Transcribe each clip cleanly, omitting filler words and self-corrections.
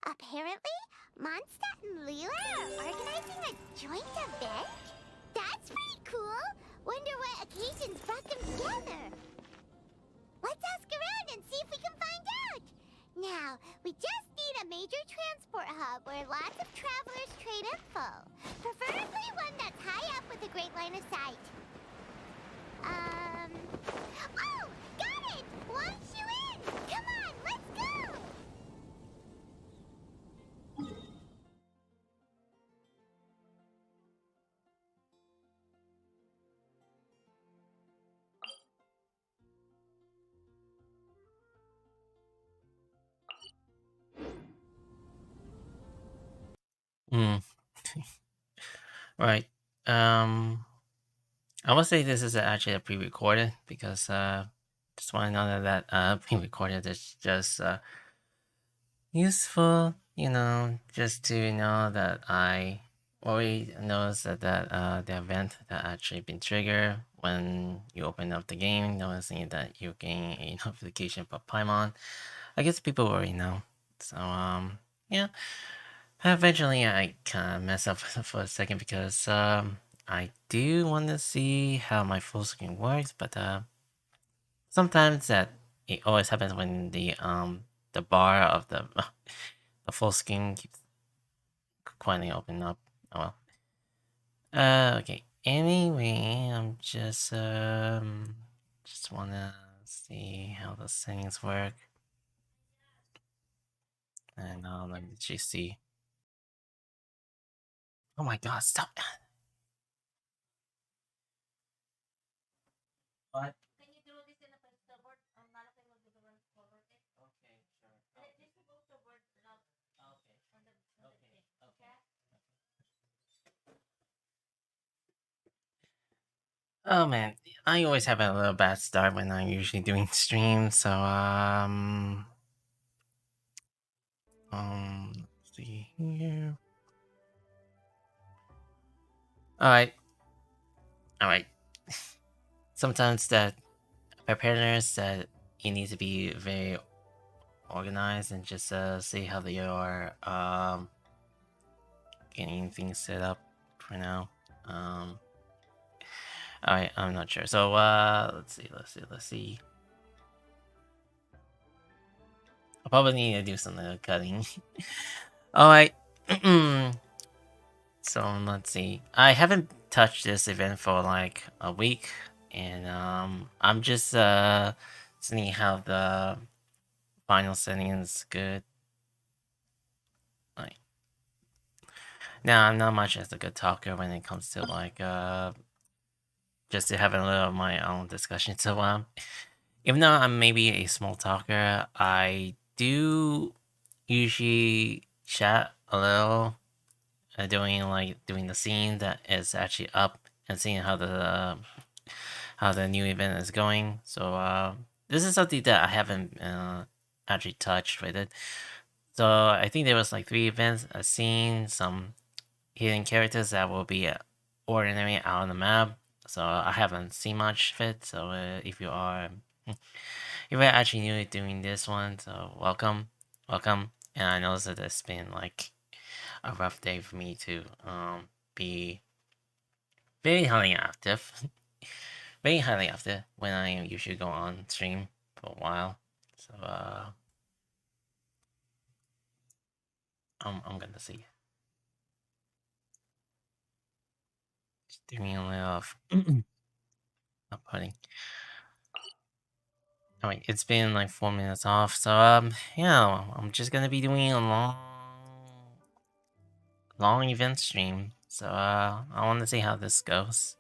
Apparently, Mondstadt and Leela are organizing a joint event? That's pretty cool! Wonder what occasions brought them together. Let's ask around and see if we can find out! Now, we just need a major transport hub where lots of travelers trade info. Preferably one that's high up with a great line of sight. Oh! Got it! Launch you in! Come on, let's go! Hmm. Right. I would say this is actually a pre-recorded because just want to know that pre-recorded is just useful, just to know that I already knows that the event that actually been triggered when you open up the game, noticing that you gain a notification for Paimon. I guess people already know. So yeah. Eventually, I kind of mess up for a second because I do want to see how my full screen works, but sometimes that it always happens when the bar of the the full screen keeps quietly open up. Oh well. Okay. Anyway, I'm just wanna see how the settings work, and let me just see. Oh my God! Stop. What? Oh man, I always have a little bad start when I'm usually doing streams, so let's see here. Alright. Alright. Sometimes that preparedness that you need to be very organized and just see how they are getting things set up for now. Alright, I'm not sure. So let's see. I'll probably need to do some cutting. Alright. So let's see. I haven't touched this event for like a week, and I'm just seeing how the final setting is good. Like now, I'm not much as a good talker when it comes to like just to have a little of my own discussion. So even though I'm maybe a small talker, I do usually chat a little, doing the scene that is actually up and seeing how the new event is going. So this is something that I haven't actually touched with it. So I think there was like 3 events, a scene, some hidden characters that will be ordinary out on the map. So I haven't seen much of it. So if you are if you're actually new to doing this one, so welcome, welcome. And I know that it's been like a rough day for me to be very highly active. Very highly active when I usually go on stream for a while. So I'm gonna see. Just doing a little of uploading. Alright, it's been like 4 minutes off, so yeah, I'm just gonna be doing a long event stream. So I wanna see how this goes.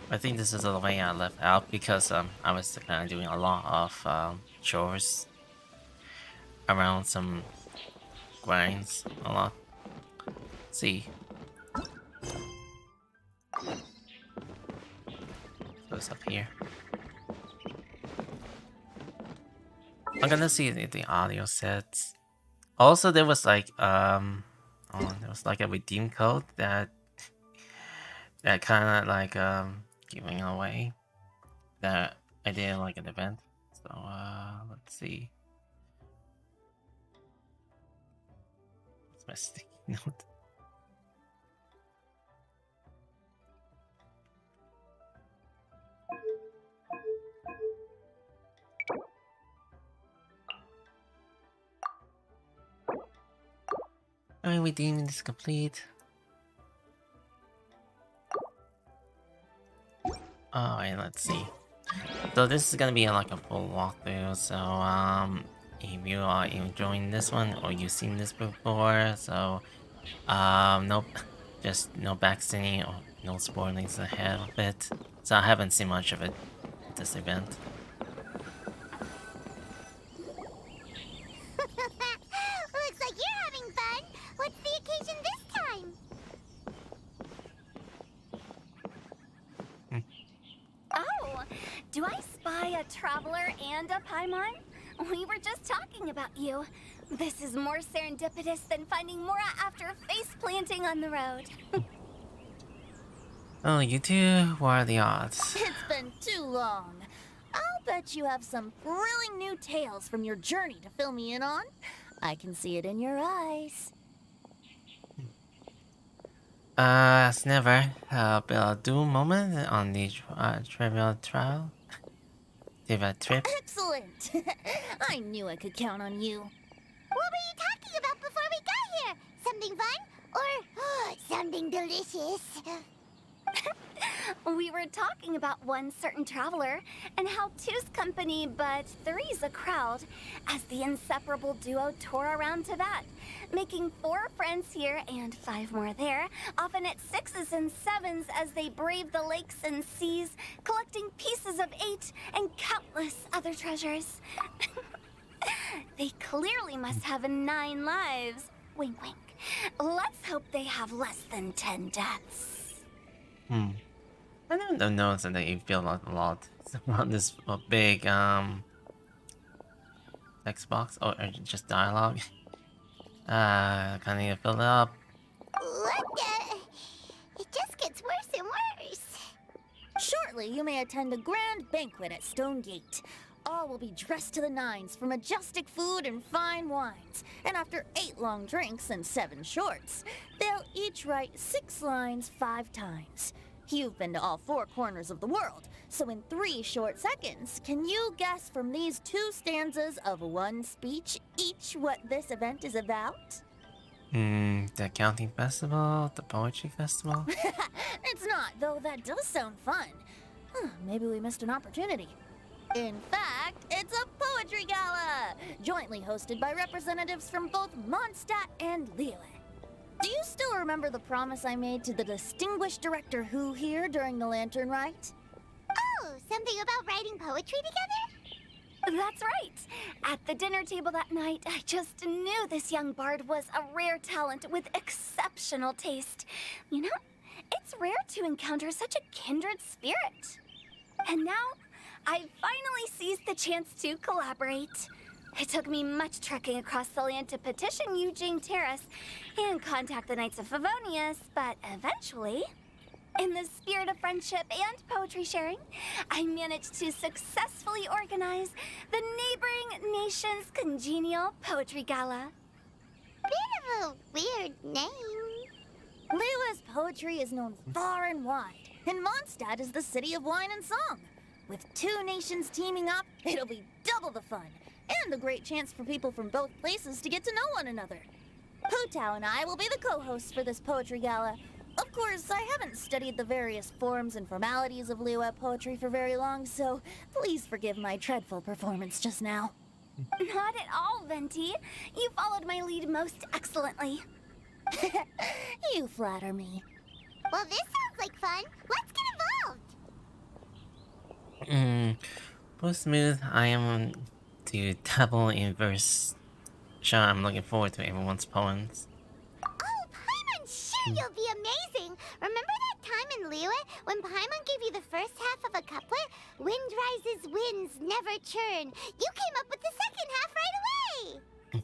I think this is the way I left out because I was kind of doing a lot of chores around some grinds a lot. Let's see. What's up here? I'm gonna see the audio sets. Also, there was like there was like a redeem code that kind of like giving away that I did like an event. So let's see. My sticky note. Alright, redeeming is complete. Alright, let's see. So this is gonna be like a full walkthrough, so if you are enjoying this one or you've seen this before, so nope, just no backstabbing or no spoilings ahead of it. So I haven't seen much of it this event. Looks like you're having fun. What's the occasion this time? Oh, do I spy a traveler and a Paimon? We were just talking about you. This is more serendipitous than finding Mora after face planting on the road. Oh, you two? What are the odds? It's been too long. I'll bet you have some thrilling new tales from your journey to fill me in on. I can see it in your eyes. As never, a dual moment on the trivial trial. Trivial trip. Excellent! I knew I could count on you. What were you talking about before we got here? Something fun? Or something delicious? We were talking about one certain traveler and how two's company but three's a crowd, as the inseparable duo tore around to that, making 4 friends here and 5 more there, often at 6s and 7s as they brave the lakes and seas, collecting pieces of 8 and countless other treasures. They clearly must have 9 lives. Wink, wink. Let's hope they have less than 10 deaths. I don't know that you feel a lot about this big text box or just dialogue. Kind of need to fill it up. What the? It just gets worse and worse. Shortly, you may attend a grand banquet at Stone Gate. All will be dressed to the nines for majestic food and fine wines. And after 8 long drinks and 7 shorts, they'll each write 6 lines 5 times. You've been to all 4 corners of the world, so in 3 short seconds, can you guess from these 2 stanzas of 1 speech each what this event is about? The accounting festival, the poetry festival. It's not, though that does sound fun. Maybe we missed an opportunity. In fact, it's a poetry gala, jointly hosted by representatives from both Mondstadt and Liyue. Do you still remember the promise I made to the distinguished director Who here during the Lantern Rite? Oh, something about writing poetry together? That's right. At the dinner table that night, I just knew this young bard was a rare talent with exceptional taste. You know, it's rare to encounter such a kindred spirit. And now, I finally seized the chance to collaborate. It took me much trekking across the land to petition Eugene Terrace and contact the Knights of Favonius, but eventually, in the spirit of friendship and poetry sharing, I managed to successfully organize the neighboring nation's congenial poetry gala. Bit of a weird name. Liyue's poetry is known far and wide, and Mondstadt is the city of wine and song. With 2 nations teaming up, it'll be double the fun, and a great chance for people from both places to get to know one another. Hu-Tao and I will be the co-hosts for this poetry gala. Of course, I haven't studied the various forms and formalities of Liyue poetry for very long, so please forgive my dreadful performance just now. Not at all, Venti. You followed my lead most excellently. You flatter me. Well, this sounds like fun. Let's get involved. Both smooth. I am to dabble in verse. Sure, I'm looking forward to everyone's poems. Oh, Paimon, sure you'll be amazing. Remember that time in Liyue when Paimon gave you the first half of a couplet? Wind rises, winds never churn. You came up with the second half right away.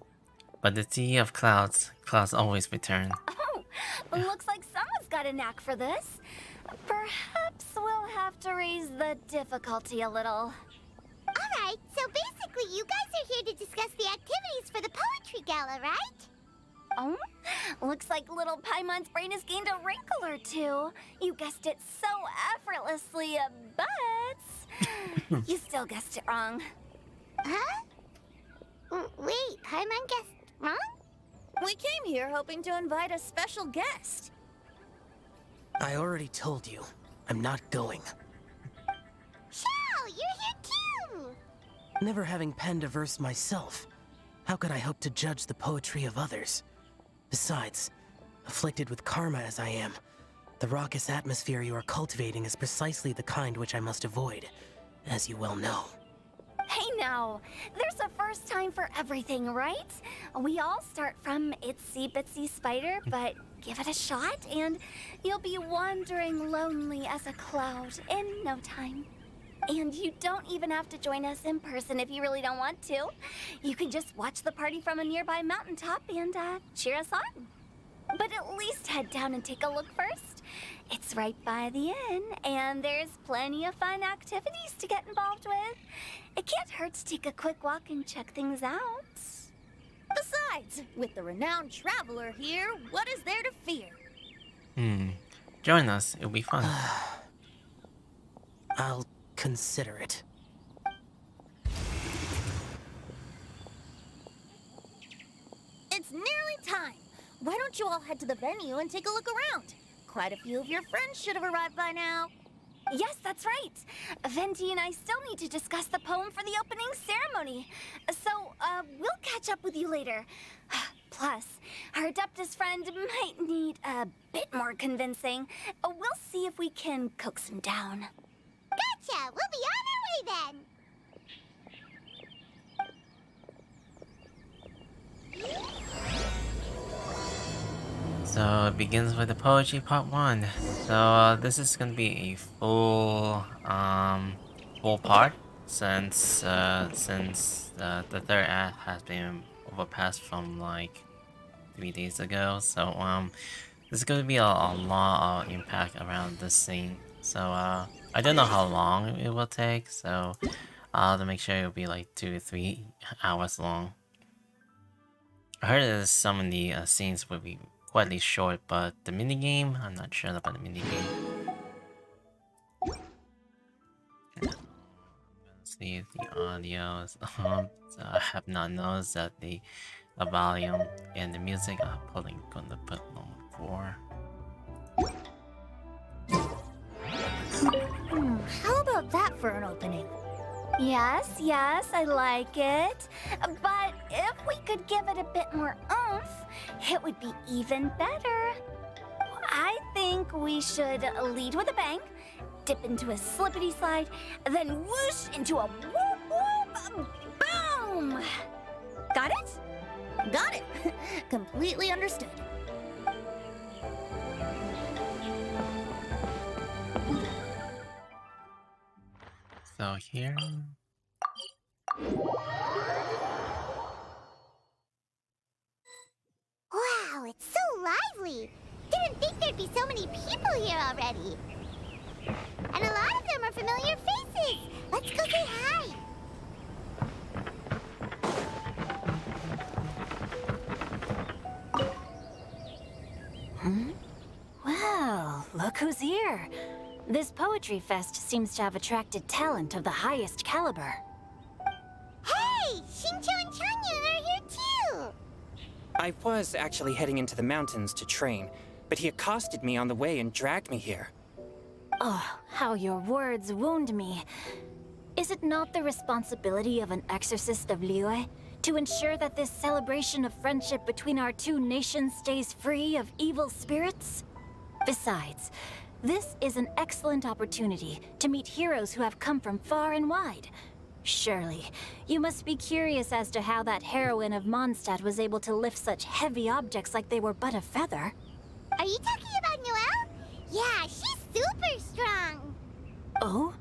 But the sea of clouds always return. Oh, looks like someone's got a knack for this. Perhaps we'll have to raise the difficulty a little. Alright, so basically you guys are here to discuss the activities for the poetry gala, right? Oh, looks like little Paimon's brain has gained a wrinkle or two. You guessed it so effortlessly, but you still guessed it wrong. Huh? Wait, Paimon guessed wrong? We came here hoping to invite a special guest. I already told you. I'm not going. Shao, you're here too! Never having penned a verse myself, how could I hope to judge the poetry of others? Besides, afflicted with karma as I am, the raucous atmosphere you are cultivating is precisely the kind which I must avoid, as you well know. Hey now, there's a first time for everything, right? We all start from itsy bitsy spider, but give it a shot and you'll be wandering lonely as a cloud in no time. And you don't even have to join us in person if you really don't want to. You can just watch the party from a nearby mountaintop and cheer us on. But at least head down and take a look first. It's right by the inn, and there's plenty of fun activities to get involved with. It can't hurt to take a quick walk and check things out. Besides, with the renowned traveler here, what is there to fear? Join us. It'll be fun. I'll consider it. It's nearly time. Why don't you all head to the venue and take a look around? Quite a few of your friends should have arrived by now. Yes, that's right. Venti and I still need to discuss the poem for the opening ceremony. So, we'll catch up with you later. Plus, our Adeptus friend might need a bit more convincing. We'll see if we can coax him down. Gotcha! We'll be on our way then! So it begins with the poetry part 1. So this is gonna be a full part since the third act has been overpassed from like 3 days ago. So there's gonna be a lot of impact around this scene. So I don't know how long it will take. So to make sure it'll be like 2 to 3 hours long. I heard that some of the scenes will be quite short, but the minigame, I'm not sure about the minigame. Let's see if the audio is on. So I have not noticed that the volume and the music are probably gonna put on 4. How about that for an opening? Yes, I like it. But if we could give it a bit more oomph, it would be even better. I think we should lead with a bang, dip into a slippity slide, then whoosh into a whoop whoop boom! Got it? Got it. Completely understood. So here. Wow, it's so lively! Didn't think there'd be so many people here already. And a lot of them are familiar faces. Let's go say hi. Well, look who's here. This poetry fest seems to have attracted talent of the highest caliber. Hey, Shincho and Changyun are here too. I was actually heading into the mountains to train, but he accosted me on the way and dragged me here. Oh, how your words wound me. Is it not the responsibility of an exorcist of Liyue to ensure that this celebration of friendship between our two nations stays free of evil spirits? Besides, this is an excellent opportunity to meet heroes who have come from far and wide. Surely, you must be curious as to how that heroine of Mondstadt was able to lift such heavy objects like they were but a feather. Are you talking about Noelle? Yeah, she's super strong. Oh?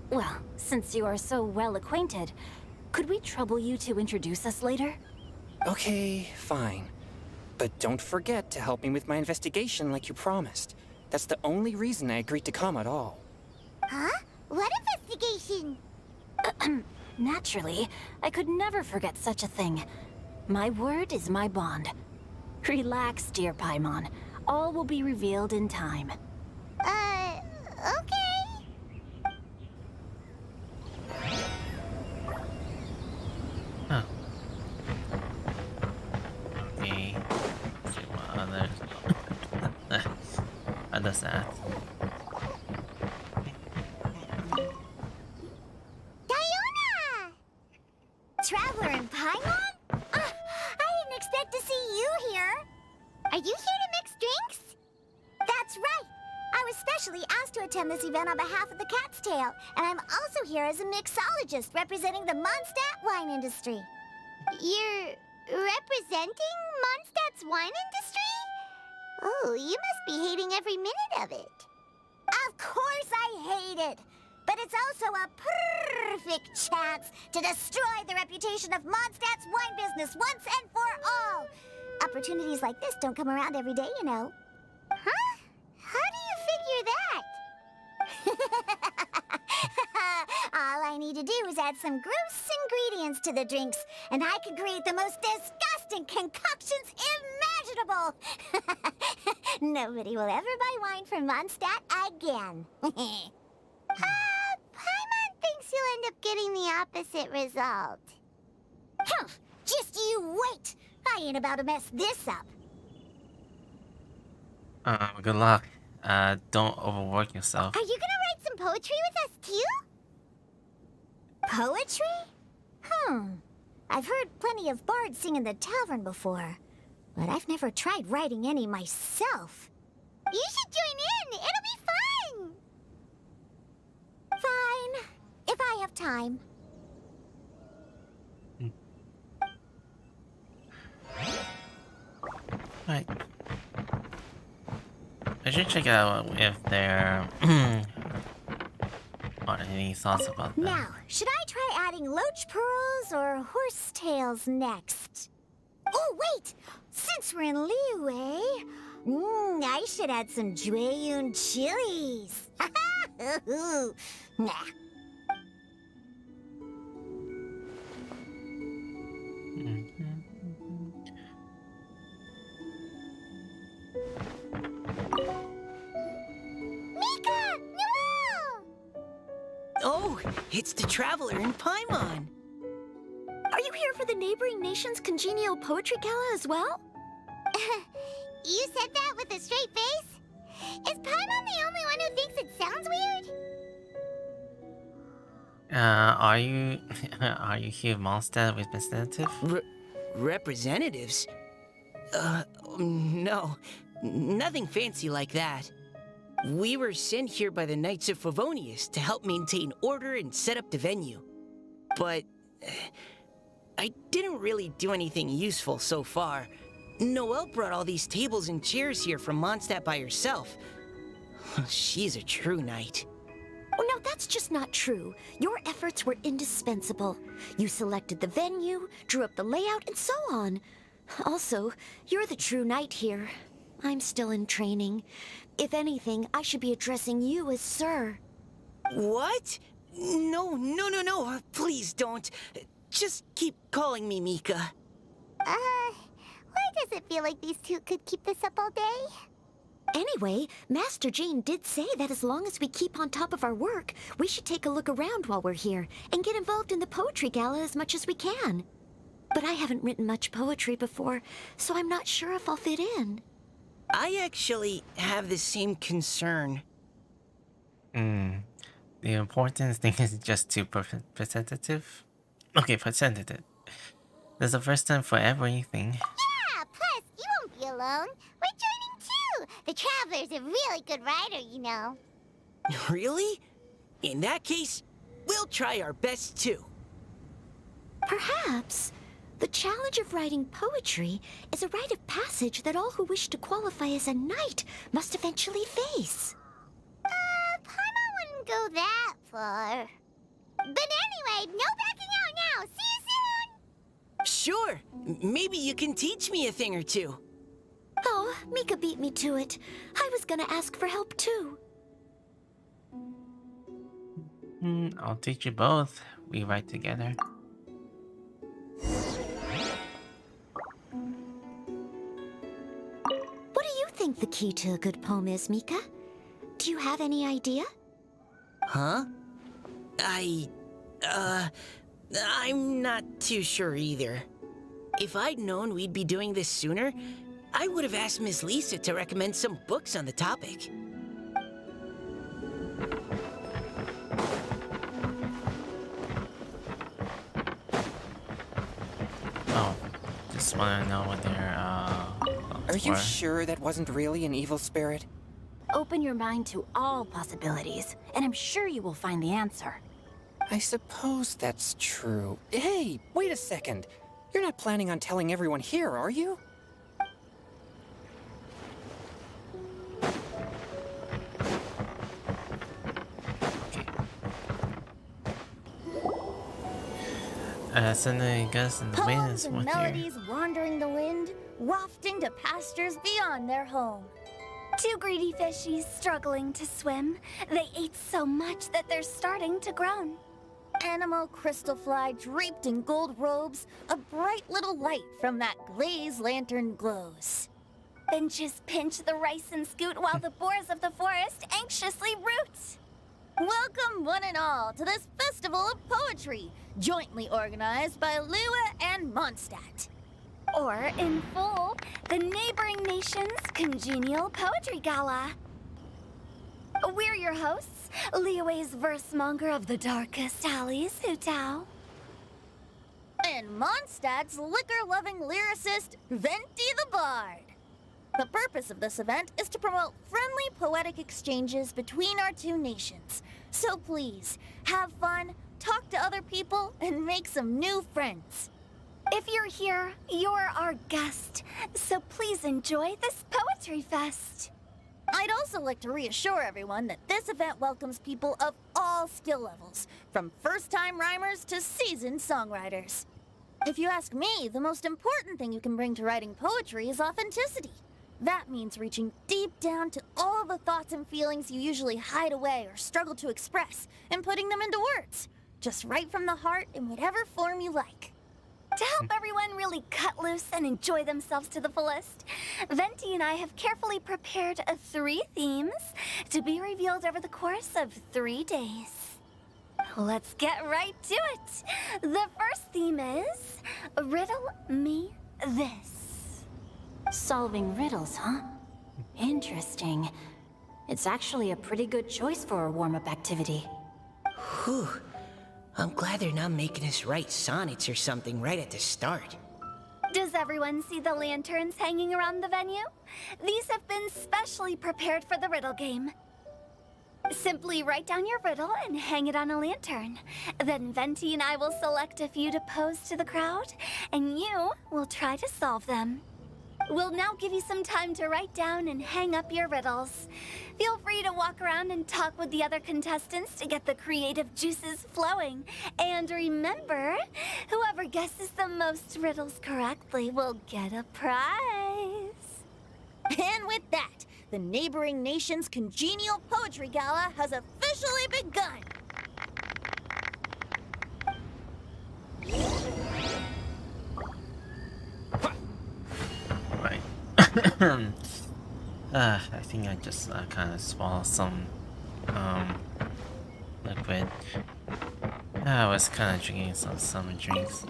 Well, since you are so well acquainted, could we trouble you to introduce us later? Okay, fine. But don't forget to help me with my investigation like you promised. That's the only reason I agreed to come at all. Huh? What investigation? Naturally, I could never forget such a thing. My word is my bond. Relax, dear Paimon. All will be revealed in time. Okay. Huh. Okay. Let's see what others. What does that? Diona! Traveler in Paimon? I didn't expect to see you here. Are you here to mix drinks? That's right. I was specially asked to attend this event on behalf of the Cat's Tail, and I'm also here as a mixologist representing the Mondstadt wine industry. You're representing Mondstadt's wine industry? Oh, you must be hating every minute of it. Of course I hate it! But it's also a perfect chance to destroy the reputation of Mondstadt's wine business once and for all! Opportunities like this don't come around every day, you know. Huh? How do you figure that? All I need to do is add some gross ingredients to the drinks, and I can create the most disgusting concoctions imaginable! Nobody will ever buy wine from Mondstadt again. Paimon thinks you'll end up getting the opposite result. Humph! Just you wait! I ain't about to mess this up. Good luck. Don't overwork yourself. Are you gonna write some poetry with us too? Poetry? I've heard plenty of bards sing in the tavern before, but I've never tried writing any myself. You should join in! It'll be fun! Fine, if I have time. Right. I should check out if there are any thoughts about that. Now, should I try adding loach pearls or horse tails next? Oh, wait! Since we're in Liyue, I should add some Jueyun chilies. Nah. Mika! Noel! Oh, it's the Traveler in Paimon. Are you here for the neighboring nation's congenial poetry gala as well? You said that with a straight face? Is Paimon the only one who thinks it sounds weird? Are you here, Mondstadt representative? Representatives? No. Nothing fancy like that. We were sent here by the Knights of Favonius to help maintain order and set up the venue. But I didn't really do anything useful so far. Noelle brought all these tables and chairs here from Mondstadt by herself. She's a true knight. Oh, no, that's just not true. Your efforts were indispensable. You selected the venue, drew up the layout, and so on. Also, you're the true knight here. I'm still in training. If anything, I should be addressing you as Sir. What? No. Please don't. Just keep calling me Mika. Why does it feel like these two could keep this up all day? Anyway, Master Jane did say that as long as we keep on top of our work, we should take a look around while we're here and get involved in the poetry gala as much as we can. But I haven't written much poetry before, so I'm not sure if I'll fit in. I actually have the same concern. The important thing is just to presentative. Okay, presentative. There's a first time for everything. Yeah, plus, you won't be alone. We're joining too. The Traveler's a really good writer, you know. Really? In that case, we'll try our best too. Perhaps the challenge of writing poetry is a rite of passage that all who wish to qualify as a knight must eventually face. Paimon wouldn't go that far. But anyway, no backing out now. See you soon! Sure. Maybe you can teach me a thing or two. Oh, Mika beat me to it. I was gonna ask for help too. I'll teach you both. We write together. think the key to a good poem is, Mika? Do you have any idea? Huh? I'm not too sure either. If I'd known we'd be doing this sooner, I would have asked Miss Lisa to recommend some books on the topic. Oh, just want to know what they're Are you for. sure that wasn't really an evil spirit? Open your mind to all possibilities, and I'm sure you will find the answer. I suppose that's true. Hey, wait a second. You're not planning on telling everyone here, are you? So then I guess in the wind Poems is and what you're... melodies wandering the wind, wafting to pastures beyond their home. Two greedy fishies struggling to swim. They ate so much that they're starting to groan. Animal crystal fly draped in gold robes, a bright little light from that glazed lantern glows. Benches pinch the rice and scoot while the boars of the forest anxiously root. Welcome one and all to this festival of poetry, jointly organized by Lua and Mondstadt. Or, in full, the neighboring nation's congenial poetry gala. We're your hosts, Liyue's verse-monger of the darkest alleys, Hutao. And Mondstadt's liquor-loving lyricist, Venti the Bard. The purpose of this event is to promote friendly poetic exchanges between our two nations. So please, have fun, talk to other people, and make some new friends. If you're here, you're our guest, so please enjoy this poetry fest. I'd also like to reassure everyone that this event welcomes people of all skill levels, from first-time rhymers to seasoned songwriters. If you ask me, the most important thing you can bring to writing poetry is authenticity. That means reaching deep down to all the thoughts and feelings you usually hide away or struggle to express, and putting them into words. Just write from the heart in whatever form you like. To help everyone really cut loose and enjoy themselves to the fullest, Venti and I have carefully prepared 3 themes to be revealed over the course of 3 days. Let's get right to it. The first theme is Riddle Me This. Solving riddles, huh? Interesting. It's actually a pretty good choice for a warm-up activity. Whew. I'm glad they're not making us write sonnets or something right at the start. Does everyone see the lanterns hanging around the venue? These have been specially prepared for the riddle game. Simply write down your riddle and hang it on a lantern. Then Venti and I will select a few to pose to the crowd, and you will try to solve them. We'll now give you some time to write down and hang up your riddles. Feel free to walk around and talk with the other contestants to get the creative juices flowing. And remember, whoever guesses the most riddles correctly will get a prize. And with that, the neighboring nation's congenial poetry gala has officially begun. Right. I think I just kind of swallowed some liquid. I was kind of drinking some summer drinks.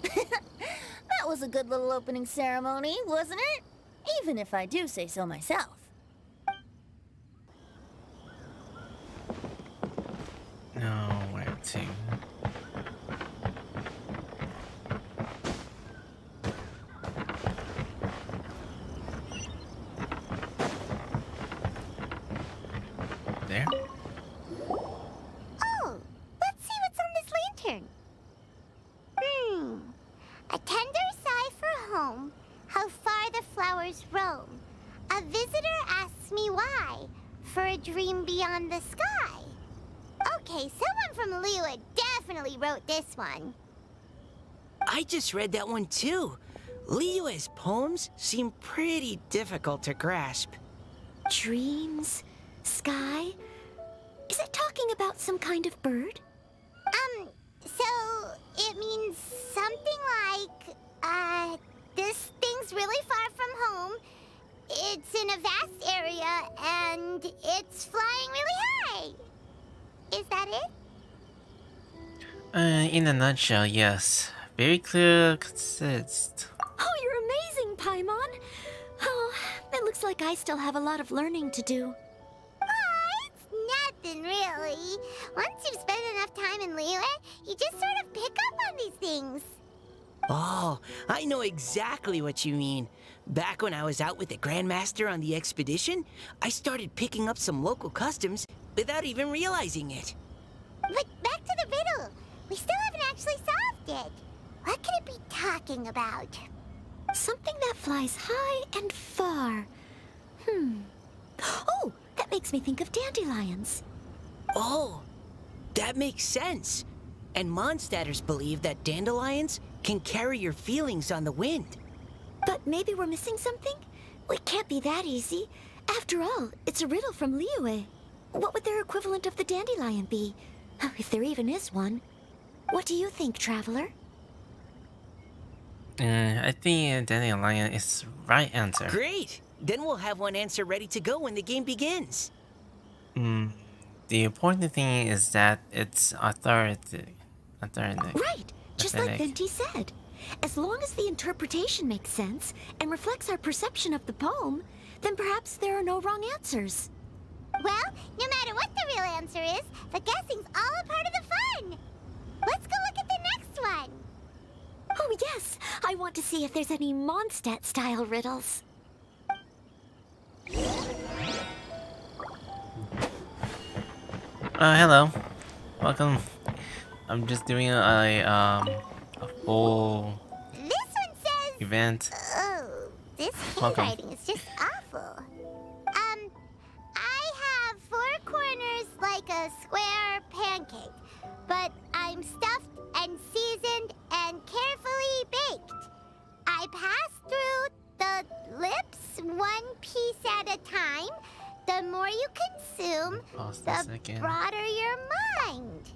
That was a good little opening ceremony, wasn't it? Even if I do say so myself. No, where to? There? Oh, let's see what's on this lantern. A tender sigh for home, how far the flowers roam. A visitor asks me why, for a dream beyond the sky. Okay, someone from Lua definitely wrote this one. I just read that one too. Liyue's poems seem pretty difficult to grasp. Dreams? Sky? Is it talking about some kind of bird? So it means something like, this thing's really far from home. It's in a vast area and it's flying really high. Is that it? In a nutshell, yes. Very clear, consist. Oh, you're amazing, Paimon! Oh, it looks like I still have a lot of learning to do. Oh, it's nothing really. Once you've spent enough time in Liyue, you just sort of pick up on these things. Oh, I know exactly what you mean. Back when I was out with the Grandmaster on the expedition, I started picking up some local customs without even realizing it. But back to the riddle. We still haven't actually solved it. What could it be talking about? Something that flies high and far. Oh, that makes me think of dandelions. Oh, that makes sense. And Mondstadters believe that dandelions can carry your feelings on the wind. But maybe we're missing something? It can't be that easy. After all, it's a riddle from Liyue. What would their equivalent of the dandelion be? If there even is one. What do you think, Traveler? I think dandelion is right answer. Great! Then we'll have one answer ready to go when the game begins. The important thing is that it's authoritative. Right, just like Authentic. Venti said. As long as the interpretation makes sense and reflects our perception of the poem, then perhaps there are no wrong answers. Well, no matter what the real answer is, the guessing's all a part of the fun. Let's go look at the next one. Oh yes, I want to see if there's any Mondstadt-style riddles. Hello. Welcome. I'm just doing a full This one says... event. Oh, this Welcome. handwriting is just awful. I have 4 corners like a square pancake, but I'm stuffed and seasoned and carefully baked. I pass through the lips 1 piece at a time. The more you consume, Pause this the again. broader your mind.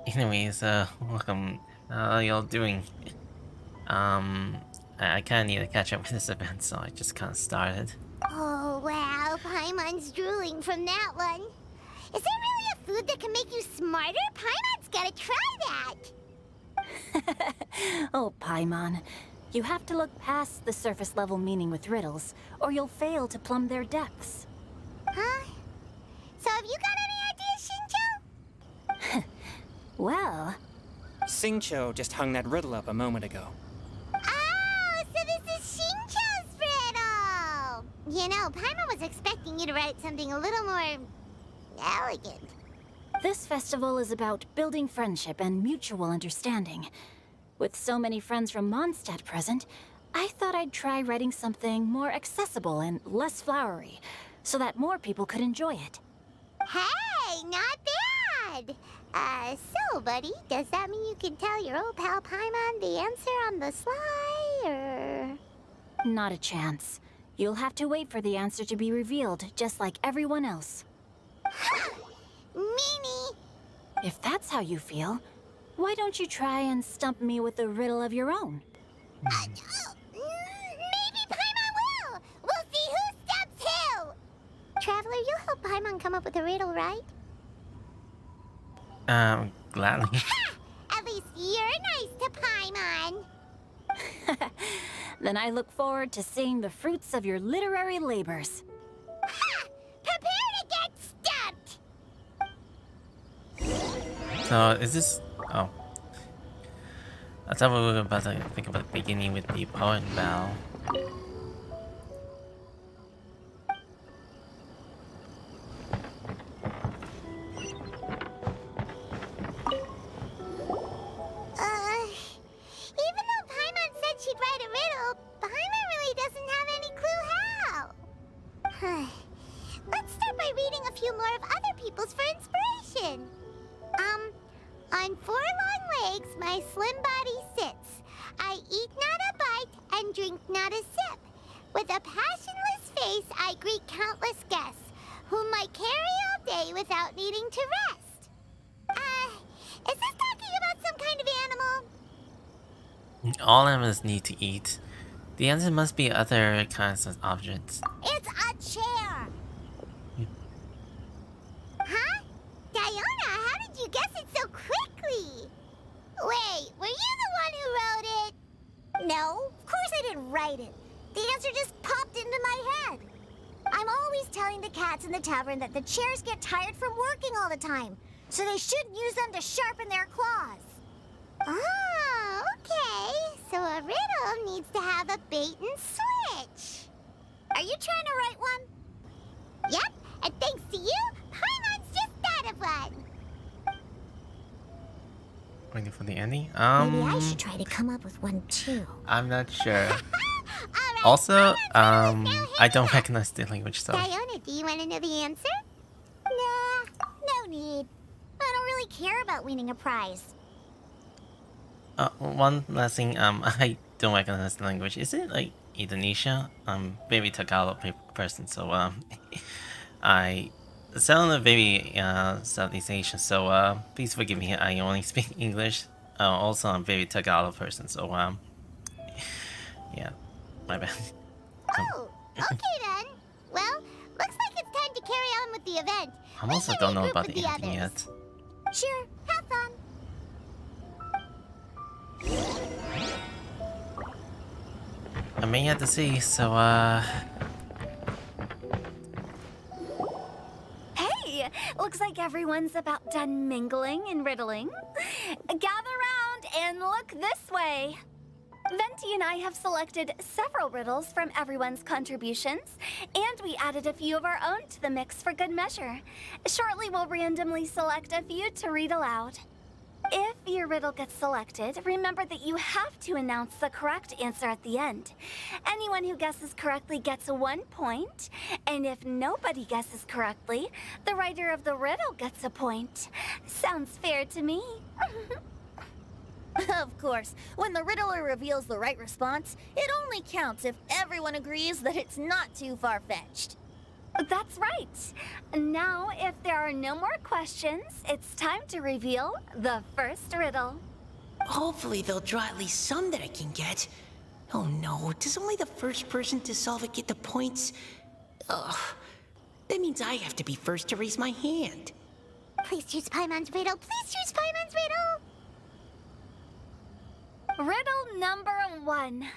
Anyways, welcome. How are y'all doing? I kinda need to catch up with this event, so I just kinda started. Oh, wow, Paimon's drooling from that one. Is there really a food that can make you smarter? Paimon's gotta try that. Oh, Paimon. You have to look past the surface level meaning with riddles, or you'll fail to plumb their depths. Huh? So have you got any ideas, Shinjo? Well, Singcho just hung that riddle up a moment ago. Oh, so this is Shinjo's riddle! You know, Paimon was expecting you to write something a little more... elegant. this festival is about building friendship and mutual understanding. With so many friends from Mondstadt present, I thought I'd try writing something more accessible and less flowery, so that more people could enjoy it. Hey, not bad! So, buddy, does that mean you can tell your old pal Paimon the answer on the sly, or...? Not a chance. You'll have to wait for the answer to be revealed, just like everyone else. Meanie! If that's how you feel, why don't you try and stump me with a riddle of your own? Maybe Paimon will! We'll see who stumps who! Traveler, you'll help Paimon come up with a riddle, right? Gladly. Ha! At least you're nice to Paimon! Then I look forward to seeing the fruits of your literary labors. Ha! Prepare to get stumped! So, is this... Oh. I thought we were about to think about beginning with the poem battle. Even though Paimon said she'd write a riddle, Paimon really doesn't have any clue how. Let's start by reading a few more of other people's for inspiration. On 4 long legs, my slim body sits. I eat not a bite and drink not a sip. With a passionless face, I greet countless guests, whom I carry all day without needing to rest. Is this talking about some kind of animal? All animals need to eat. The answer must be other kinds of objects. It's a chair. Huh? Diona, how did you guess it so quickly? Wait, were you the one who wrote it? No, of course I didn't write it. The answer just popped into my head. I'm always telling the cats in the tavern that the chairs get tired from working all the time, so they shouldn't use them to sharpen their claws. Oh, okay. So a riddle needs to have a bait and switch. Are you trying to write one? Yep, and thanks to you, Paimon's just thought of one. Waiting for the ending. Maybe I should try to come up with one too. I'm not sure. Alright, Also, Paimon's now I don't hanging up. recognize the language, so. Diona, do you want to know the answer? Nah, no need. I don't really care about winning a prize. One last thing. I don't recognize the language. Is it like Indonesia? Maybe Tagalog person. So I sound a very Southeast Asian. So please forgive me. I only speak English. Also, I'm very Tagalog person. So yeah, my bad. Oh, okay then. Well, looks like it's time to carry on with the event. I We also should don't know regroup about with the ending others. yet. Sure, have fun. I may have to see. So Hey, looks like everyone's about done mingling and riddling. Gather round and look this way. Venti and I have selected several riddles from everyone's contributions, and we added a few of our own to the mix for good measure. Shortly, we'll randomly select a few to read aloud. If your riddle gets selected, remember that you have to announce the correct answer at the end. Anyone who guesses correctly gets 1 point, and if nobody guesses correctly, the writer of the riddle gets a point. Sounds fair to me. Of course, when the riddler reveals the right response, it only counts if everyone agrees that it's not too far-fetched. That's right. Now, if there are no more questions, it's time to reveal the first riddle. Hopefully they'll draw at least some that I can get. Oh no, does only the first person to solve it get the points? Ugh. That means I have to be first to raise my hand. Please choose Paimon's riddle. Please choose Paimon's riddle. Riddle number 1.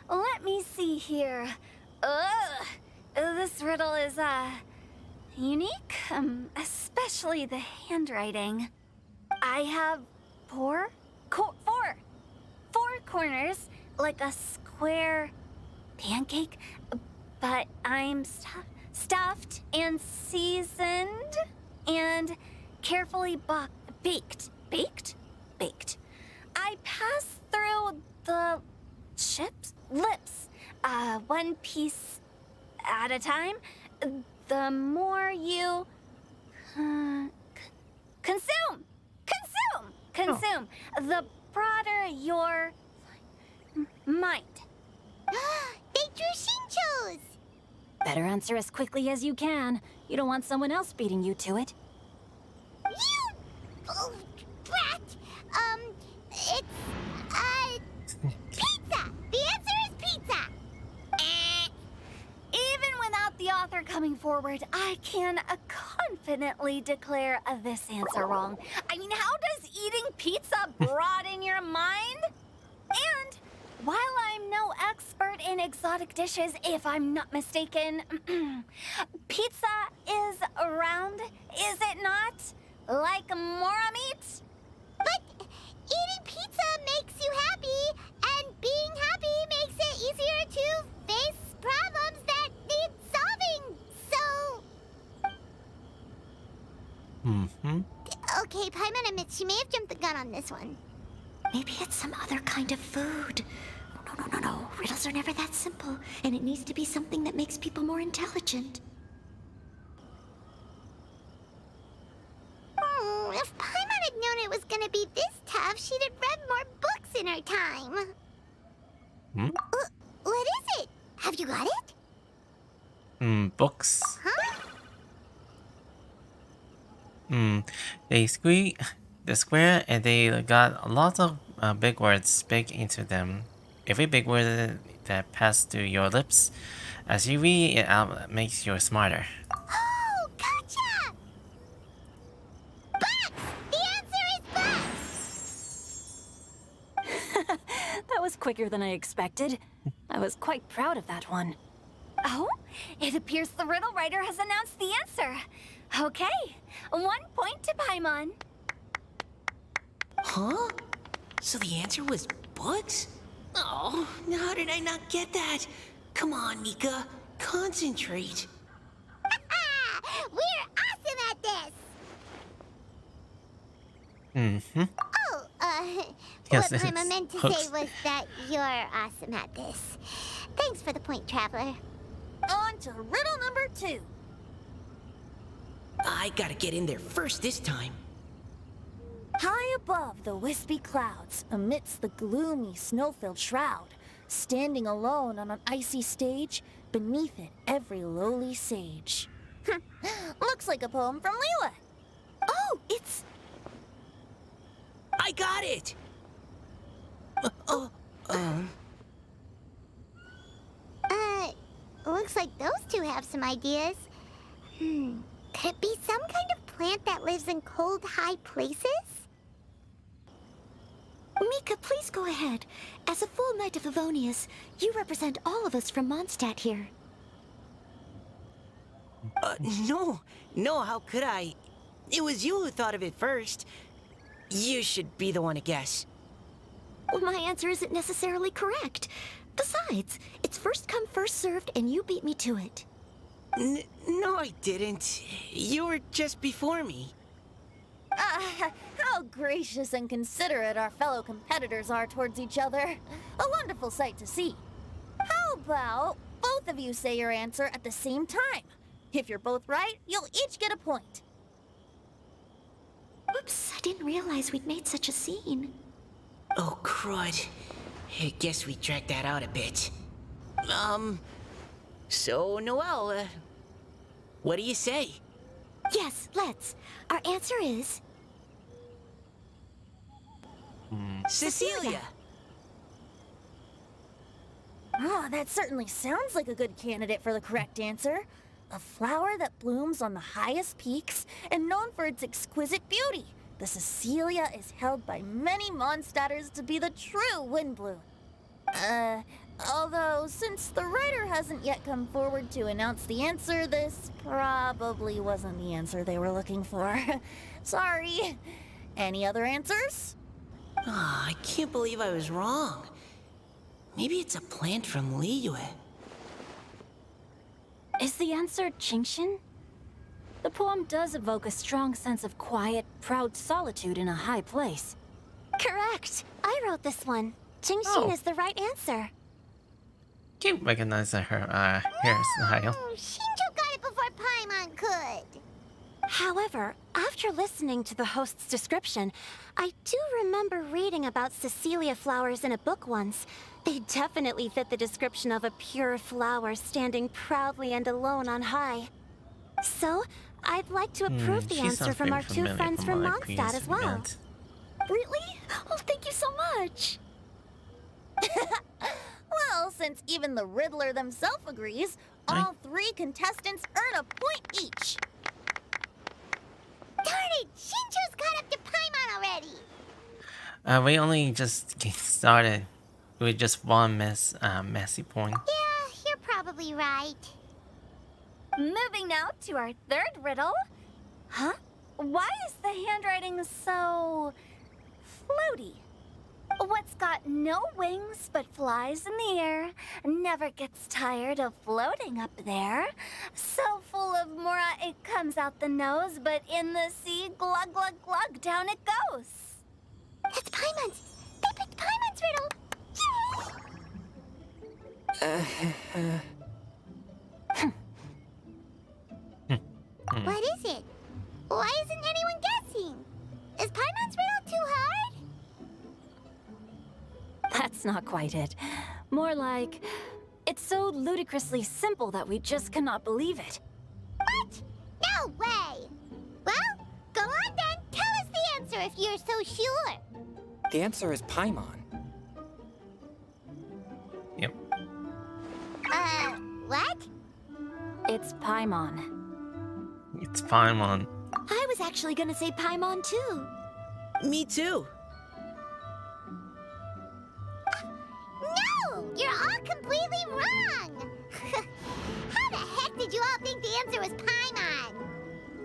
Let me see here. Ugh. This riddle is, unique, especially the handwriting. I have four corners, like a square pancake, but I'm stuffed and seasoned and carefully baked. I pass through the lips, one piece at a time. The more you consume, the broader your mind. They drew Shinchos. Better answer as quickly as you can. You don't want someone else beating you to it. You... Oh, brat. It's, pizza. The answer is pizza. Even without the author coming forward, I can confidently declare this answer wrong. I mean, how does eating pizza broaden your mind? And while I'm no expert in exotic dishes, if I'm not mistaken, pizza is round, is it not? Like mora meat? But eating pizza makes you happy, and being happy makes it easier to face problems that need solving. So... Okay, Paimon admits she may have jumped the gun on this one. Maybe it's some other kind of food. No. Riddles are never that simple, and it needs to be something that makes people more intelligent. If Paimon had known it was gonna be this tough, she'd have read more books in her time. What is it? Have you got it? Books. Huh? The square, and they got lots of big words big into them. Every big word that pass through your lips. As you read it out, makes you smarter. Oh, gotcha! Bucks! The answer is bucks! That was quicker than I expected. I was quite proud of that one. Oh, it appears the riddle writer has announced the answer. Okay, 1 point to Paimon. Huh? So the answer was bugs? Oh, how did I not get that? Come on, Mika. Concentrate. We're awesome at this! Mm-hmm. Oh, Yes, what Paimon it's meant to hooks. say was that you're awesome at this. Thanks for the point, Traveler. On to riddle number 2. I gotta get in there first this time. High above the wispy clouds, amidst the gloomy snow-filled shroud, standing alone on an icy stage, beneath it every lowly sage. Looks like a poem from Liyue. Oh, it's... I got it! Looks like those two have some ideas. Could it be some kind of plant that lives in cold, high places? Mika, please go ahead. As a full Knight of Avonius, you represent all of us from Mondstadt here. No, how could I? It was you who thought of it first. You should be the one to guess. My answer isn't necessarily correct. Besides, it's first come, first served, and you beat me to it. No, I didn't. You were just before me. How gracious and considerate our fellow competitors are towards each other. A wonderful sight to see. How about both of you say your answer at the same time? If you're both right, you'll each get a point. Oops, I didn't realize we'd made such a scene. Oh, crud. I guess we dragged that out a bit. So, Noelle, what do you say? Yes, let's. Our answer is... Cecilia! Oh, that certainly sounds like a good candidate for the correct answer. A flower that blooms on the highest peaks and known for its exquisite beauty. The Cecilia is held by many Mondstadters to be the true windbloom. Although, since the writer hasn't yet come forward to announce the answer, this probably wasn't the answer they were looking for. Sorry. Any other answers? Ah, I can't believe I was wrong. Maybe it's a plant from Liyue. Is the answer Genshin? The poem does evoke a strong sense of quiet, proud solitude in a high place. Correct. I wrote this one. Genshin is the right answer. Can't recognize her hairstyle. Shinjo got it before Paimon could. However, after listening to the host's description, I do remember reading about Cecilia flowers in a book once. They definitely fit the description of a pure flower standing proudly and alone on high. So, I'd like to approve the She answer sounds from very our two familiar friends from from my Mondstadt previous as well. event. Really? Oh, thank you so much! Well, since even the Riddler themselves agrees, all 3 contestants earn a point each. Darn it! Shinjo's caught up to Paimon already. We only just get started with just one messy point. Yeah, you're probably right. Moving now to our third riddle. Huh? Why is the handwriting so... floaty? What's got no wings but flies in the air, never gets tired of floating up there. So full of mora it comes out the nose, but in the sea, glug glug glug, down it goes. That's Paimon's. They picked Paimon's riddle. What is it? Why isn't anyone guessing? Is Paimon's riddle too hard? That's not quite it. More like, it's so ludicrously simple that we just cannot believe it. What? No way! Well, go on then. Tell us the answer if you're so sure. The answer is Paimon. Yep. It's Paimon. It's Paimon. I was actually gonna say Paimon too. Me too. No! You're all completely wrong! How the heck did you all think the answer was Paimon?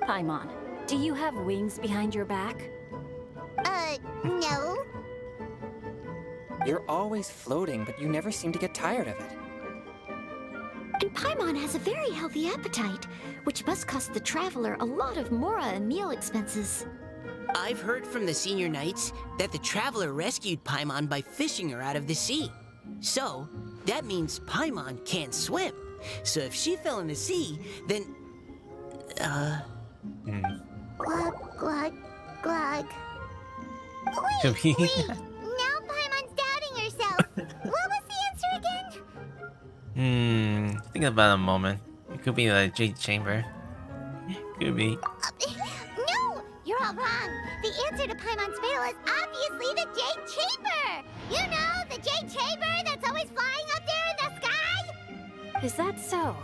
Paimon, do you have wings behind your back? No. You're always floating, but you never seem to get tired of it. And Paimon has a very healthy appetite, which must cost the traveler a lot of mora and meal expenses. I've heard from the senior knights that the traveler rescued Paimon by fishing her out of the sea. So, that means Paimon can't swim. So if she fell in the sea, then... Glug, glug, glug. Could be. Wait! Now Paimon's doubting herself. What was the answer again? Think about it a moment. It could be the Jade Chamber. Could be. No! You're all wrong. The answer to Paimon's riddle is obviously the Jade Chamber! You know, the Jade Chamber that's always flying up there in the sky? Is that so?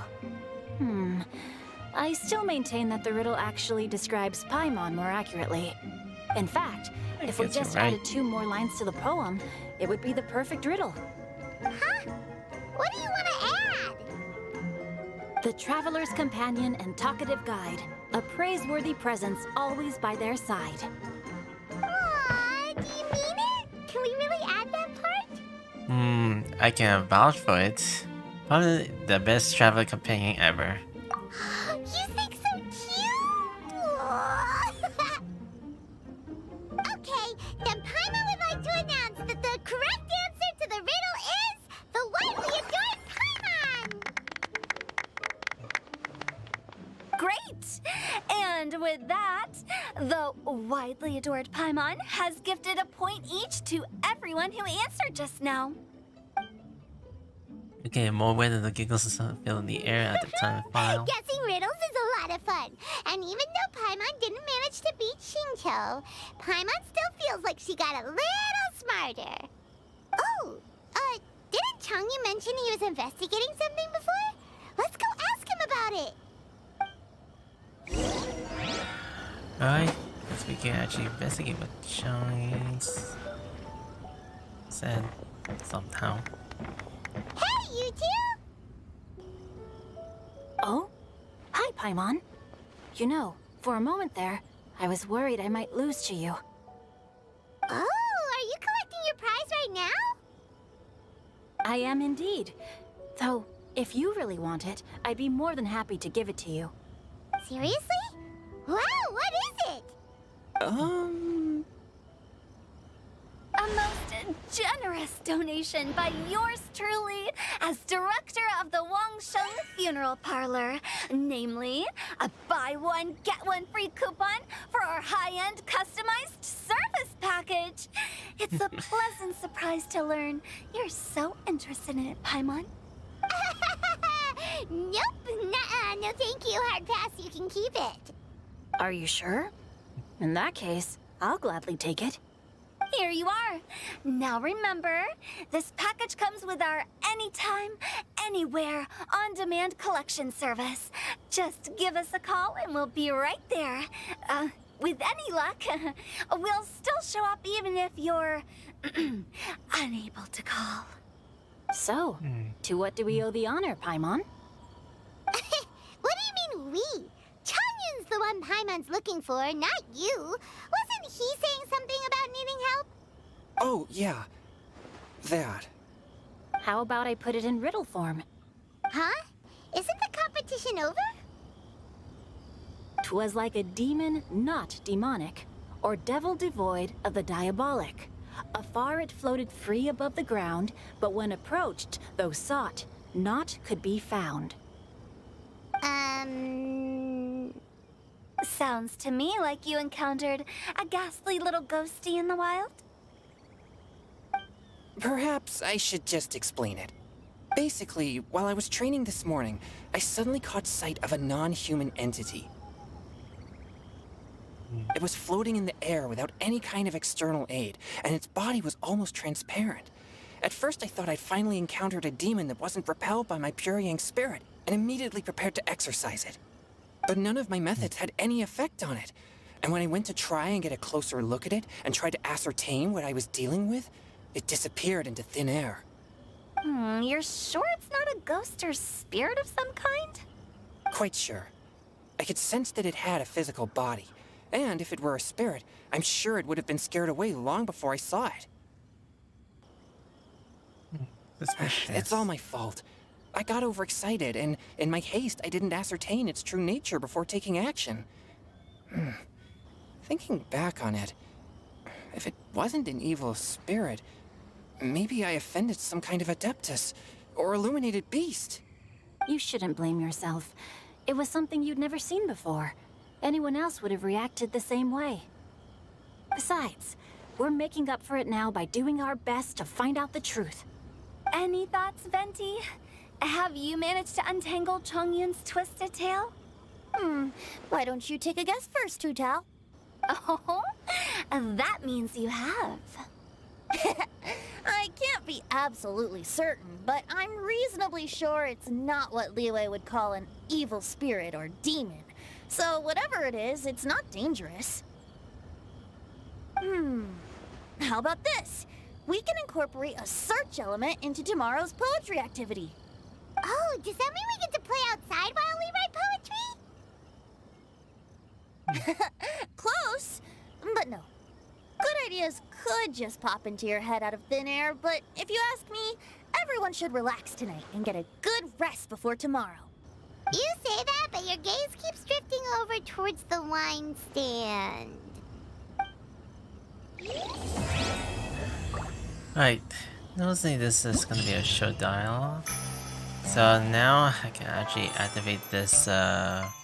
I still maintain that the riddle actually describes Paimon more accurately. In fact, if we guess you're just right. added 2 more lines to the poem, it would be the perfect riddle. Huh? What do you want to add? The traveler's companion and talkative guide, a praiseworthy presence always by their side. Aw, do you mean it? Can we really add that part? I can vouch for it. Probably the best travel companion ever. You think so cute? Okay, then Paimon would like to announce that the correct answer to the riddle is the widely adored Paimon! Great! And with that, the widely adored Paimon has gifted a point each to everyone who answered just now. Okay, more weather the giggles fill in the air at the time of file. Guessing riddles is a lot of fun. And even though Paimon didn't manage to beat Shinto, Paimon still feels like she got a little smarter. Oh, didn't Changyu mention he was investigating something before? Let's go ask him about it. Alright, guess we can actually investigate what Shines said somehow. Hey, you two! Oh? Hi, Paimon. You know, for a moment there, I was worried I might lose to you. Oh, are you collecting your prize right now? I am indeed. Though, if you really want it, I'd be more than happy to give it to you. Seriously? Wow, what is it? A most generous donation by yours truly as director of the Wangsheng Funeral Parlor. Namely, a buy one, get one free coupon for our high-end customized service package. It's a pleasant surprise to learn you're so interested in it, Paimon. Nope, nuh-uh, no thank you, hard pass, you can keep it. Are you sure? In that case, I'll gladly take it. Here you are. Now remember, this package comes with our anytime, anywhere, on-demand collection service. Just give us a call and we'll be right there. With any luck, we'll still show up even if you're unable to call. So, to what do we owe the honor, Paimon? What do you mean we? Changyun's the one Paimon's looking for, not you. Wasn't he saying something about needing help? Oh, yeah. That. How about I put it in riddle form? Huh? Isn't the competition over? 'Twas like a demon not demonic, or devil devoid of the diabolic. Afar it floated free above the ground, but when approached, though sought, naught could be found. Sounds to me like you encountered a ghastly little ghosty in the wild. Perhaps I should just explain it. Basically, while I was training this morning, I suddenly caught sight of a non-human entity. It was floating in the air without any kind of external aid, and its body was almost transparent. At first I thought I'd finally encountered a demon that wasn't repelled by my pure yang spirit, and immediately prepared to exorcise it. But none of my methods had any effect on it. And when I went to try and get a closer look at it and try to ascertain what I was dealing with, it disappeared into thin air. You're sure it's not a ghost or spirit of some kind? Quite sure. I could sense that it had a physical body, and if it were a spirit, I'm sure it would have been scared away long before I saw it. Suspicious. It's all my fault. I got overexcited, and in my haste, I didn't ascertain its true nature before taking action. Thinking back on it, if it wasn't an evil spirit, maybe I offended some kind of adeptus or illuminated beast. You shouldn't blame yourself. It was something you'd never seen before. Anyone else would have reacted the same way. Besides, we're making up for it now by doing our best to find out the truth. Any thoughts, Venti? Have you managed to untangle Chongyun's twisted tail? Why don't you take a guess first, Hu Tao? Oh, that means you have. I can't be absolutely certain, but I'm reasonably sure it's not what Liyue would call an evil spirit or demon. So whatever it is, it's not dangerous. How about this? We can incorporate a search element into tomorrow's poetry activity. Oh, does that mean we get to play outside while we write poetry? Close, but no. Good ideas could just pop into your head out of thin air, but if you ask me, everyone should relax tonight and get a good rest before tomorrow. You say that, but your gaze keeps drifting over towards the wine stand. Right. Noticing this is gonna be a show dialogue. So now I can actually activate this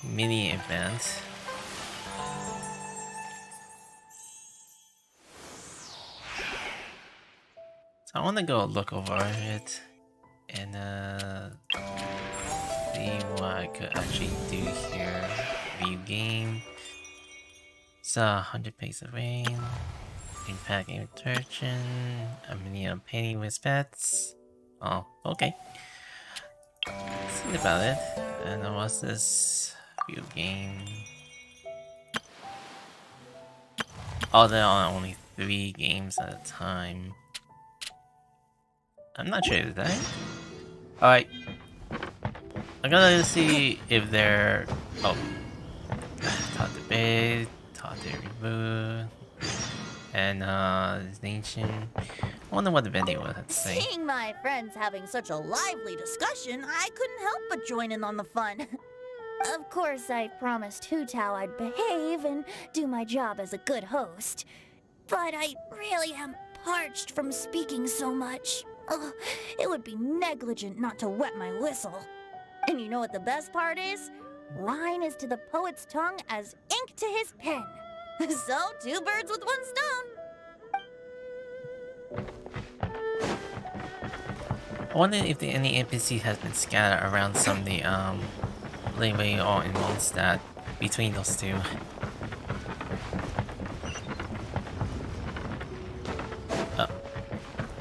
mini event. So I want to go look over it and see what I could actually do here. View game. So 100 pace of rain. Impact game detergent. A mini painting with pets. Oh, okay. Think about it. And then what's this view game? Oh, there are only 3 games at a time. I'm not sure of that. Alright. I'm gonna see if they're... Oh. Taught to bed, taught to remove, and Genshin. I wonder what the vending would have to say. Seeing my friends having such a lively discussion, I couldn't help but join in on the fun. Of course, I promised Hu Tao I'd behave and do my job as a good host. But I really am parched from speaking so much. Ugh, it would be negligent not to wet my whistle. And you know what the best part is? Wine is to the poet's tongue as ink to his pen. So, 2 birds with 1 stone. I wonder if any NPC has been scattered around some of the leeway or in Mondstadt between those two. Oh.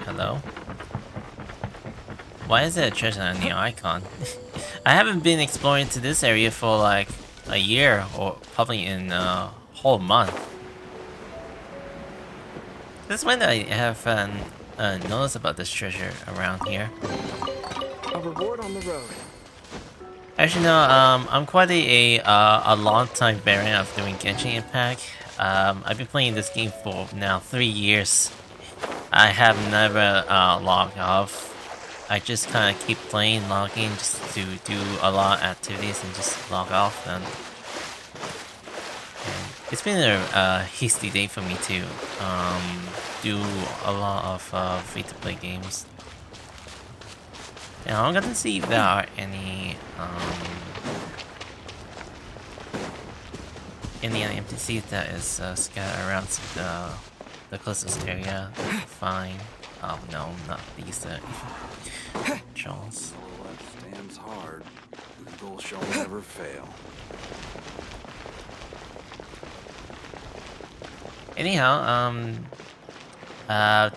Hello? Why is there a treasure on the icon? I haven't been exploring to this area for like a year or probably in a whole month. This when I have noticed about this treasure around here. A reward on the road. Actually, no. I'm quite a long-time veteran of doing Genshin Impact. I've been playing this game for now 3 years. I have never logged off. I just kind of keep playing, logging, just to do a lot of activities and just log off. And it's been a hasty day for me to do a lot of free-to-play games. Now I'm gonna see if there are any NPCs that is scattered around the closest area. Fine. Oh no, not these. Charles. Life stands hard. The goal shall never fail. Anyhow,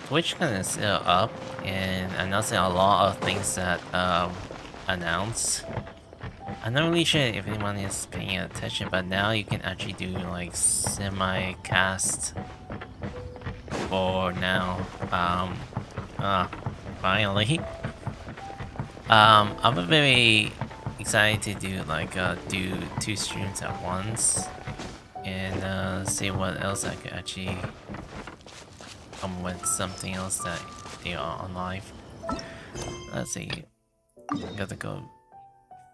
Twitch kind of still up and announcing a lot of things that announce. I'm not really sure if anyone is paying attention, but now you can actually do like semi-cast for now. Finally. I'm very excited to do like do 2 streams at once and see what else I could actually come with something else that they are on live. Let's see. I gotta go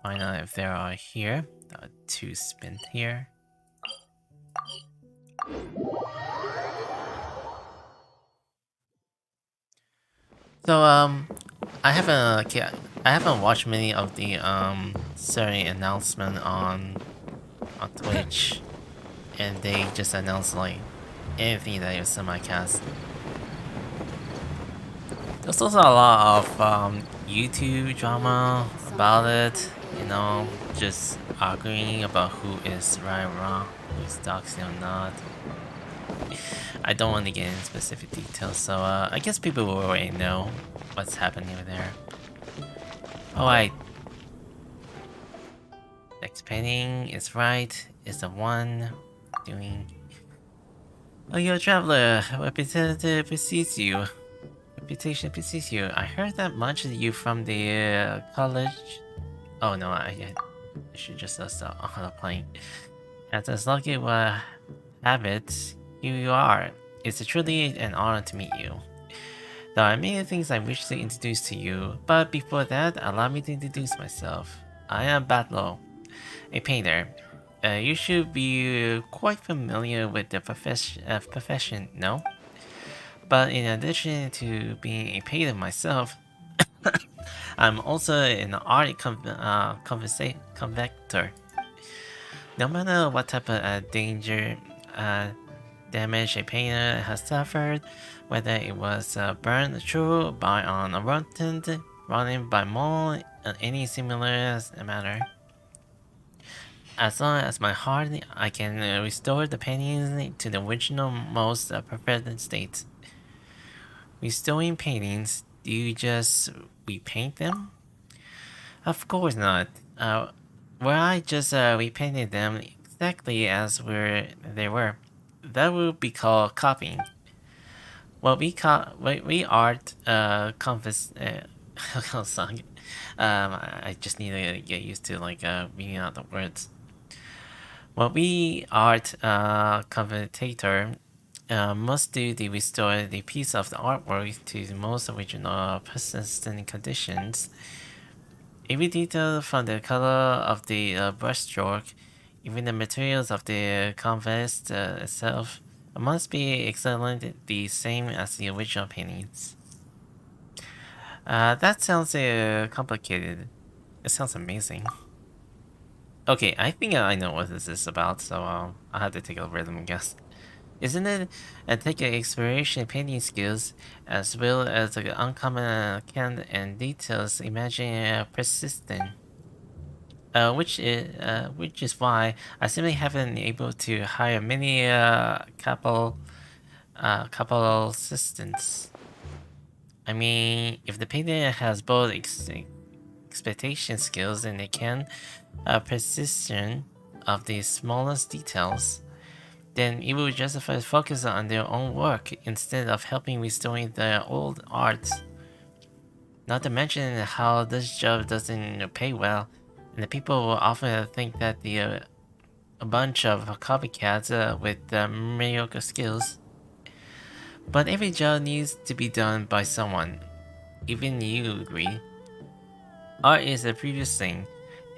find out if there are here. 2 spin here. So I haven't watched many of the certain announcement on Twitch, and they just announced like anything that is semi-cast. There's also a lot of YouTube drama about it, you know, just arguing about who is right or wrong, who is doxing or not. I don't want to get into specific details, so I guess people will already know what's happening over there. Alright. Next painting is right, is the one doing... Oh, you're a traveler. Representative precedes you. Reputation precedes you. I heard that much of you from the college. Oh no, I should just start on the plane. As lucky will have it, here you are. It's truly an honor to meet you. There are many things I wish to introduce to you, but before that, allow me to introduce myself. I am Batlo, a painter. You should be quite familiar with the profession, no? But in addition to being a painter myself, I'm also an art convector. No matter what type of damage a painter has suffered, whether it was burned true by on a rodent, running by mold, any similar matter. As long as my heart, I can restore the paintings to the original, most perfect state. Restoring paintings, do you just repaint them? Of course not. Well, I just repainted them exactly as they were. That would be called copying. What we art I just need to get used to like reading out the words. What we art commentator must do to restore the piece of the artwork to the most original persistent conditions. Every detail from the color of the brushstroke, even the materials of the canvas itself, must be exactly the same as the original paintings. That sounds complicated. It sounds amazing. Okay, I think I know what this is about, so I'll have to take a rhythm guess. Isn't it take exploration painting skills as well as uncommon can and details imagine persistent? Which is why I simply haven't been able to hire many couple assistants. I mean, if the painter has both expectation skills and they can precision of the smallest details, then it will justify focus on their own work instead of helping restoring their old art. Not to mention how this job doesn't pay well, and the people will often think that a bunch of copycats with mediocre skills. But every job needs to be done by someone. Even you agree. Art is a previous thing.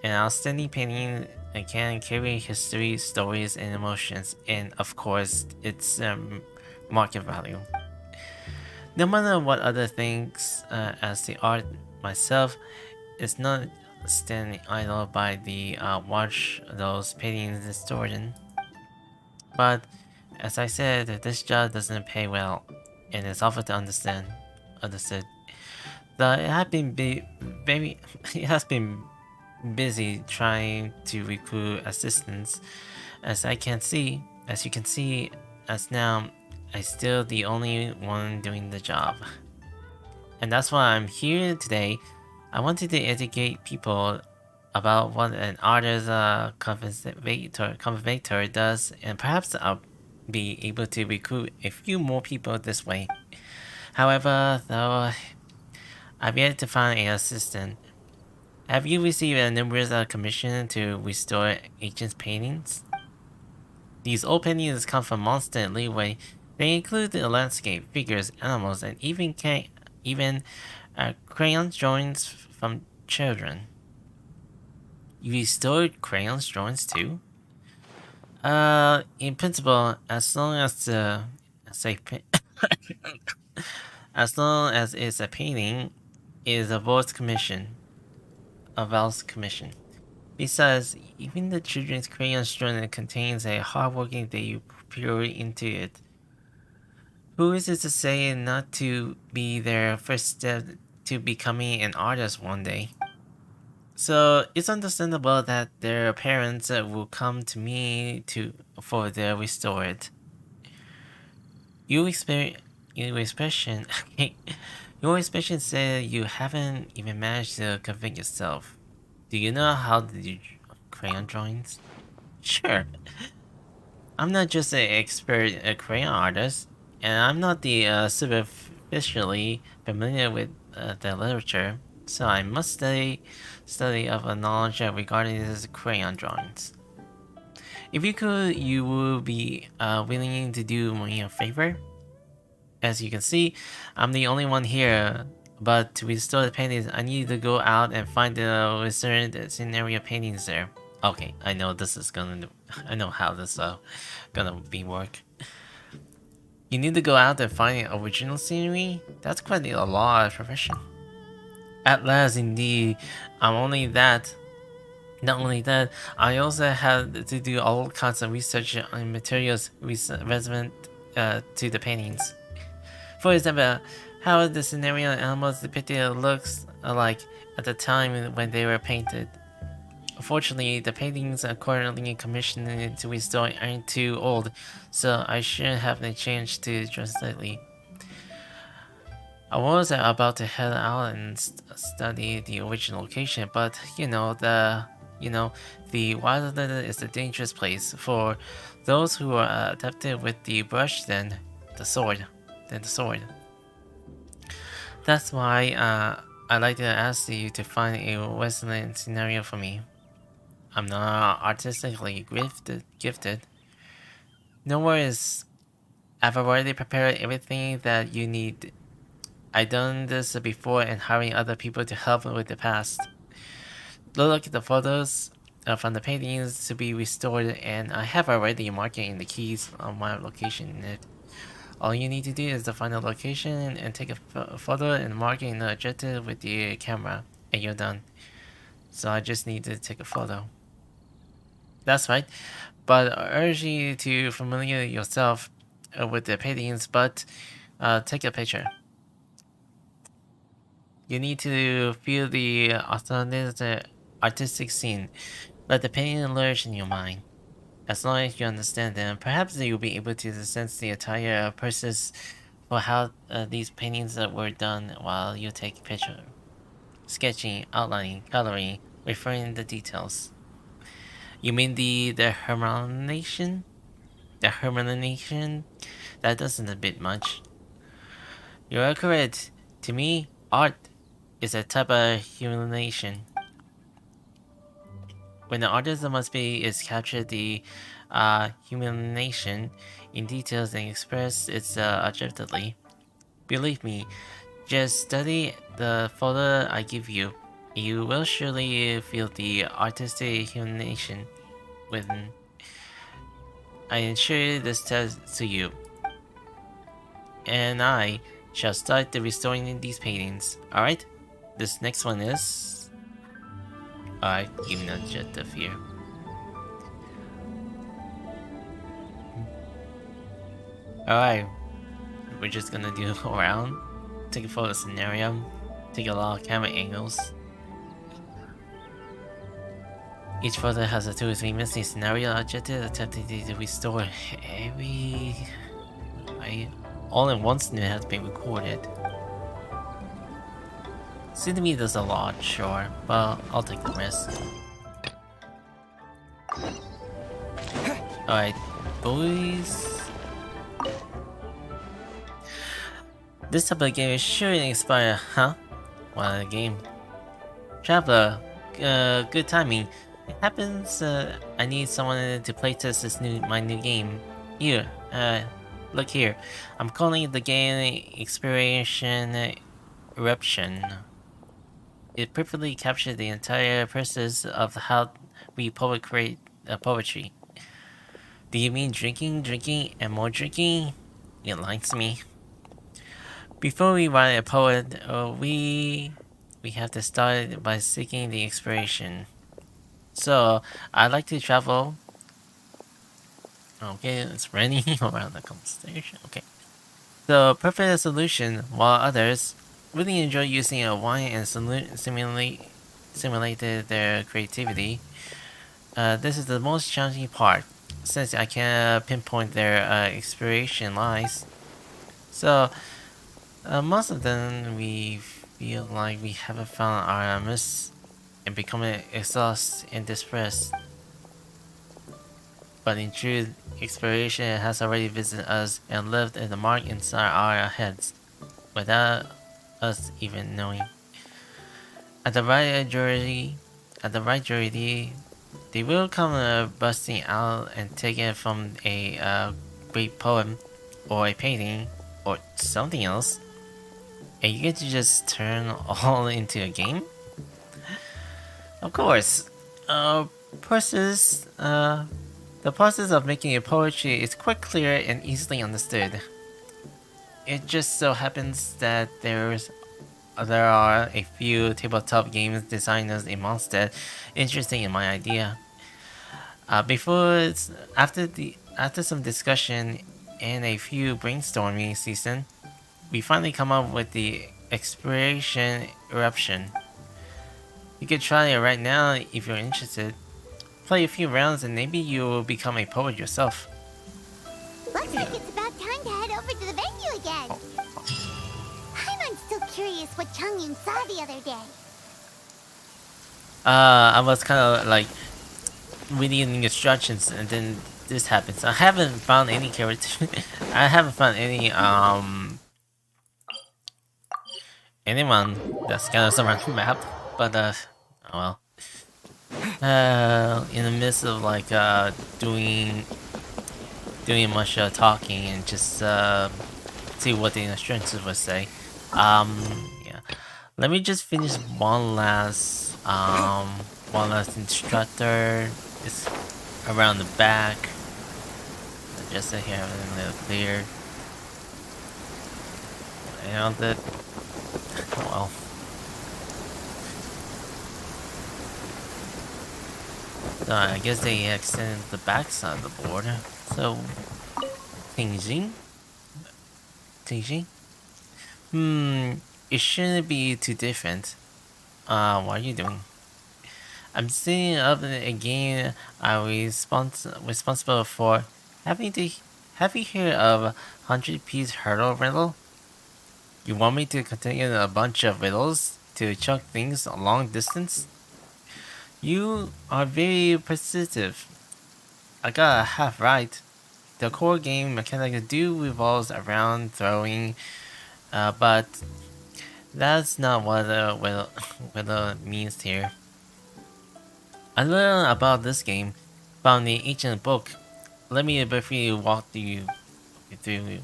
An outstanding painting can carry history, stories, and emotions, and of course, its market value. No matter what other things, as the art myself is not standing idle by the watch those paintings distorted. But as I said, this job doesn't pay well, and it's often to understood. Though it has been busy trying to recruit assistants, as you can see, as now I'm still the only one doing the job. And that's why I'm here today. I wanted to educate people about what an artist conservator does, and perhaps I'll be able to recruit a few more people this way. However, though, I've yet to find an assistant. Have you received a numerous commission to restore ancient paintings? These old paintings come from Monster and Leeway. They include the landscape, figures, animals, and even crayon drawings from children. You restored crayon drawings too? In principle, as long as as long as it's a painting, it is a Val's commission. Besides, even the children's crayon drawing contains a hard-working that you pour into it. Who is it to say not to be their first step to becoming an artist one day? So it's understandable that their parents will come to me for their restored. Your expression said you haven't even managed to convince yourself. Do you know how to do crayon drawings? Sure. I'm not just an expert crayon artist, and I'm not the superficially familiar with the literature, so I must study of a knowledge regarding these crayon drawings. If you could, you would be willing to do me a favor? As you can see, I'm the only one here, but to restore the paintings, I need to go out and find the restored scenario paintings there. Okay, I know how this is gonna be work. You need to go out and find the original scenery? That's quite a large profession. At last, indeed. Not only that, I also had to do all kinds of research on materials relevant to the paintings. For example, how the scenario animals depicted looks like at the time when they were painted. Unfortunately, the paintings currently commissioned to restore aren't too old, so I shouldn't have the change to drastically. I was about to head out and study the original location, but the wildland is a dangerous place for those who are adapted with the brush than the sword. That's why I'd like to ask you to find a western scenario for me. I'm not artistically gifted. No worries. I've already prepared everything that you need. I've done this before and hiring other people to help with the past. Look at the photos from the paintings to be restored, and I have already marked in the keys on my location in it. All you need to do is to find the location and take a photo and mark it in the objective with the camera, and you're done. So I just need to take a photo. That's right, but I urge you to familiar yourself with the paintings, but take a picture. You need to feel the artistic scene. Let the painting lurch in your mind. As long as you understand them, perhaps you'll be able to sense the entire process for how these paintings were done while you take a picture. Sketching, outlining, coloring, referring the details. You mean the harmonization? The harmonization? That doesn't a bit much. You are correct. To me, art is a type of humiliation. When the artist is captured the humiliation in details and express it objectively. Believe me, just study the photo I give you. You will surely feel the artistic humiliation within. I ensure this test to you. And I shall start the restoring these paintings. Alright? This next one is... Alright, give me a jet of fear. Alright. We're just gonna do a round. Take a photo scenario. Take a lot of camera angles. Each photo has a 2 or 3 missing scenario objective attempting to restore every Only once new has been recorded. Centimeters a lot, sure, but I'll take the risk. Alright, boys. This type of game is sure to inspire, huh? What a game. Traveler, good timing. It happens, I need someone to playtest my new game. Here, look here. I'm calling the game Exploration Eruption. It perfectly captured the entire process of how we create poetry. Do you mean drinking, and more drinking? It likes me. Before we write a poet, we have to start by seeking the inspiration. So, I like to travel. Okay, it's raining around the conversation. Okay. So, perfect solution, while others really enjoy using a wine and simulated their creativity. This is the most challenging part, since I can't pinpoint their inspiration lies. So, most of them we feel like we haven't found our miss and become exhausted and depressed. But in truth, inspiration has already visited us and left a mark inside our heads, without us even knowing. At the right jury, they will come busting out and take it from a great poem, or a painting, or something else, and you get to just turn all into a game. Of course, the process of making a poetry is quite clear and easily understood. It just so happens that there are a few tabletop games designers in Mondstadt interested in my idea. After some discussion and a few brainstorming season, we finally come up with the Exploration Eruption. You could try it right now if you're interested. Play a few rounds and maybe you will become a poet yourself. Looks like it's about time to head over to the venue again. I'm still curious what Changyun saw the other day. I was kind of like reading instructions and then this happens. I haven't found any character. I haven't found any anyone that's kind of around the map, but oh well. In the midst of like doing much talking and just see what the instructions would say. Yeah. Let me just finish one last instructor. It's around the back. Just so here having a little clear. And that. Well. So I guess they extended the backside of the board. So, Tingjing? It shouldn't be too different. What are you doing? I'm setting up a game I'm responsible for. Have you heard of 100-piece hurdle riddle? You want me to continue a bunch of riddles to chuck things a long distance? You are very persistent. I got half right. The core game mechanic revolves around throwing, but that's not what it means here. I learned about this game from the ancient book. Let me briefly walk you through.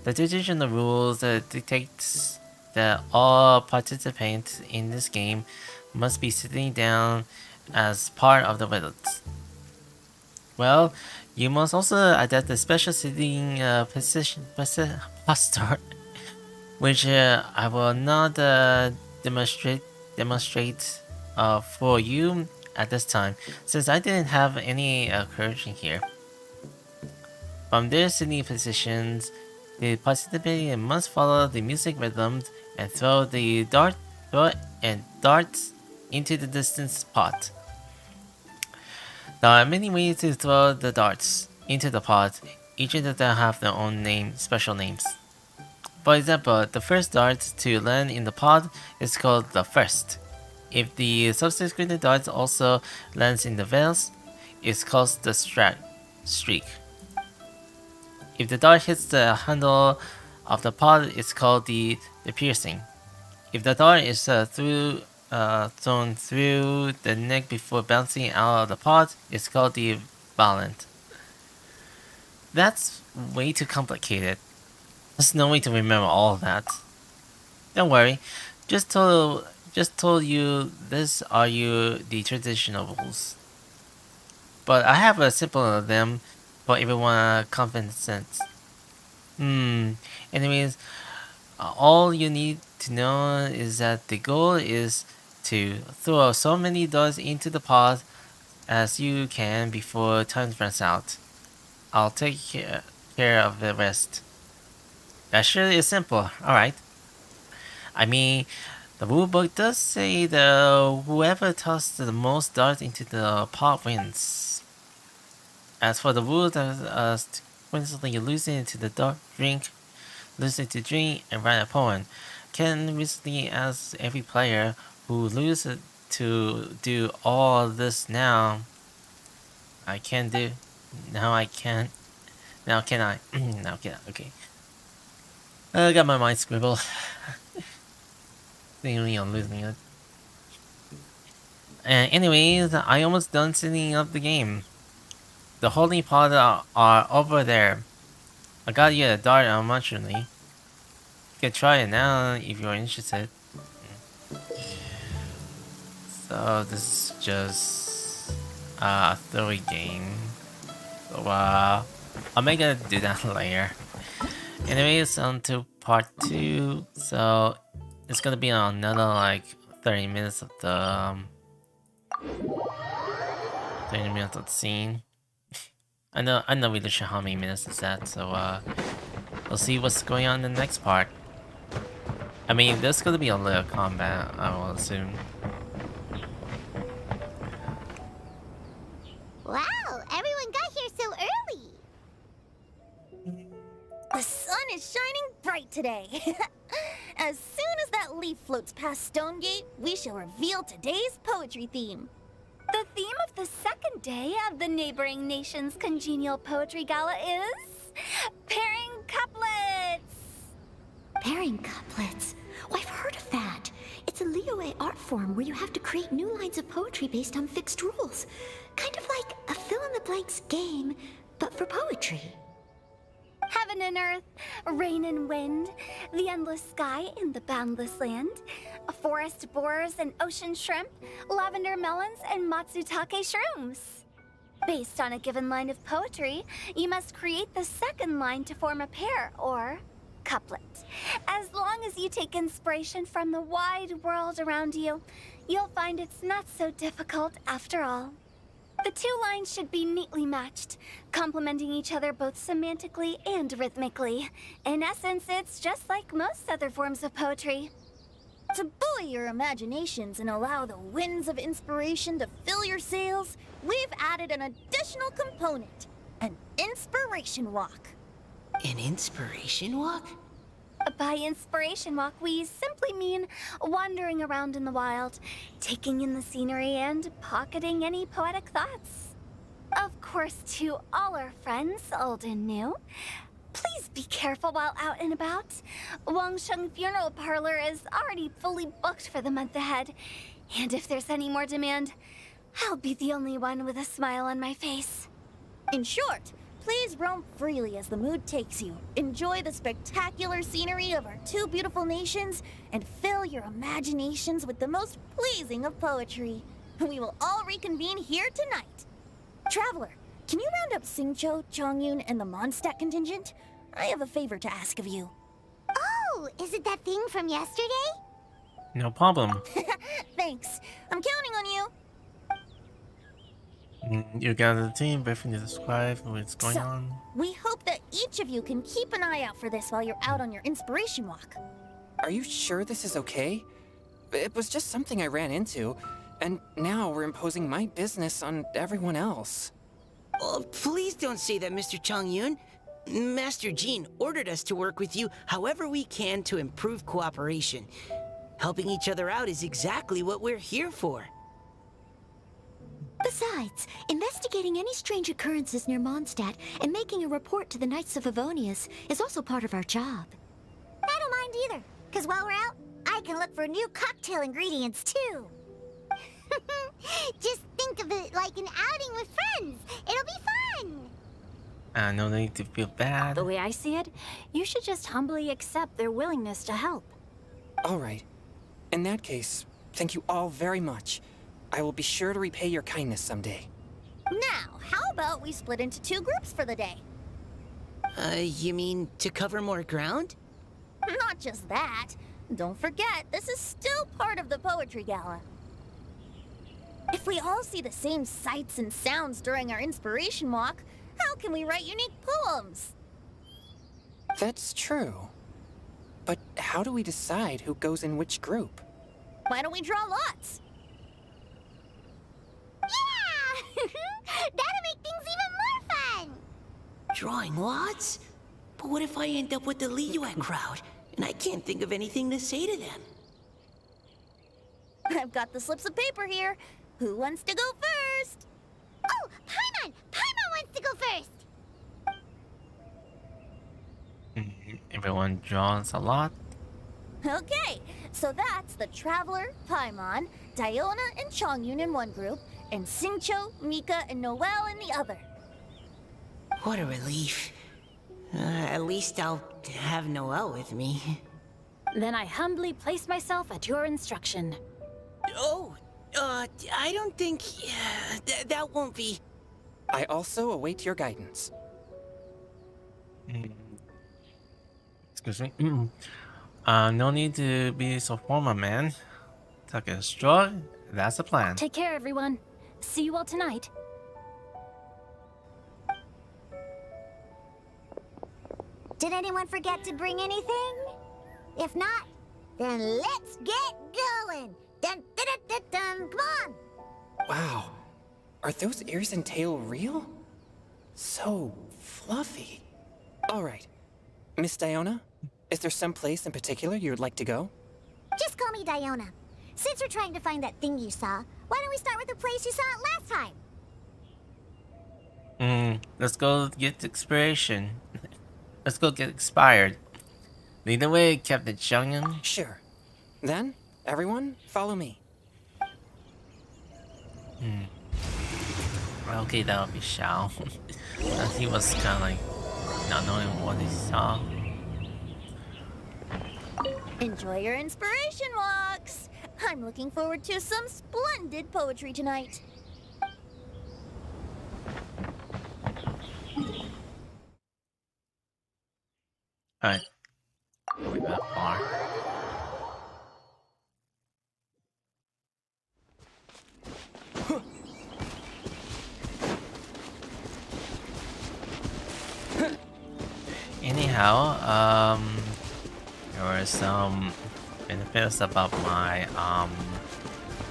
The traditional rules dictates that all participants in this game must be sitting down as part of the riddles. Well, you must also adapt the special sitting posture, which I will not demonstrate for you at this time, since I didn't have any encouraging here. From their sitting positions, the participant must follow the music rhythms and throw darts into the distance pot. There are many ways to throw the darts into the pot, Each of them have their own special names. For example, the first dart to land in the pod is called the first. If the subsequent dart also lands in the vales, it's called the streak. If the dart hits the handle of the pod, it's called the piercing. If the dart is thrown through the neck before bouncing out of the pod, it's called the valiant. That's way too complicated. There's no way to remember all of that. Don't worry, just told you this are the traditional rules. But I have a simple of them for everyone common sense. Anyways, all you need to know is that the goal is to throw so many darts into the pod as you can before time runs out. I'll take care of the rest. That surely is simple, alright. I mean, the rule book does say that whoever tosses the most darts into the pot wins. As for the rule that constantly losing to the drink, and write a poem, can recently ask every player who loses to do all this now. I can do. Now I can. Now can I? Now can I? Okay. I got my mind scribbled. Thinking on losing it. Anyways, I almost done setting up the game. The holding pods are over there. I got you a dart unfortunately. You can try it now if you're interested. So this is just a throwing game. So I'm gonna do that later. Anyways, on to part 2. So it's gonna be another like 30 minutes of the 30 minutes of the scene. I know really sure how many minutes is that, so we'll see what's going on in the next part. I mean, there's gonna be a little combat, I will assume. Wow, everyone got here so early. The sun is shining bright today. As soon as that leaf floats past Stonegate, we shall reveal today's poetry theme. The theme of the second day of the neighboring nation's congenial poetry gala is pairing couplets. Pairing couplets? Oh, I've heard of that. It's a Liyue art form where you have to create new lines of poetry based on fixed rules. Kind of like a fill-in-the-blanks game, but for poetry. Heaven and earth, rain and wind, the endless sky and the boundless land, forest borers and ocean shrimp, lavender melons and matsutake shrooms. Based on a given line of poetry, you must create the second line to form a pair, or couplet. As long as you take inspiration from the wide world around you, you'll find it's not so difficult after all. The two lines should be neatly matched, complementing each other both semantically and rhythmically. In essence, it's just like most other forms of poetry. To buoy your imaginations and allow the winds of inspiration to fill your sails, we've added an additional component, an inspiration walk. An inspiration walk? By inspiration walk, we simply mean wandering around in the wild, taking in the scenery and pocketing any poetic thoughts. Of course, to all our friends, old and new, please be careful while out and about. Wangsheng Funeral Parlor is already fully booked for the month ahead, and if there's any more demand, I'll be the only one with a smile on my face. In short, please roam freely as the mood takes you. Enjoy the spectacular scenery of our two beautiful nations, and fill your imaginations with the most pleasing of poetry. We will all reconvene here tonight. Traveler, can you round up Xingqiu, Chongyun, and the Mondstadt contingent? I have a favor to ask of you. Oh, is it that thing from yesterday? No problem. Thanks. I'm counting on you. You got the team, briefly describe what's going So, on. We hope that each of you can keep an eye out for this while you're out on your inspiration walk. Are you sure this is okay? It was just something I ran into, and now we're imposing my business on everyone else. Oh, please don't say that, Mr. Chongyun. Master Jean ordered us to work with you however we can to improve cooperation. Helping each other out is exactly what we're here for. Besides, investigating any strange occurrences near Mondstadt and making a report to the Knights of Avonius is also part of our job. I don't mind either, because while we're out, I can look for new cocktail ingredients too. Just think of it like an outing with friends. It'll be fun. No need to feel bad. The way I see it, you should just humbly accept their willingness to help. All right. In that case, thank you all very much. I will be sure to repay your kindness someday. Now, how about we split into 2 groups for the day? You mean to cover more ground? Not just that. Don't forget, this is still part of the Poetry Gala. If we all see the same sights and sounds during our inspiration walk, how can we write unique poems? That's true. But how do we decide who goes in which group? Why don't we draw lots? Yeah! That'll make things even more fun. Drawing lots? But what if I end up with the Liyue crowd, and I can't think of anything to say to them? I've got the slips of paper here. Who wants to go first? Oh, Paimon! Paimon wants to go first. Everyone draws a lot. Okay, so that's the Traveler, Paimon, Diona, and Chongyun in one group, and Xingqiu, Mika, and Noelle in the other. What a relief. At least I'll have Noelle with me. Then I humbly place myself at your instruction. Oh, I don't think... that won't be... I also await your guidance. Excuse me. No need to be so formal, man. Take a stroll. That's the plan. Take care, everyone. See you all tonight. Did anyone forget to bring anything? If not, then let's get going. Dun, dun, dun, dun, dun. Come on. Wow. Are those ears and tail real? So fluffy. All right. Miss Diona, is there some place in particular you would like to go? Just call me Diona. Since we're trying to find that thing you saw, why don't we start with the place you saw it last time? Let's go get inspiration. Let's go get expired. Lead the way, Captain Chongyun. Sure. Then, everyone, follow me. Okay, that would be Xiao. He was kind of like not knowing what he saw. Enjoy your inspiration walks. I'm looking forward to some splendid poetry tonight. Alright. We got far. Anyhow, there were some benefits about my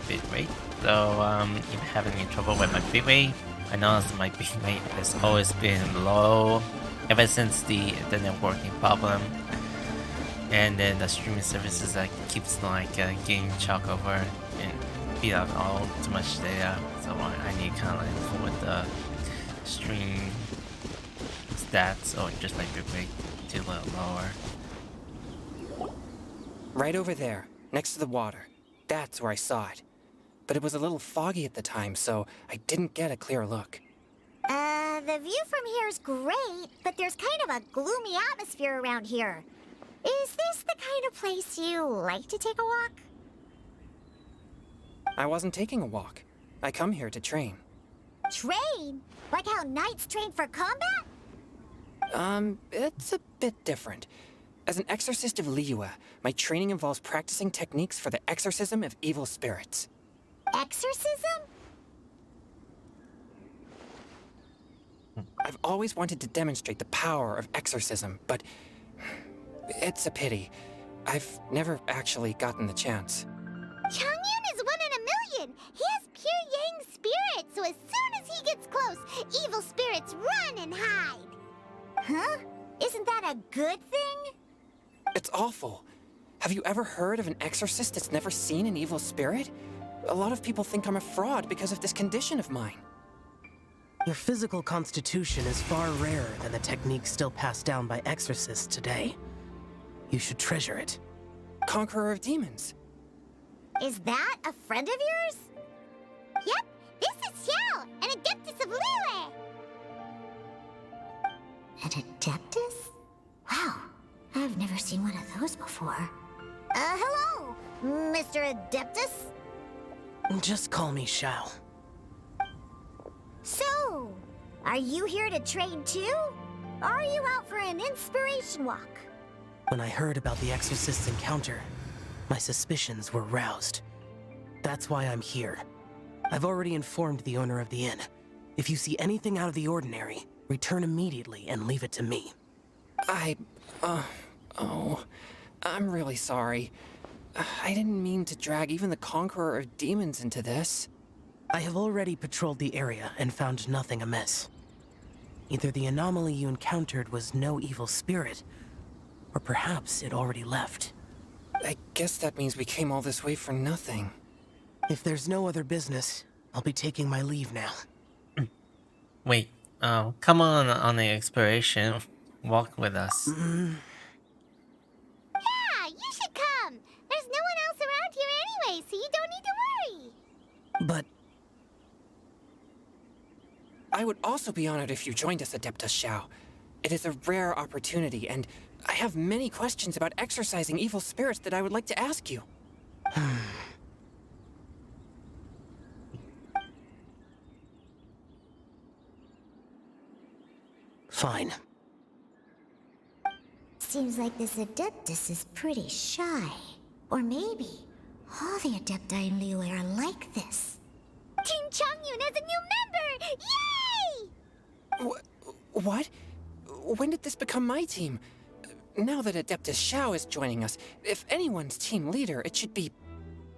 bit rate. So if you're having any trouble with my bit rate, I noticed my bit rate has always been low ever since the networking problem, and then the streaming services that keeps like getting choke over and beat out all too much data. So I need kind of like fool with the stream stats or just like bit rate to a little lower. Right over there, next to the water. That's where I saw it. But it was a little foggy at the time, so I didn't get a clear look. The view from here is great, but there's kind of a gloomy atmosphere around here. Is this the kind of place you like to take a walk? I wasn't taking a walk. I come here to train. Train? Like how knights train for combat? It's a bit different. As an exorcist of Liyue, my training involves practicing techniques for the exorcism of evil spirits. Exorcism? I've always wanted to demonstrate the power of exorcism, but it's a pity. I've never actually gotten the chance. Chongyun is 1 in a million. He has pure yang spirit, so as soon as he gets close, evil spirits run and hide. Huh? Isn't that a good thing? It's awful. Have you ever heard of an exorcist that's never seen an evil spirit? A lot of people think I'm a fraud because of this condition of mine. Your physical constitution is far rarer than the techniques still passed down by exorcists today. You should treasure it. Conqueror of demons. Is that a friend of yours? Yep, this is Xiao, an adeptus of Liyue. An adeptus? Wow, I've never seen one of those before. Hello, Mr. Adeptus? Just call me Xiao. So, are you here to trade too? Or are you out for an inspiration walk? When I heard about the exorcist's encounter, my suspicions were roused. That's why I'm here. I've already informed the owner of the inn. If you see anything out of the ordinary, return immediately and leave it to me. I'm really sorry. I didn't mean to drag even the Conqueror of Demons into this. I have already patrolled the area and found nothing amiss. Either the anomaly you encountered was no evil spirit, or perhaps it already left. I guess that means we came all this way for nothing. If there's no other business, I'll be taking my leave now. Wait, come on the exploration. Walk with us. Yeah, you should come. There's no one else around here anyway, so you don't need to worry. But I would also be honored if you joined us, Adeptus Xiao. It is a rare opportunity, and I have many questions about exorcising evil spirits that I would like to ask you. fine. Seems like this Adeptus is pretty shy. Or maybe all the Adepti in Liyue are like this. Team Changyun has a new member! Yay! What? When did this become my team? Now that Adeptus Xiao is joining us, if anyone's team leader, it should be...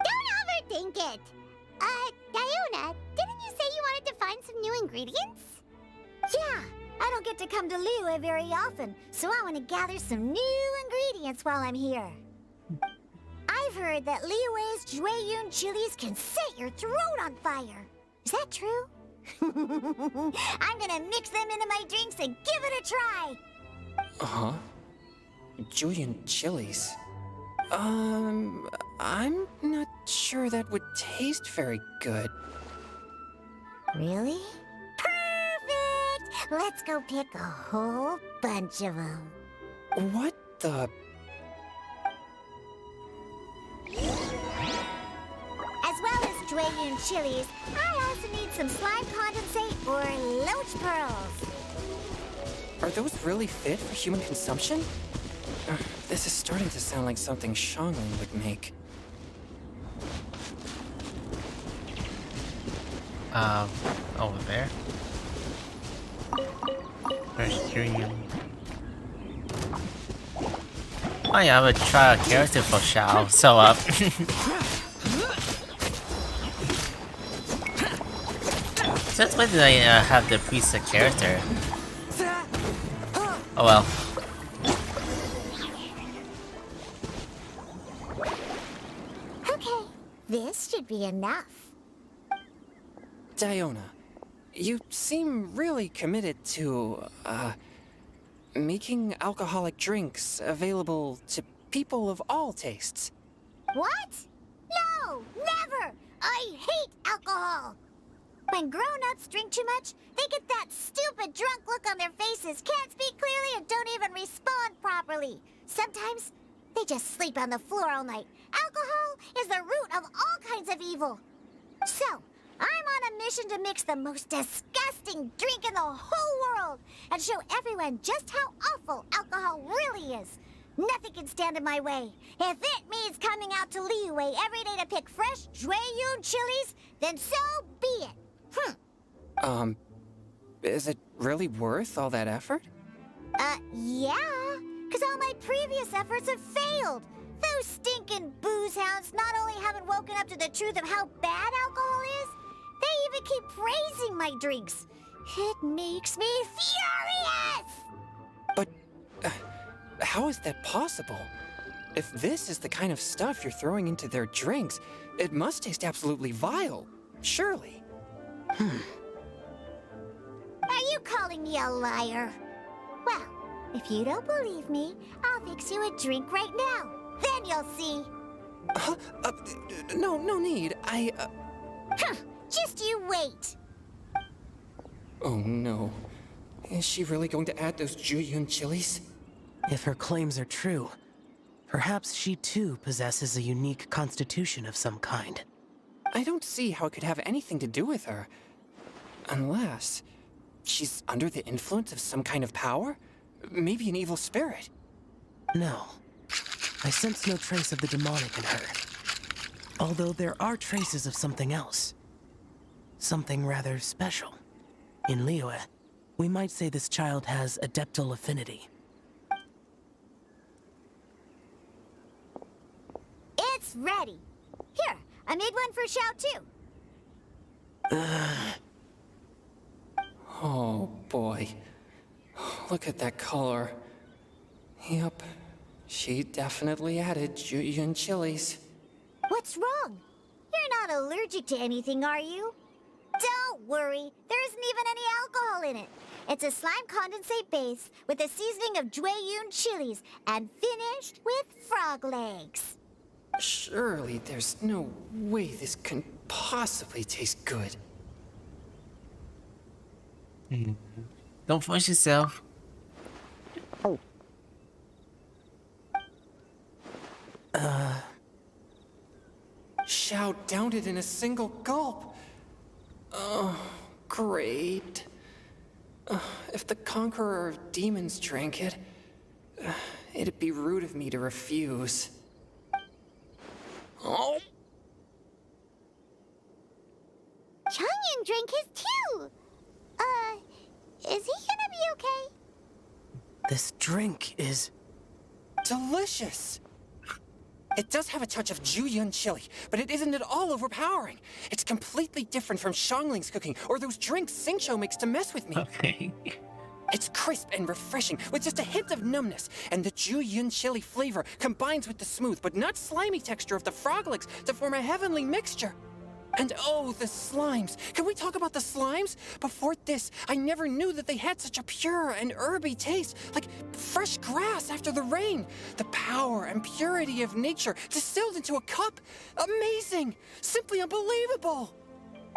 Don't overthink it! Diona, didn't you say you wanted to find some new ingredients? Yeah, I don't get to come to Liyue very often, so I want to gather some new ingredients while I'm here. I've heard that Liyue's Jueyun chilies can set your throat on fire. Is that true? I'm gonna mix them into my drinks and give it a try. Huh? Julian chilies? I'm not sure that would taste very good. Really? Perfect! Let's go pick a whole bunch of them. What the... As well as Jueyun chilies, I also need some slime condensate or loach pearls. Are those really fit for human consumption? This is starting to sound like something Xiangling would make. Over there. There's Jueyun. Oh yeah, I would try a character for Xiao. So since when did I have the preset character? Oh well. Okay, this should be enough. Diona, you seem really committed to, making alcoholic drinks available to people of all tastes. What? No, never! I hate alcohol! When grown-ups drink too much, they get that stupid drunk look on their faces, can't speak clearly, and don't even respond properly. Sometimes, they just sleep on the floor all night. Alcohol is the root of all kinds of evil. So, I'm on a mission to mix the most disgusting drink in the whole world and show everyone just how awful alcohol really is. Nothing can stand in my way. If it means coming out to Liyue every day to pick fresh Jueyun chilies, then so be it. Is it really worth all that effort? Yeah, because all my previous efforts have failed. Those stinking booze hounds not only haven't woken up to the truth of how bad alcohol is, they even keep praising my drinks. It makes me furious! How is that possible? If this is the kind of stuff you're throwing into their drinks, it must taste absolutely vile. Surely. Are you calling me a liar? Well, if you don't believe me, I'll fix you a drink right now. Then you'll see. No need. Just you wait. Oh no. Is she really going to add those Juyun chilies? If her claims are true, perhaps she too possesses a unique constitution of some kind. I don't see how it could have anything to do with her. Unless she's under the influence of some kind of power? Maybe an evil spirit. No. I sense no trace of the demonic in her. Although there are traces of something else. Something rather special. In Liyue, we might say this child has adeptal affinity. It's ready. Here, I made one for Xiao too. Oh boy. Look at that color. Yep. She definitely added Juyun chilies. What's wrong? You're not allergic to anything, are you? Don't worry, there isn't even any alcohol in it. It's a slime condensate base with a seasoning of Jueyun chilies and finished with frog legs. Surely there's no way this can possibly taste good. Don't force yourself. Xiao downed it in a single gulp. Oh, great. If the Conqueror of Demons drank it, it'd be rude of me to refuse. Oh. Changyan drank his too. Is he gonna be okay? This drink is... delicious! It does have a touch of Juyun chili, but it isn't at all overpowering. It's completely different from Xiangling's cooking or those drinks Xingqiu makes to mess with me. Okay. It's crisp and refreshing, with just a hint of numbness, and the Juyun chili flavor combines with the smooth but not slimy texture of the frog legs to form a heavenly mixture. And oh, the slimes! Can we talk about the slimes? Before this, I never knew that they had such a pure and herby taste, like fresh grass after the rain. The power and purity of nature distilled into a cup. Amazing! Simply unbelievable!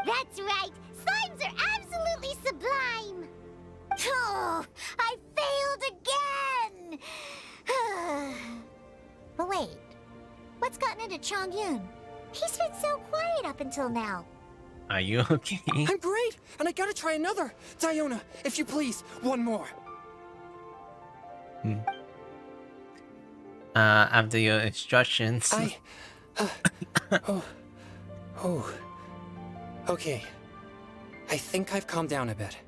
That's right, slimes are absolutely sublime. Oh, I failed again! But wait, what's gotten into Chongyun? He's been so quiet up until now. Are you okay? I'm great, and I gotta try another. Diona, if you please, one more. After your instructions. Okay. I think I've calmed down a bit.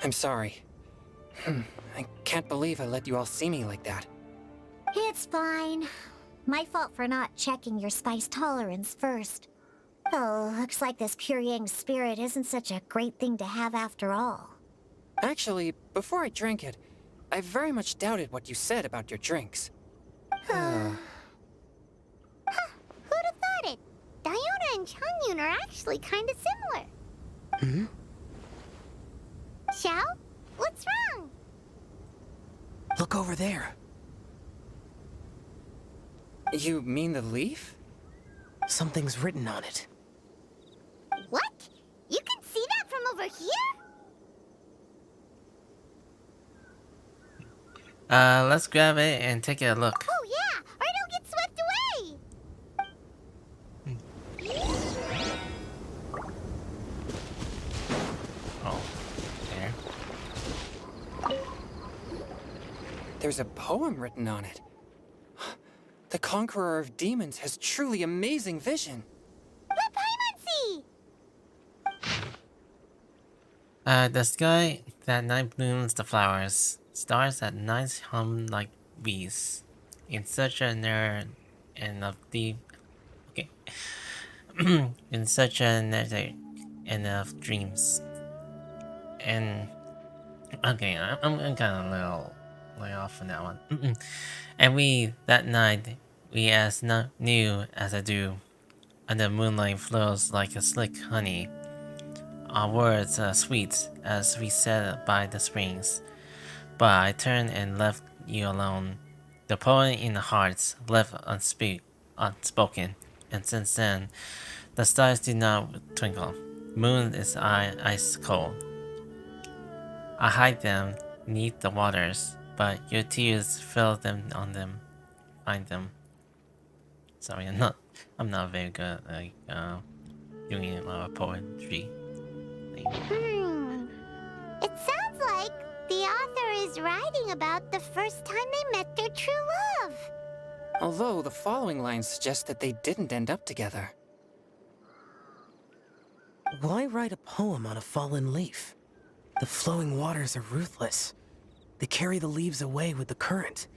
I'm sorry. I can't believe I let you all see me like that. It's fine. My fault for not checking your spice tolerance first. Oh, looks like this pure yang spirit isn't such a great thing to have after all. Actually, before I drank it, I very much doubted what you said about your drinks. Who'd have thought it? Diona and Chongyun are actually kind of similar. Xiao? What's wrong? Look over there. You mean the leaf? Something's written on it. What? You can see that from over here? Let's grab it and take a look. Oh yeah, or it'll get swept away! Oh, there. There's a poem written on it. The Conqueror of Demons has truly amazing vision. Let Paimon see! The sky that night blooms the flowers. Stars at night hum like bees. In such a nerd and of deep... Okay. In such a nether and of dreams. And Okay, I'm kind of a little way off on that one. And that night, we as new as I do, and the moonlight flows like a slick honey. Our words are sweet as we sat by the springs. But I turned and left you alone. The poem in the hearts left unspoken, and since then, the stars do not twinkle. Moon is ice cold. I hide them neath the waters, but your tears fill them on them, find them. Sorry, I'm not very good at doing poetry thing. It sounds like the author is writing about the first time they met their true love. Although the following lines suggest that they didn't end up together. Why write a poem on a fallen leaf? The flowing waters are ruthless. They carry the leaves away with the current.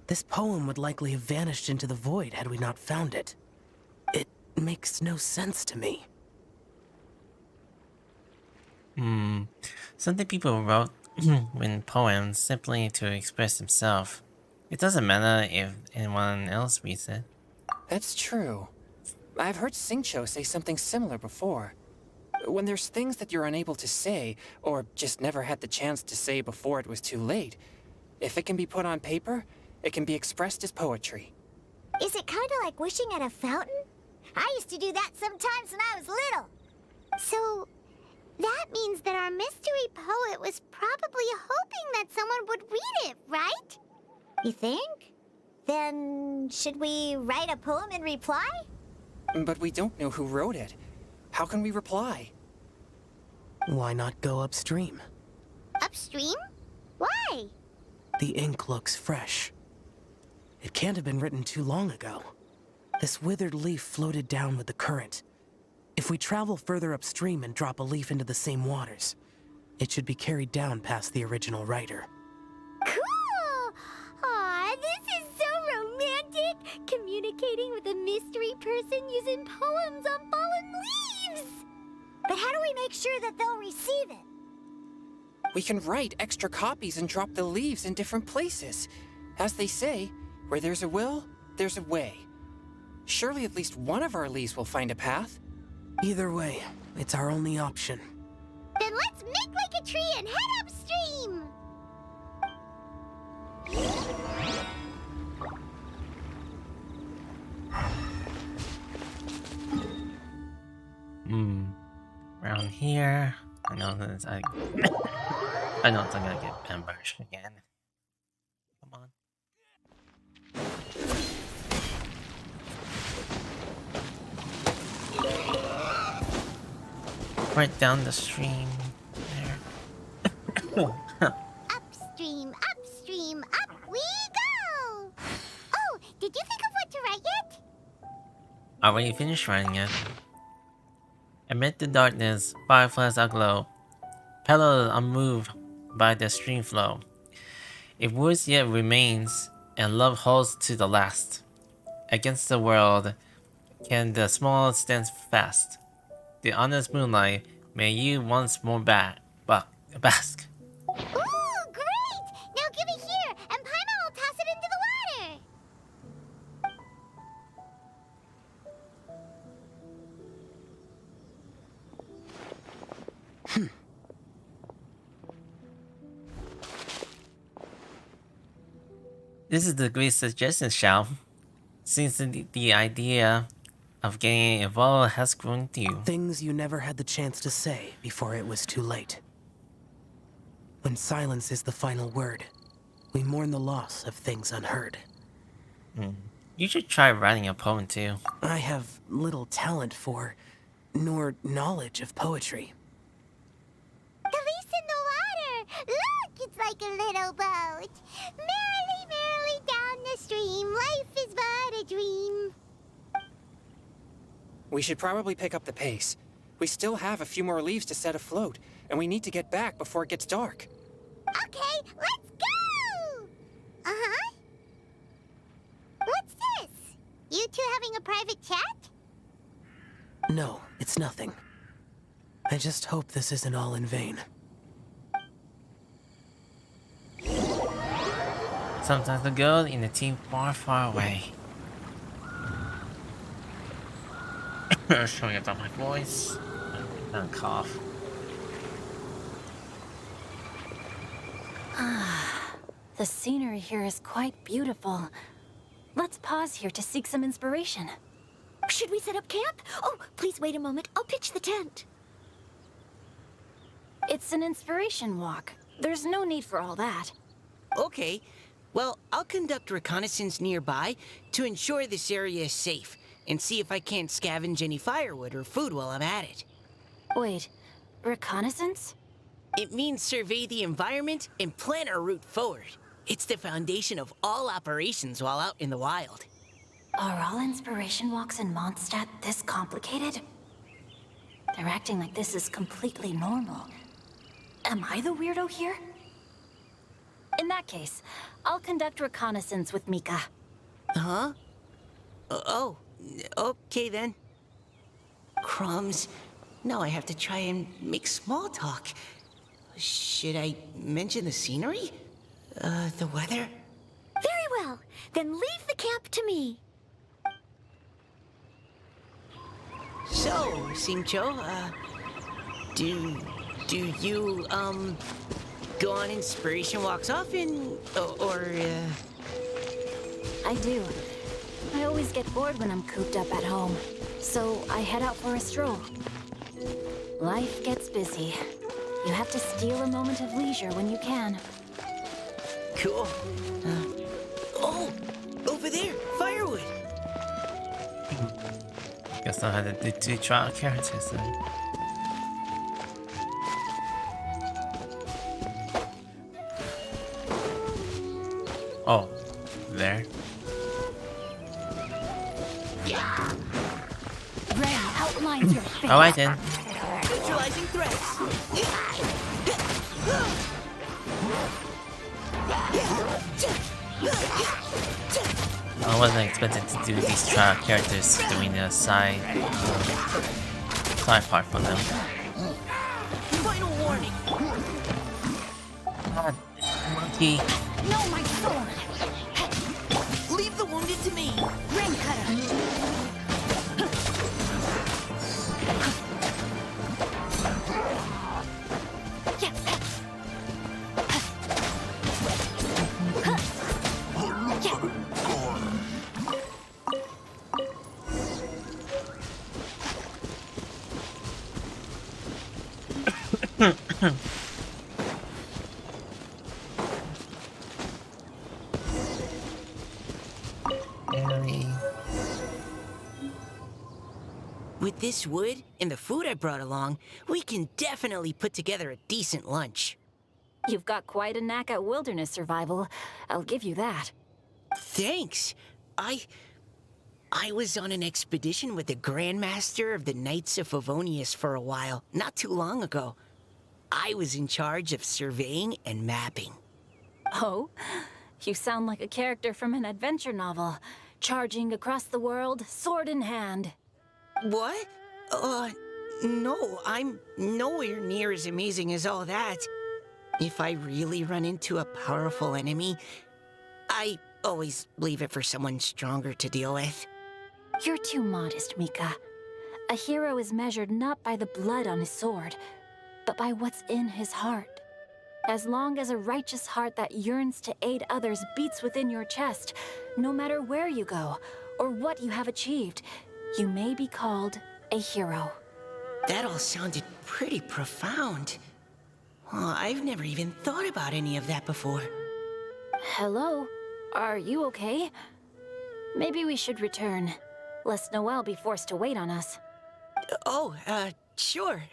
This poem would likely have vanished into the void had we not found it. It makes no sense to me. Something people wrote in poems simply to express themselves. It doesn't matter if anyone else reads it. That's true. I've heard Singcho say something similar before. When there's things that you're unable to say, or just never had the chance to say before it was too late, if it can be put on paper, it can be expressed as poetry. Is it kind of like wishing at a fountain? I used to do that sometimes when I was little. So, that means that our mystery poet was probably hoping that someone would read it, right? You think? Then, should we write a poem in reply? But we don't know who wrote it. How can we reply? Why not go upstream? Upstream? Why? The ink looks fresh. It can't have been written too long ago. This withered leaf floated down with the current. If we travel further upstream and drop a leaf into the same waters, it should be carried down past the original writer. Cool! Aw, this is so romantic! Communicating with a mystery person using poems on fallen leaves! But how do we make sure that they'll receive it? We can write extra copies and drop the leaves in different places. As they say, where there's a will, there's a way. Surely at least one of our leaves will find a path. Either way, it's our only option. Then let's make like a tree and head upstream! Around here, I know that I know it's gonna get ambushed again. Come on. Right down the stream there. Upstream, upstream, up we go! Oh, did you think of what to write yet? Already finished writing it. Amid the darkness, fireflies aglow, petals unmoved by the stream flow. If words yet remains, and love holds to the last, against the world, can the small stand fast? The honest moonlight, may you once more bask. Ooh, great! Now give it here, and Paimon will toss it into the water! This is the great suggestion, Xiao. Since the idea of getting involved has grown to you. Things you never had the chance to say before it was too late. When silence is the final word, we mourn the loss of things unheard. You should try writing a poem too. I have little talent for, nor knowledge of poetry. The leaf's in the water! Look, it's like a little boat! Merrily, merrily down the stream, life is but a dream. We should probably pick up the pace. We still have a few more leaves to set afloat, and we need to get back before it gets dark. Okay, let's go! Uh-huh. What's this? You two having a private chat? No, it's nothing. I just hope this isn't all in vain. Sometimes the girl in the team far, far away. Showing about my voice. And cough. The scenery here is quite beautiful. Let's pause here to seek some inspiration. Should we set up camp? Oh, please wait a moment. I'll pitch the tent. It's an inspiration walk. There's no need for all that. Okay. Well, I'll conduct reconnaissance nearby to ensure this area is safe, and see if I can't scavenge any firewood or food while I'm at it. Wait, reconnaissance? It means survey the environment and plan our route forward. It's the foundation of all operations while out in the wild. Are all inspiration walks in Mondstadt this complicated? They're acting like this is completely normal. Am I the weirdo here? In that case, I'll conduct reconnaissance with Mika. Huh? Oh, okay then. Crumbs. Now I have to try and make small talk. Should I mention the scenery? The weather? Very well. Then leave the camp to me. So, Simcho, do you, go on inspiration walks often, or I do. I always get bored when I'm cooped up at home, so I head out for a stroll. Life gets busy. You have to steal a moment of leisure when you can. Cool. Oh, over there, firewood. Guess I had to do 2 trial characters then. Oh, there. Ray outlines your face. Alright then. Neutralizing threats. I wasn't expecting to do these trial characters doing the side part from them. Final warning. God, monkey. No, my sword! Leave the wounded to me. Rain cutter! With this wood and the food I brought along, we can definitely put together a decent lunch. You've got quite a knack at wilderness survival. I'll give you that. Thanks. I was on an expedition with the Grandmaster of the Knights of Favonius for a while, not too long ago. I was in charge of surveying and mapping. Oh? You sound like a character from an adventure novel. Charging across the world, sword in hand. What? No, I'm nowhere near as amazing as all that. If I really run into a powerful enemy, I always leave it for someone stronger to deal with. You're too modest, Mika. A hero is measured not by the blood on his sword, but by what's in his heart. As long as a righteous heart that yearns to aid others beats within your chest, no matter where you go or what you have achieved, you may be called a hero. That all sounded pretty profound. Oh, I've never even thought about any of that before. Hello? Are you okay? Maybe we should return, lest Noelle be forced to wait on us. Oh, sure.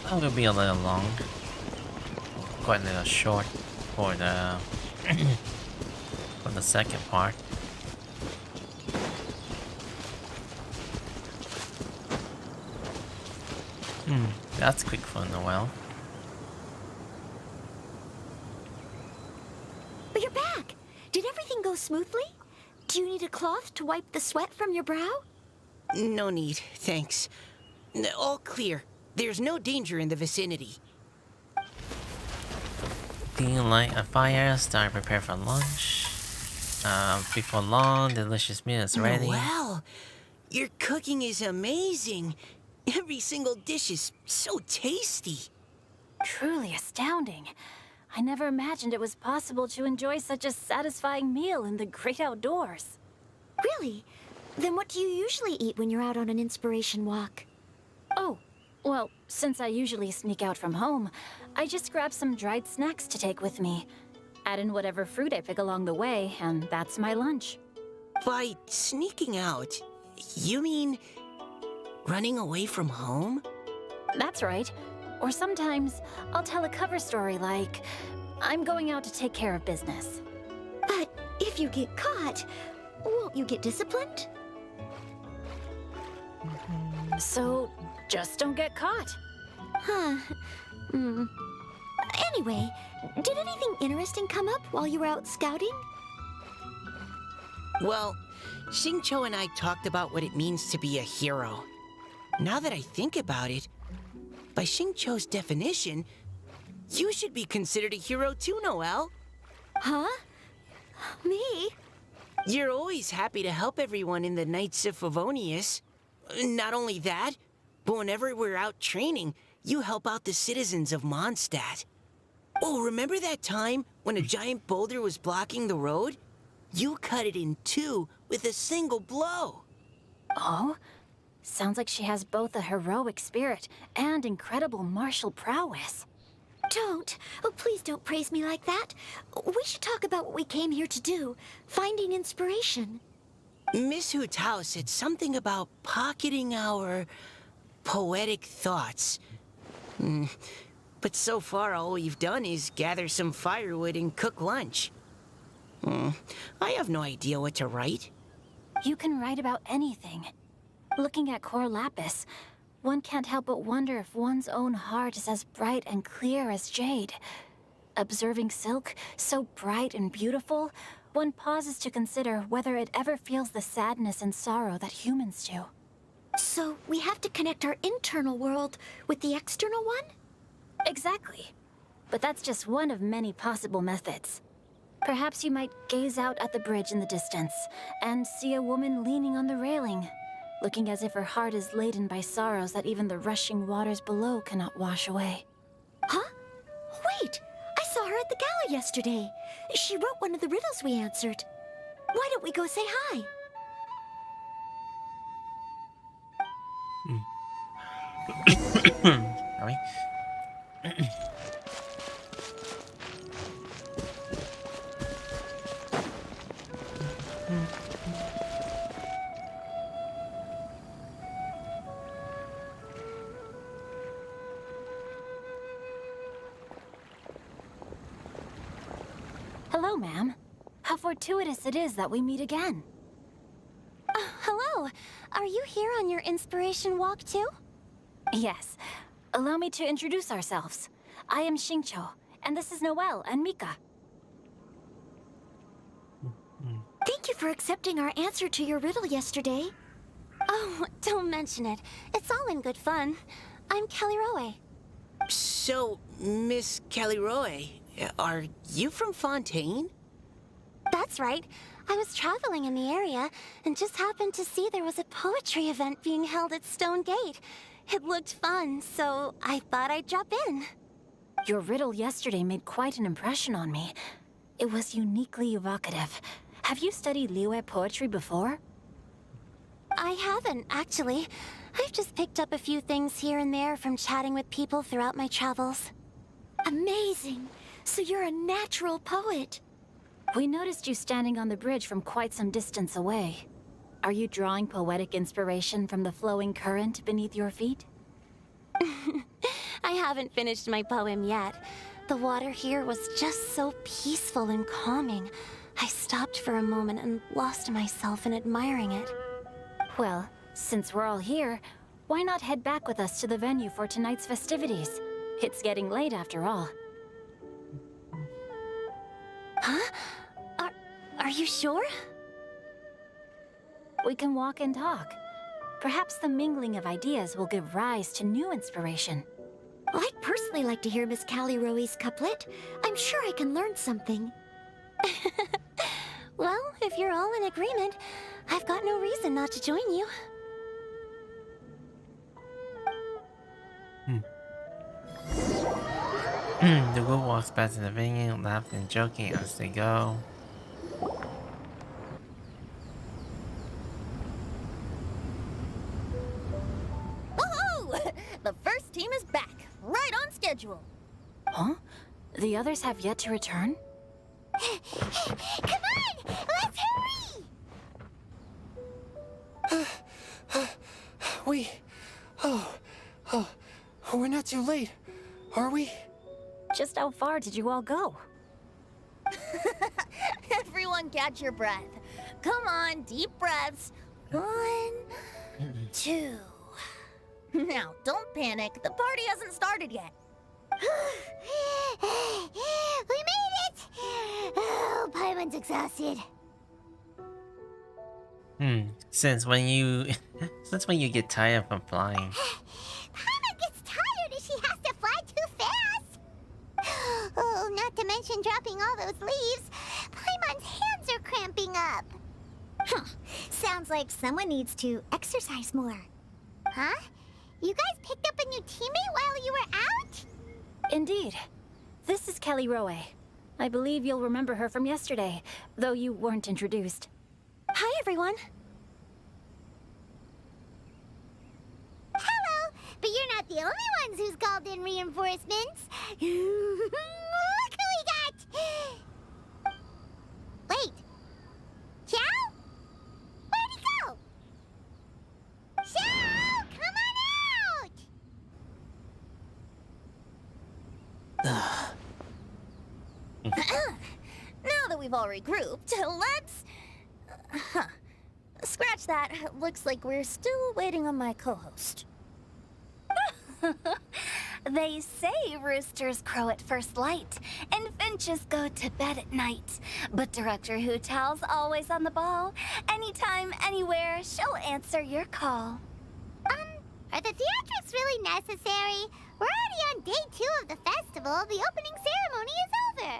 That will be a little long. Quite a little short for the for the second part. That's quick for Noelle. But you're back. Did everything go smoothly? Do Do you need a cloth to wipe the sweat from your brow? No need, thanks. All clear. There's no danger in the vicinity. Light a fire, start prepare for lunch. Before long, delicious meal is ready. Well, your cooking is amazing. Every single dish is so tasty. Truly astounding. I never imagined it was possible to enjoy such a satisfying meal in the great outdoors. Really? Then what do you usually eat when you're out on an inspiration walk? Oh, well, since I usually sneak out from home, I just grab some dried snacks to take with me. Add in whatever fruit I pick along the way, and that's my lunch. By sneaking out, you mean running away from home? That's right. Or sometimes I'll tell a cover story like, I'm going out to take care of business. But if you get caught, won't you get disciplined? So, just don't get caught. Huh. Anyway, did anything interesting come up while you were out scouting? Well, Xingqiu and I talked about what it means to be a hero. Now that I think about it, by Xingqiu's definition, you should be considered a hero too, Noelle. Huh? Me? You're always happy to help everyone in the Knights of Favonius. Not only that, but whenever we're out training, you help out the citizens of Mondstadt. Oh, remember that time when a giant boulder was blocking the road? You cut it in two with a single blow. Oh? Sounds like she has both a heroic spirit and incredible martial prowess. Don't. Oh, please don't praise me like that. We should talk about what we came here to do. Finding inspiration. Miss Hu Tao said something about pocketing our poetic thoughts. But so far, all we've done is gather some firewood and cook lunch. I have no idea what to write. You can write about anything. Looking at Cor Lapis, one can't help but wonder if one's own heart is as bright and clear as jade. Observing silk, so bright and beautiful, one pauses to consider whether it ever feels the sadness and sorrow that humans do. So we have to connect our internal world with the external one? Exactly. But that's just one of many possible methods. Perhaps you might gaze out at the bridge in the distance and see a woman leaning on the railing, looking as if her heart is laden by sorrows that even the rushing waters below cannot wash away. Huh? Wait! I saw her at the gala yesterday. She wrote one of the riddles we answered. Why don't we go say hi? Sorry. Hello, ma'am. How fortuitous it is that we meet again. Hello. Are you here on your inspiration walk too? Yes. Allow me to introduce ourselves. I am Xingqiu, and this is Noelle and Mika. Thank you for accepting our answer to your riddle yesterday. Oh, don't mention it. It's all in good fun. I'm Kelly Roe. So, Miss Caliroe, are you from Fontaine? That's right. I was traveling in the area and just happened to see there was a poetry event being held at Stone Gate. It looked fun, so I thought I'd drop in. Your riddle yesterday made quite an impression on me. It was uniquely evocative. Have you studied Liyue poetry before? I haven't, actually. I've just picked up a few things here and there from chatting with people throughout my travels. Amazing! So you're a natural poet. We noticed you standing on the bridge from quite some distance away. Are you drawing poetic inspiration from the flowing current beneath your feet? I haven't finished my poem yet. The water here was just so peaceful and calming. I stopped for a moment and lost myself in admiring it. Well, since we're all here, why not head back with us to the venue for tonight's festivities? It's getting late after all. Huh? Are you sure? We can walk and talk. Perhaps the mingling of ideas will give rise to new inspiration. I'd personally like to hear Miss Callie Rowe's couplet. I'm sure I can learn something. Well, if you're all in agreement, I've got no reason not to join you. The group walks back to the venue, laughing and joking as they go. Woohoo! The first team is back, right on schedule. Huh? The others have yet to return? Come on! Let's hurry! We're not too late, are we? Just how far did you all go? Everyone catch your breath. Come on, deep breaths. 1, 2. Now, don't panic. The party hasn't started yet. We made it! Oh, Paimon's exhausted. Since when you get tired from flying. Paimon gets tired if she has to fly too fast. Oh, not to mention dropping all those leaves. Paimon's hands are cramping up. Sounds like someone needs to exercise more. Huh? You guys picked up a new teammate while you were out? Indeed. This is Callie Rowe. I believe you'll remember her from yesterday, though you weren't introduced. Hi, everyone. Hello, but you're not the only ones who's called in reinforcements. Look who we got! Wait. Xiao? Where'd he go? Xiao, come on out! Now that we've all regrouped, let's... Scratch that. Looks like we're still waiting on my co-host. They say roosters crow at first light, and finches go to bed at night. But Director Hu Tao's always on the ball. Anytime, anywhere, she'll answer your call. Are the theatrics really necessary? We're already on day 2 of the festival. The opening ceremony is over.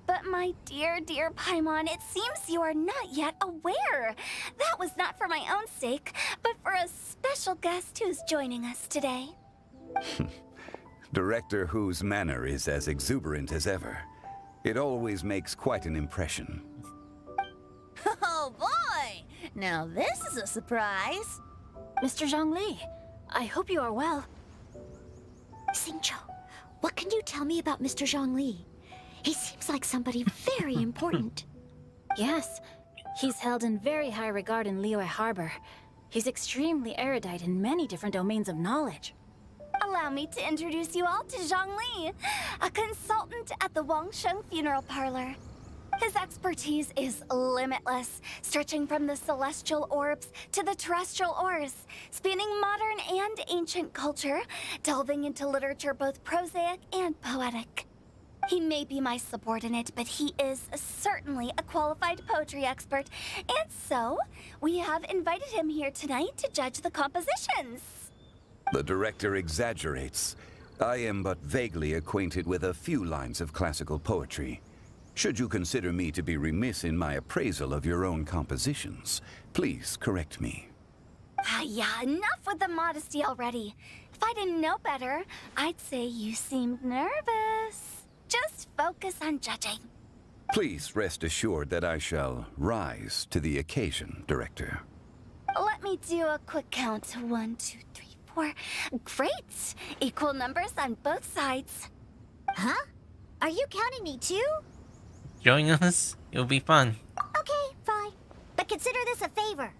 But my dear, dear Paimon, it seems you are not yet aware. That was not for my own sake, but for a special guest who's joining us today. Director Hu's manner is as exuberant as ever. It always makes quite an impression. Oh boy! Now this is a surprise. Mr. Zhongli, I hope you are well. Xingqiu, what can you tell me about Mr. Zhongli? He seems like somebody very important. Yes, he's held in very high regard in Liyue Harbor. He's extremely erudite in many different domains of knowledge. Allow me to introduce you all to Zhang Li, a consultant at the Wangsheng Funeral Parlor. His expertise is limitless, stretching from the celestial orbs to the terrestrial ores, spanning modern and ancient culture, delving into literature both prosaic and poetic. He may be my subordinate, but he is certainly a qualified poetry expert, and so we have invited him here tonight to judge the compositions. The director exaggerates. I am but vaguely acquainted with a few lines of classical poetry. Should you consider me to be remiss in my appraisal of your own compositions, please correct me. Yeah, enough with the modesty already. If I didn't know better, I'd say you seemed nervous. Just focus on judging. Please rest assured that I shall rise to the occasion, Director. Let me do a quick count. 1, 2, 3, 4. Great! Equal numbers on both sides. Huh? Are you counting me too? Join us? It'll be fun. Okay, fine. But consider this a favor.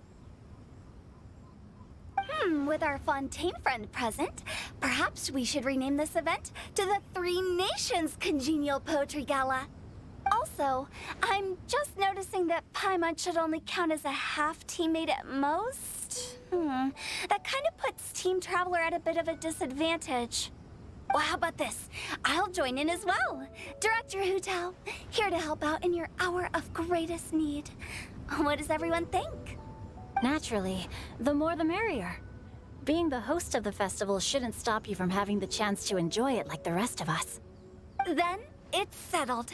With our Fontaine friend present, perhaps we should rename this event to the Three Nations Congenial Poetry Gala. Also, I'm just noticing that Paimon should only count as a half teammate at most. That kind of puts Team Traveler at a bit of a disadvantage. Well, how about this? I'll join in as well. Director Hu Tao, here to help out in your hour of greatest need. What does everyone think? Naturally, the more the merrier. Being the host of the festival shouldn't stop you from having the chance to enjoy it like the rest of us. Then it's settled.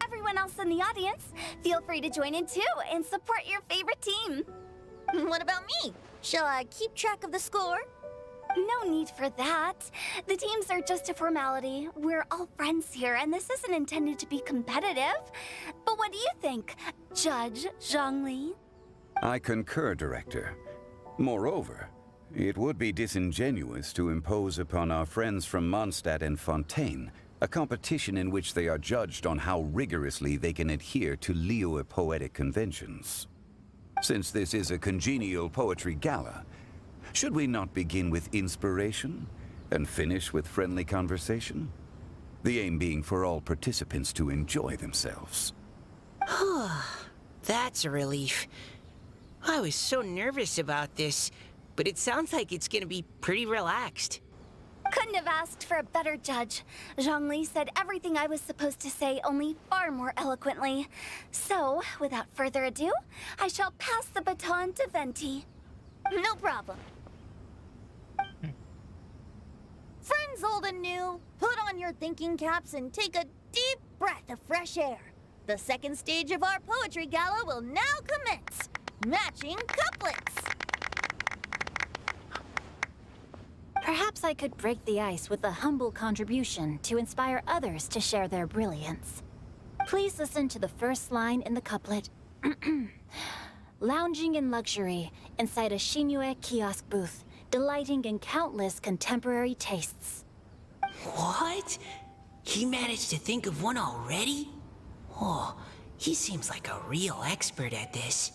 Everyone else in the audience, feel free to join in too and support your favorite team. What about me? Shall I keep track of the score? No need for that. The teams are just a formality. We're all friends here, and this isn't intended to be competitive. But what do you think, Judge Zhongli? I concur, Director. Moreover, it would be disingenuous to impose upon our friends from Mondstadt and Fontaine a competition in which they are judged on how rigorously they can adhere to Liyue poetic conventions. Since this is a congenial poetry gala, should we not begin with inspiration and finish with friendly conversation? The aim being for all participants to enjoy themselves. That's a relief. I was so nervous about this, but it sounds like it's gonna be pretty relaxed. Couldn't have asked for a better judge. Zhongli said everything I was supposed to say, only far more eloquently. So, without further ado, I shall pass the baton to Venti. No problem. Friends old and new, put on your thinking caps and take a deep breath of fresh air. The second stage of our poetry gala will now commence. Matching couplets. Perhaps I could break the ice with a humble contribution to inspire others to share their brilliance. Please listen to the first line in the couplet. Lounging in luxury inside a Shinue kiosk booth, delighting in countless contemporary tastes. What? He managed to think of one already? Oh, he seems like a real expert at this.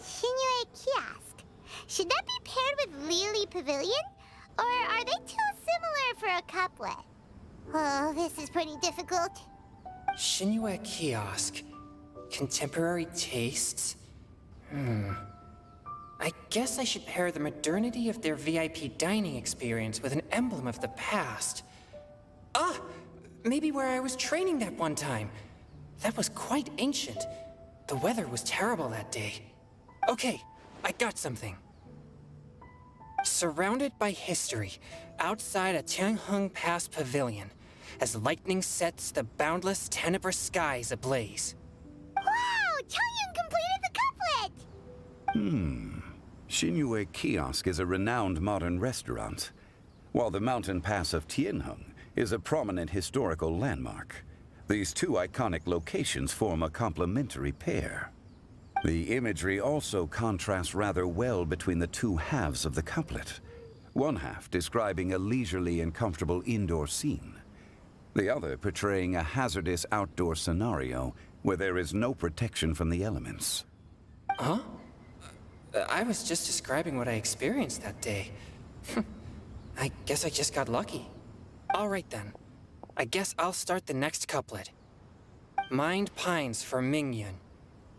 Shinue Kiosk. Should that be paired with Lily Pavilion? Or are they too similar for a couplet? Oh, this is pretty difficult. Shinue Kiosk. Contemporary tastes? I guess I should pair the modernity of their VIP dining experience with an emblem of the past. Ah! Maybe where I was training that one time. That was quite ancient. The weather was terrible that day. Okay, I got something. Surrounded by history, outside a Tianheng Pass pavilion, as lightning sets the boundless tenebrous skies ablaze. Wow! Chongyun completed the couplet! Shinue Kiosk is a renowned modern restaurant, while the mountain pass of Tianheng is a prominent historical landmark. These two iconic locations form a complementary pair. The imagery also contrasts rather well between the two halves of the couplet. One half describing a leisurely and comfortable indoor scene, the other portraying a hazardous outdoor scenario where there is no protection from the elements. Huh? I was just describing what I experienced that day. I guess I just got lucky. All right then. I guess I'll start the next couplet. Mind pines for Mingyun,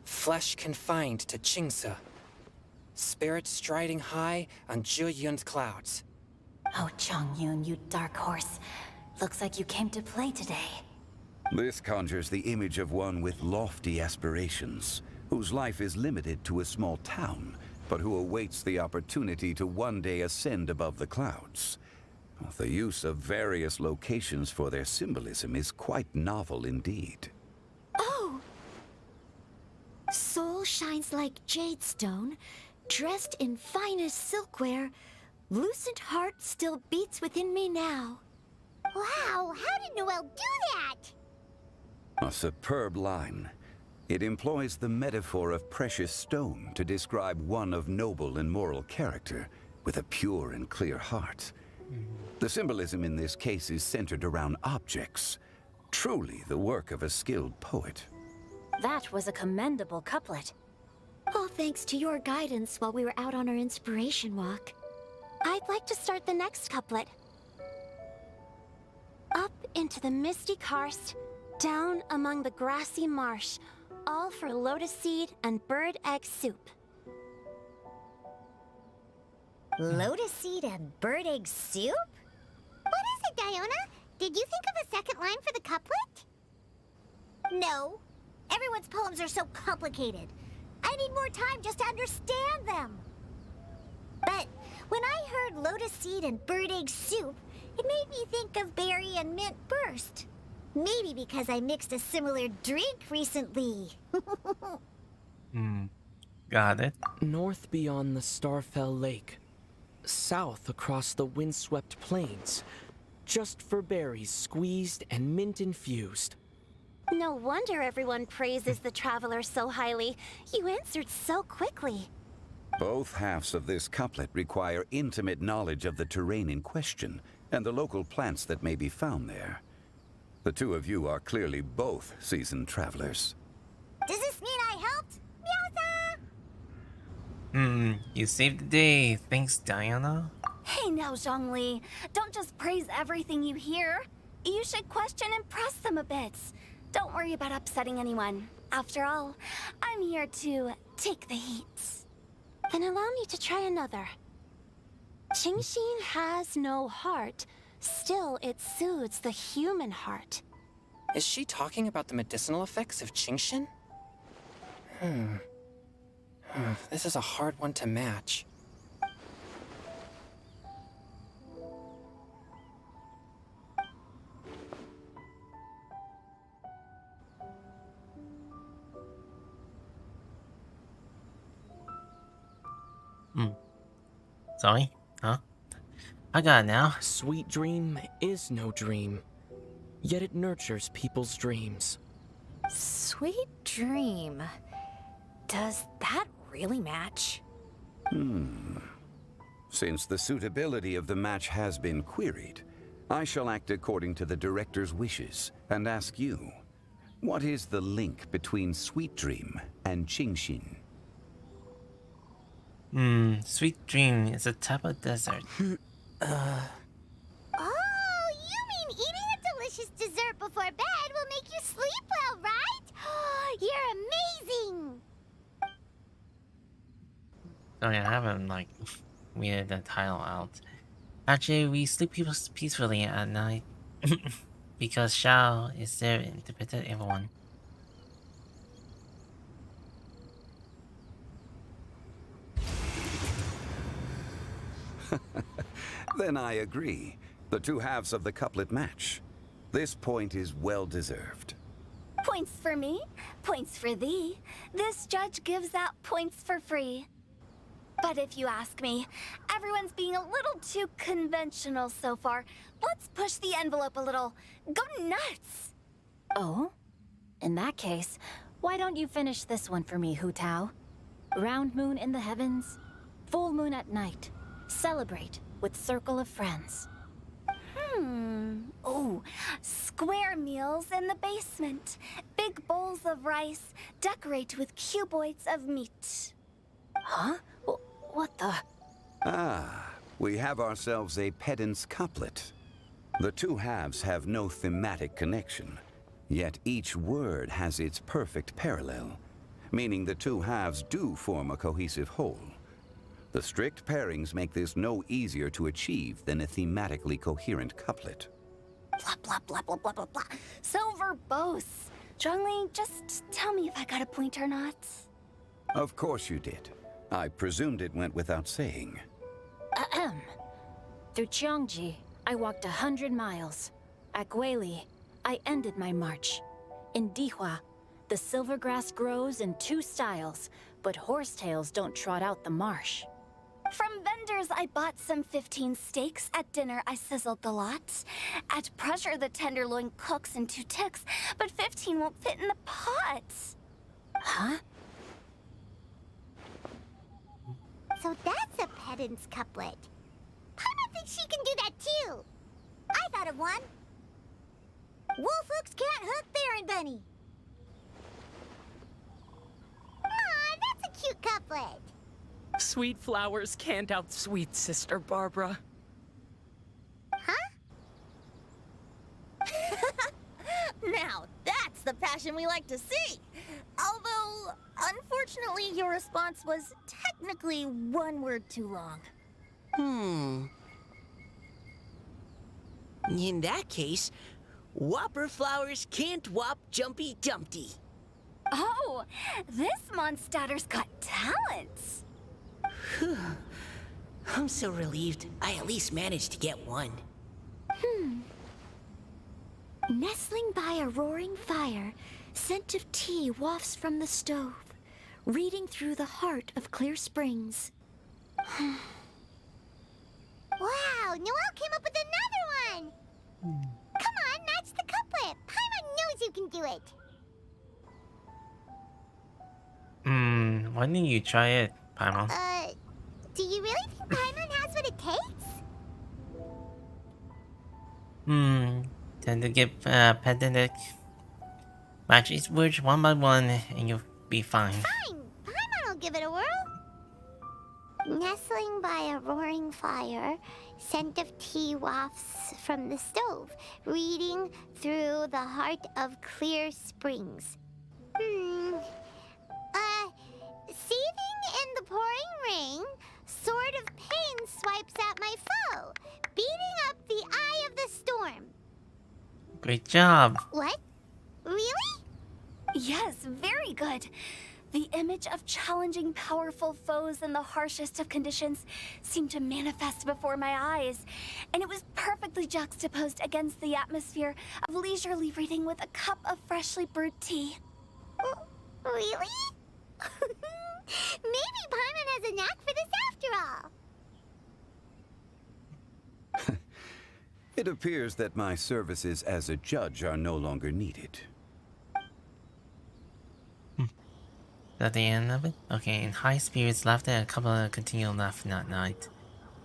flesh confined to Qingse, spirit striding high on Zheyun's clouds. Oh, Chongyun, you dark horse. Looks like you came to play today. This conjures the image of one with lofty aspirations, whose life is limited to a small town, but who awaits the opportunity to one day ascend above the clouds. The use of various locations for their symbolism is quite novel indeed. Oh! Soul shines like jade stone, dressed in finest silkware. Lucent heart still beats within me now. Wow, how did Noelle do that? A superb line. It employs the metaphor of precious stone to describe one of noble and moral character, with a pure and clear heart. The symbolism in this case is centered around objects, truly the work of a skilled poet. That was a commendable couplet. All thanks to your guidance while we were out on our inspiration walk. I'd like to start the next couplet. Up into the misty karst, down among the grassy marsh, all for lotus seed and bird egg soup. Lotus seed and bird egg soup? What is it, Diona? Did you think of a second line for the couplet? No. Everyone's poems are so complicated. I need more time just to understand them. But when I heard lotus seed and bird egg soup, it made me think of berry and mint burst. Maybe because I mixed a similar drink recently. Got it. North beyond the Starfell Lake. South across the windswept plains. Just for berries squeezed and mint infused. No wonder everyone praises the traveler so highly. You answered so quickly. Both halves of this couplet require intimate knowledge of the terrain in question and the local plants that may be found there. The two of you are clearly both seasoned travelers. Does this mean I helped? Meowza! You saved the day. Thanks, Diana. Hey now, Zhongli. Don't just praise everything you hear. You should question and press them a bit. Don't worry about upsetting anyone. After all, I'm here to take the heat. Then allow me to try another. Qingxin has no heart. Still, it soothes the human heart. Is she talking about the medicinal effects of Qingxin? This is a hard one to match. Sorry? Huh? I got it now. Sweet dream is no dream, yet it nurtures people's dreams. Sweet dream. Does that really match? Since the suitability of the match has been queried, I shall act according to the director's wishes and ask you, what is the link between Sweet Dream and Qingxin? Sweet Dream is a type of desert. Oh, you mean eating a delicious dessert before bed will make you sleep well, right? You're amazing! Sorry, I haven't, weeded the title out. Actually, we sleep peacefully at night. Because Shao is there to protect everyone. Then I agree. The two halves of the couplet match. This point is well deserved. Points for me, points for thee. This judge gives out points for free. But if you ask me, everyone's being a little too conventional so far. Let's push the envelope a little. Go nuts! Oh? In that case, why don't you finish this one for me, Hu Tao? Round moon in the heavens, full moon at night. Celebrate with circle of friends. Oh, square meals in the basement. Big bowls of rice, decorate with cuboids of meat. Huh? What the? Ah, we have ourselves a pedant's couplet. The two halves have no thematic connection, yet each word has its perfect parallel, meaning the two halves do form a cohesive whole. The strict pairings make this no easier to achieve than a thematically coherent couplet. Blah, blah, blah, blah, blah, blah, blah. So verbose. Zhongli, just tell me if I got a point or not. Of course you did. I presumed it went without saying. Ahem. Through Cheongji, I walked 100 miles. At Guili, I ended my march. In Dihua, the silver grass grows in 2 styles, but horsetails don't trot out the marsh. From vendors, I bought some 15 steaks. At dinner, I sizzled the lot. At pressure, the tenderloin cooks in 2 ticks, but 15 won't fit in the pot. Huh? So that's a pedant's couplet. I think she can do that too. I thought of one. Wolf hooks can't hook Baron Bunny. Aw, that's a cute couplet. Sweet flowers can't outsweet Sister Barbara. Huh? Now, that's the passion we like to see. Although, unfortunately, your response was technically 1 word too long. In that case, Whopper flowers can't whop Jumpy Dumpty. Oh, this monster's got talents. Whew. I'm so relieved I at least managed to get one. Nestling by a roaring fire, scent of tea wafts from the stove, reading through the heart of Clear Springs. Wow, Noelle came up with another one! Come on, match the couplet. Paimon knows you can do it. Why don't you try it, Paimon? Do you really think Paimon has what it takes? Tend to get pedantic. Match each words one by one, and you'll be fine. Fine, Paimon will give it a whirl. Nestling by a roaring fire, scent of tea wafts from the stove, reading through the heart of Clear Springs. Seething in the pouring rain, sword of pain swipes at my foe, beating up the eye of the storm. Great job. What? Really? Yes, very good. The image of challenging powerful foes in the harshest of conditions seemed to manifest before my eyes, and it was perfectly juxtaposed against the atmosphere of leisurely reading with a cup of freshly brewed tea. Really? Maybe Paimon has a knack for this after all. It appears that my services as a judge are no longer needed. Is that the end of it? Okay, in high spirits, laughter and a couple of continual laughing at night.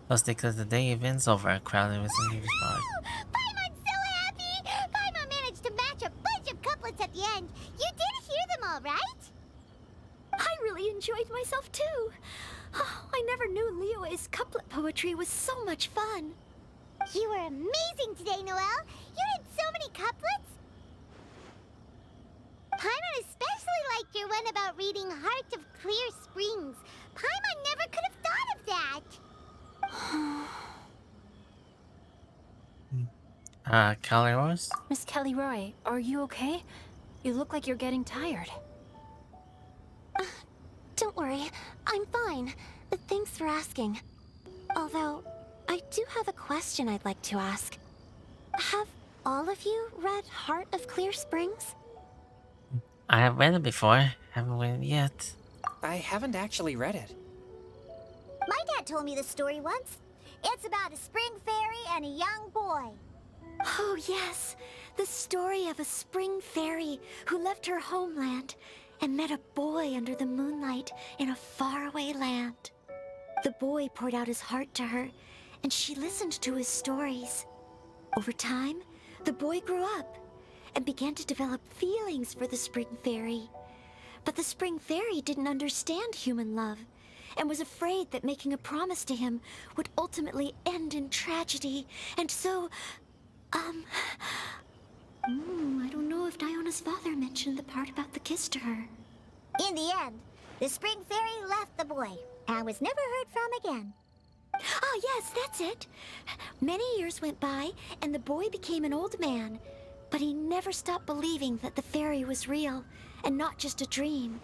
Plus, because the day event's over, crowded with some news bars. Paimon's so happy! Paimon managed to match a bunch of couplets at the end. You did hear them all, right? I really enjoyed myself too. Oh, I never knew Liyue's couplet poetry was so much fun. You were amazing today, Noelle. You did so many couplets. Paimon especially liked your one about reading Heart of Clear Springs. Paimon never could have thought of that. Kelly Rose? Miss Kelly Roy, are you okay? You look like you're getting tired. Don't worry, I'm fine. Thanks for asking. Although, I do have a question I'd like to ask. Have all of you read Heart of Clear Springs? I have read it before, haven't read it yet. I haven't actually read it. My dad told me the story once. It's about a spring fairy and a young boy. Oh yes, the story of a spring fairy who left her homeland and met a boy under the moonlight in a faraway land. The boy poured out his heart to her, and she listened to his stories. Over time, the boy grew up and began to develop feelings for the spring fairy. But the spring fairy didn't understand human love and was afraid that making a promise to him would ultimately end in tragedy. And so, I don't know if Diona's father mentioned the part about the kiss to her. In the end, the spring fairy left the boy and was never heard from again. Ah, yes, that's it. Many years went by, and the boy became an old man, but he never stopped believing that the fairy was real and not just a dream.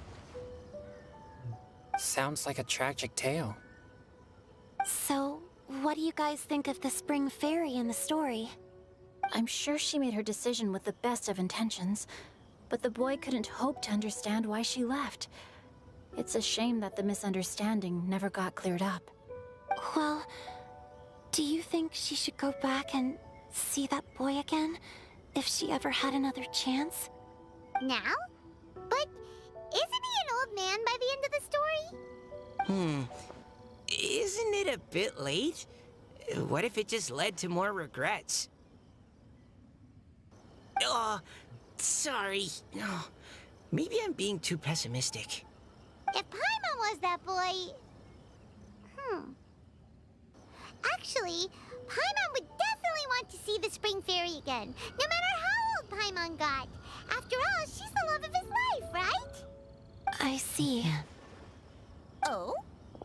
Sounds like a tragic tale. So, what do you guys think of the spring fairy in the story? I'm sure she made her decision with the best of intentions, but the boy couldn't hope to understand why she left. It's a shame that the misunderstanding never got cleared up. Well, do you think she should go back and see that boy again, if she ever had another chance? Now? But isn't he an old man by the end of the story? Isn't it a bit late? What if it just led to more regrets? Oh, sorry. Oh, maybe I'm being too pessimistic. If Paimon was that boy... Actually, Paimon would definitely want to see the spring fairy again, no matter how old Paimon got. After all, she's the love of his life, right? I see. Oh?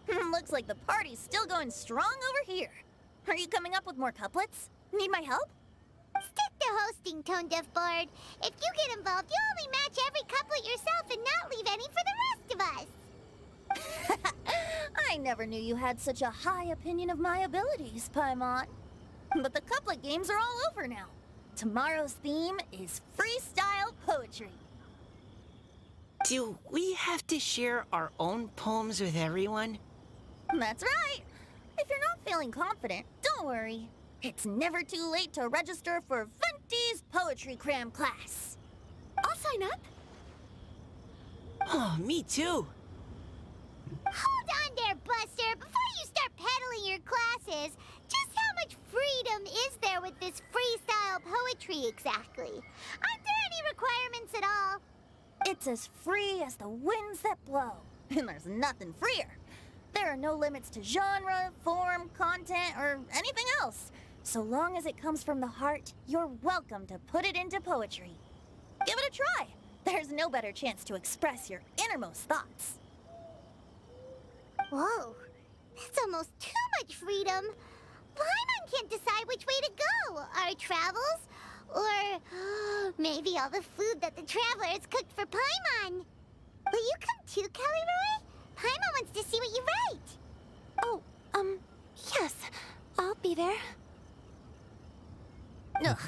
Looks like the party's still going strong over here. Are you coming up with more couplets? Need my help? Stick to hosting, Tone Deaf Bard. If you get involved, you only match every couplet yourself and not leave any for the rest of us. I never knew you had such a high opinion of my abilities, Paimon. But the couplet games are all over now. Tomorrow's theme is freestyle poetry. Do we have to share our own poems with everyone? That's right. If you're not feeling confident, don't worry. It's never too late to register for Venti's Poetry Cram class. I'll sign up. Oh, me too. Hold on there, Buster. Before you start peddling your classes, just how much freedom is there with this freestyle poetry exactly? Aren't there any requirements at all? It's as free as the winds that blow. And there's nothing freer. There are no limits to genre, form, content, or anything else. So long as it comes from the heart, you're welcome to put it into poetry. Give it a try. There's no better chance to express your innermost thoughts. Whoa, that's almost too much freedom. Paimon can't decide which way to go. Our travels? Or maybe all the food that the travelers cooked for Paimon. Will you come too, Kelly Roy? Paimon wants to see what you write. Oh, yes. I'll be there. Ugh,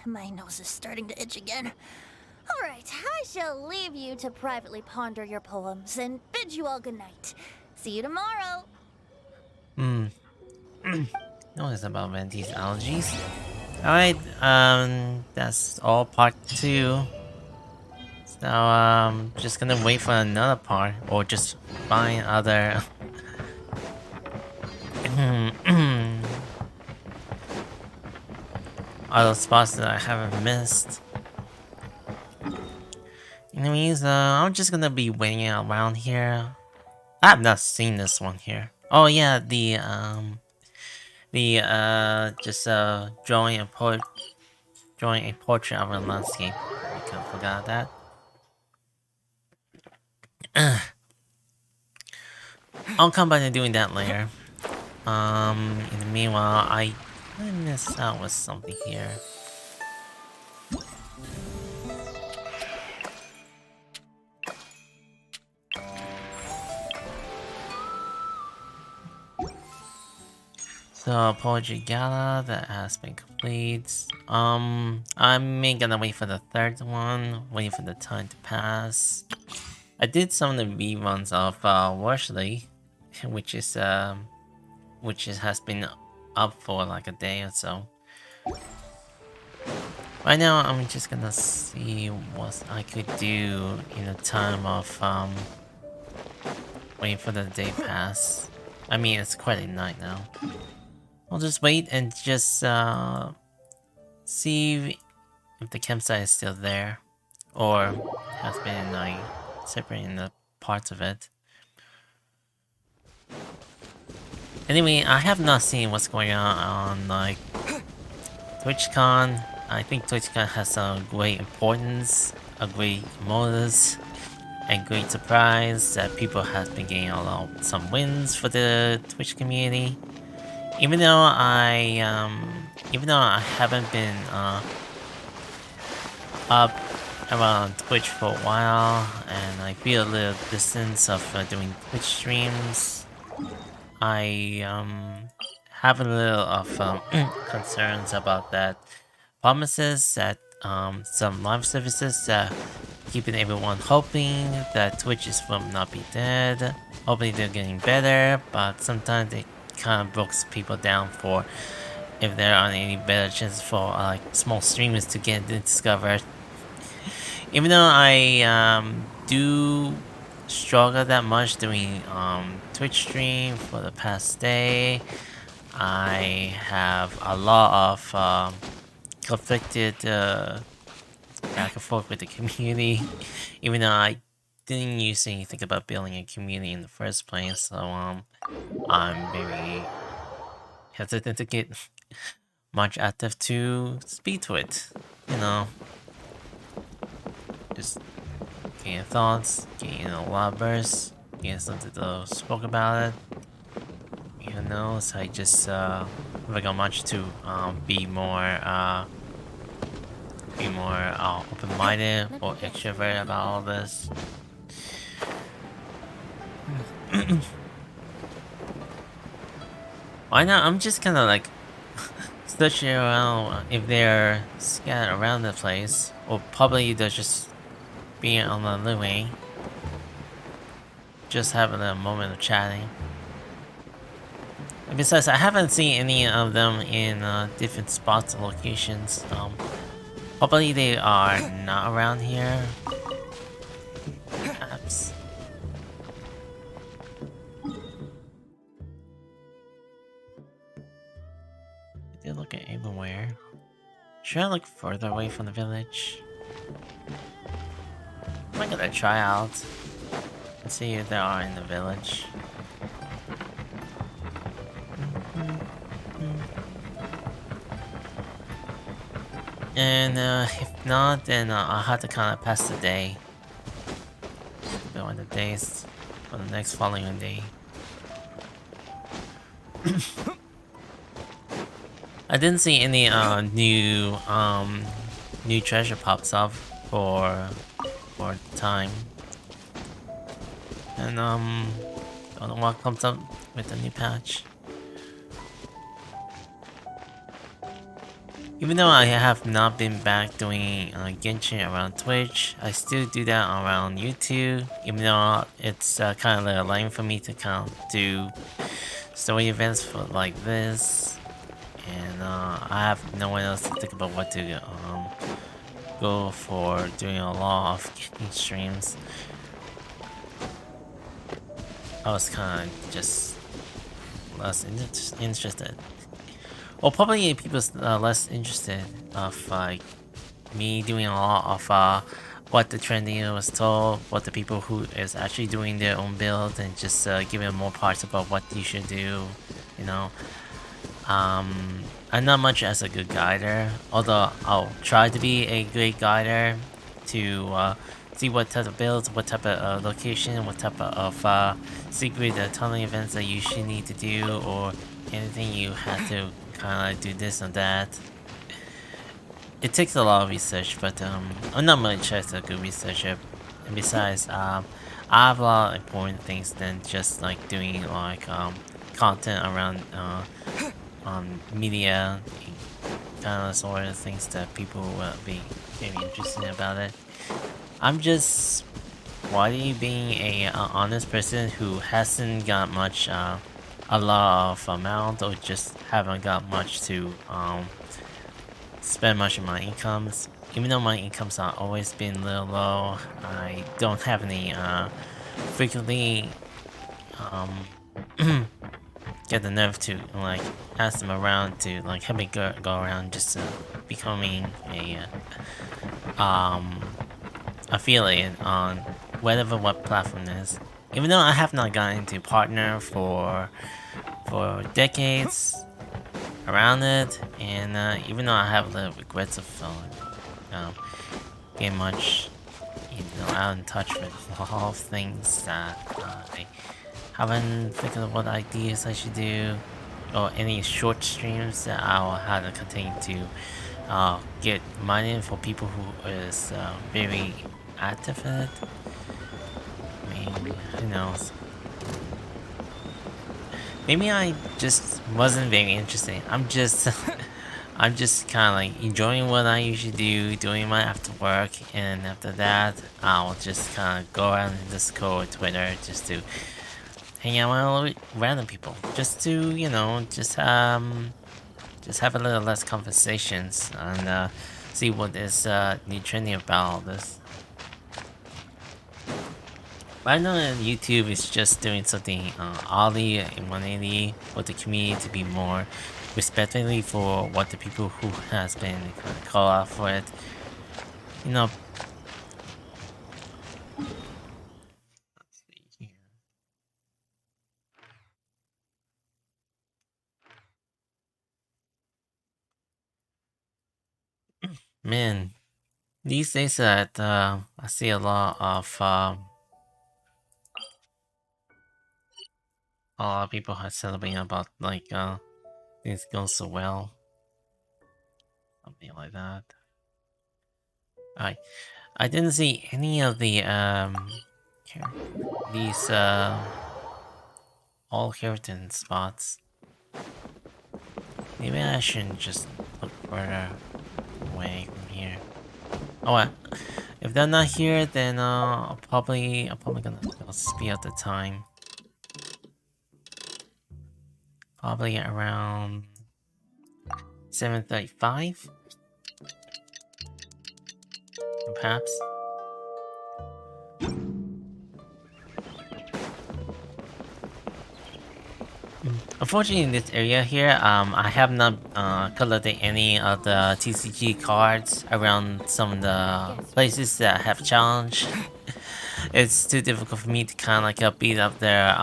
my nose is starting to itch again. All right, I shall leave you to privately ponder your poems and bid you all good night. See you tomorrow. Notice about Venti's allergies. Alright, that's all part 2. So, just gonna wait for another part, or just find other other spots that I haven't missed. Anyways, I'm just gonna be waiting around here. I have not seen this one here. Oh yeah, just drawing a portrait of a landscape. I kind of forgot that. I'll come back to doing that later. In the meanwhile, I missed out with something here. So poetry gala that has been complete. I'm gonna wait for the third one, waiting for the time to pass. I did some of the reruns of Worsley, which has been up for like a day or so. Right now, I'm just gonna see what I could do in the time of waiting for the day pass. I mean, it's quite a night now. I'll just wait and just see if the campsite is still there, or has been like separating the parts of it. Anyway, I have not seen what's going on like TwitchCon. I think TwitchCon has a great importance, a great motives, and great surprise that people have been getting some wins for the Twitch community. Even though I haven't been up around Twitch for a while, and I feel a little distance of doing Twitch streams, I have a little of concerns about that. Promises that some live services keeping everyone hoping that Twitch will not be dead. Hopefully they're getting better, but sometimes they kind of breaks people down for if there aren't any better chances for like small streamers to get discovered. Even though I do struggle that much doing Twitch stream for the past day, I have a lot of conflicted back and forth with the community. Even though I didn't usually think about building a community in the first place, so I'm very hesitant to get much active to speak to it. You know, just getting thoughts, getting a lot of bursts, getting something to spoke about it, who knows? I just haven't got much to be more open-minded or extrovert about all this. Why not? I'm just kind of like searching around if they're scattered around the place, or probably they're just being on the living, just having a moment of chatting. And besides, I haven't seen any of them in different spots and locations. Probably they are not around here. Perhaps. I did look at everywhere. Should I look further away from the village? I'm gonna try out and see if they are in the village. And if not, then I'll have to kind of pass the day. Go on the days for the next following day. I didn't see any new treasure pops up for time. And don't know what comes up with the new patch. Even though I have not been back doing Genshin around Twitch, I still do that around YouTube. Even though it's kind of lame for me to kind of do story events for like this, and I have no one else to think about what to go for doing a lot of Genshin streams. I was kind of just less interested. Well, probably people's less interested of like me doing a lot of what the trending was told, what the people who is actually doing their own build, and just giving more parts about what you should do. You know, I'm not much as a good guider, although I'll try to be a great guider to see what type of builds, what type of location, what type of secret tunneling events that you should need to do, or anything you have to kind of do this and that. It takes a lot of research, but I'm not much as a good researcher. And besides, I have a lot of important things than just like doing like content around media, kind of sort of things that people will be very interested about it. I'm just Waddy being a honest person who hasn't got much a lot of amount, or just haven't got much to spend much of my incomes. Even though my incomes are always been a little low, I don't have any frequently get the nerve to like ask them around to like help me go around just becoming a affiliate on whatever what platform is. Even though I have not gotten into partner for decades around it, and even though I have the regrets of getting much out in touch with a lot of things that I haven't figured out what ideas I should do, or any short streams that I'll have to continue to get money for people who is very active in it. I mean, who knows? Maybe I just wasn't very interested. I'm just I'm just kind of like enjoying what I usually do, doing my after work, and after that, I'll just kind of go around in Discord, Twitter, just to hang out with random people, just to just have a little less conversations and see what is new trending about all this. But I know that YouTube is just doing something oddly in 180 for the community to be more respectfully for what the people who has been kind of called out for it. Let's see here. Man, these days that I see a lot of a lot of people are celebrating about like things go so well, something like that. I didn't see any of the here, these all Hilton spots. Maybe I shouldn't just look further away from here. Oh, if they're not here, then I'm probably gonna speed up the time. Probably around 7:35, perhaps. Unfortunately, in this area here, I have not collected any of the TCG cards around some of the places that have challenge. It's too difficult for me to kind of like beat up their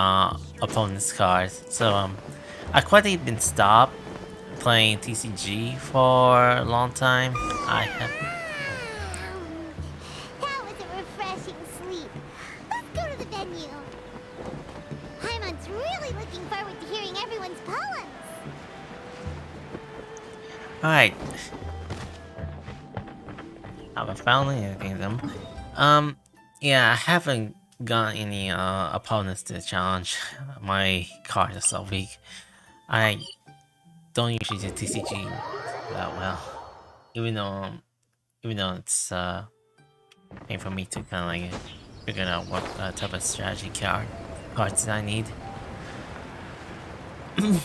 opponent's cards. So I quite even stopped playing TCG for a long time. I have. That was a refreshing sleep. Let's go to the venue. Paimon's really looking forward to hearing everyone's poems. Alright. I haven't found anything of them. Yeah, I haven't got any opponents to challenge. My card is so weak. I don't usually do TCG that well. Even though it's pain for me to kind of like figure out what type of strategy cards I need.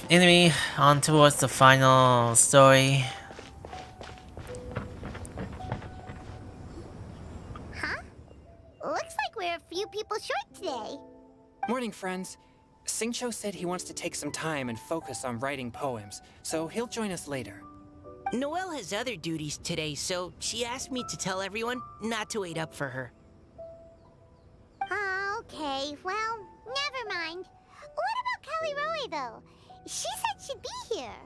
Anyway, on towards the final story. Huh? Looks like we're a few people short today. Morning, friends. Singcho said he wants to take some time and focus on writing poems, so he'll join us later. Noelle has other duties today, so she asked me to tell everyone not to wait up for her. Okay, well, never mind. What about Kelly Roy, though? She said she'd be here.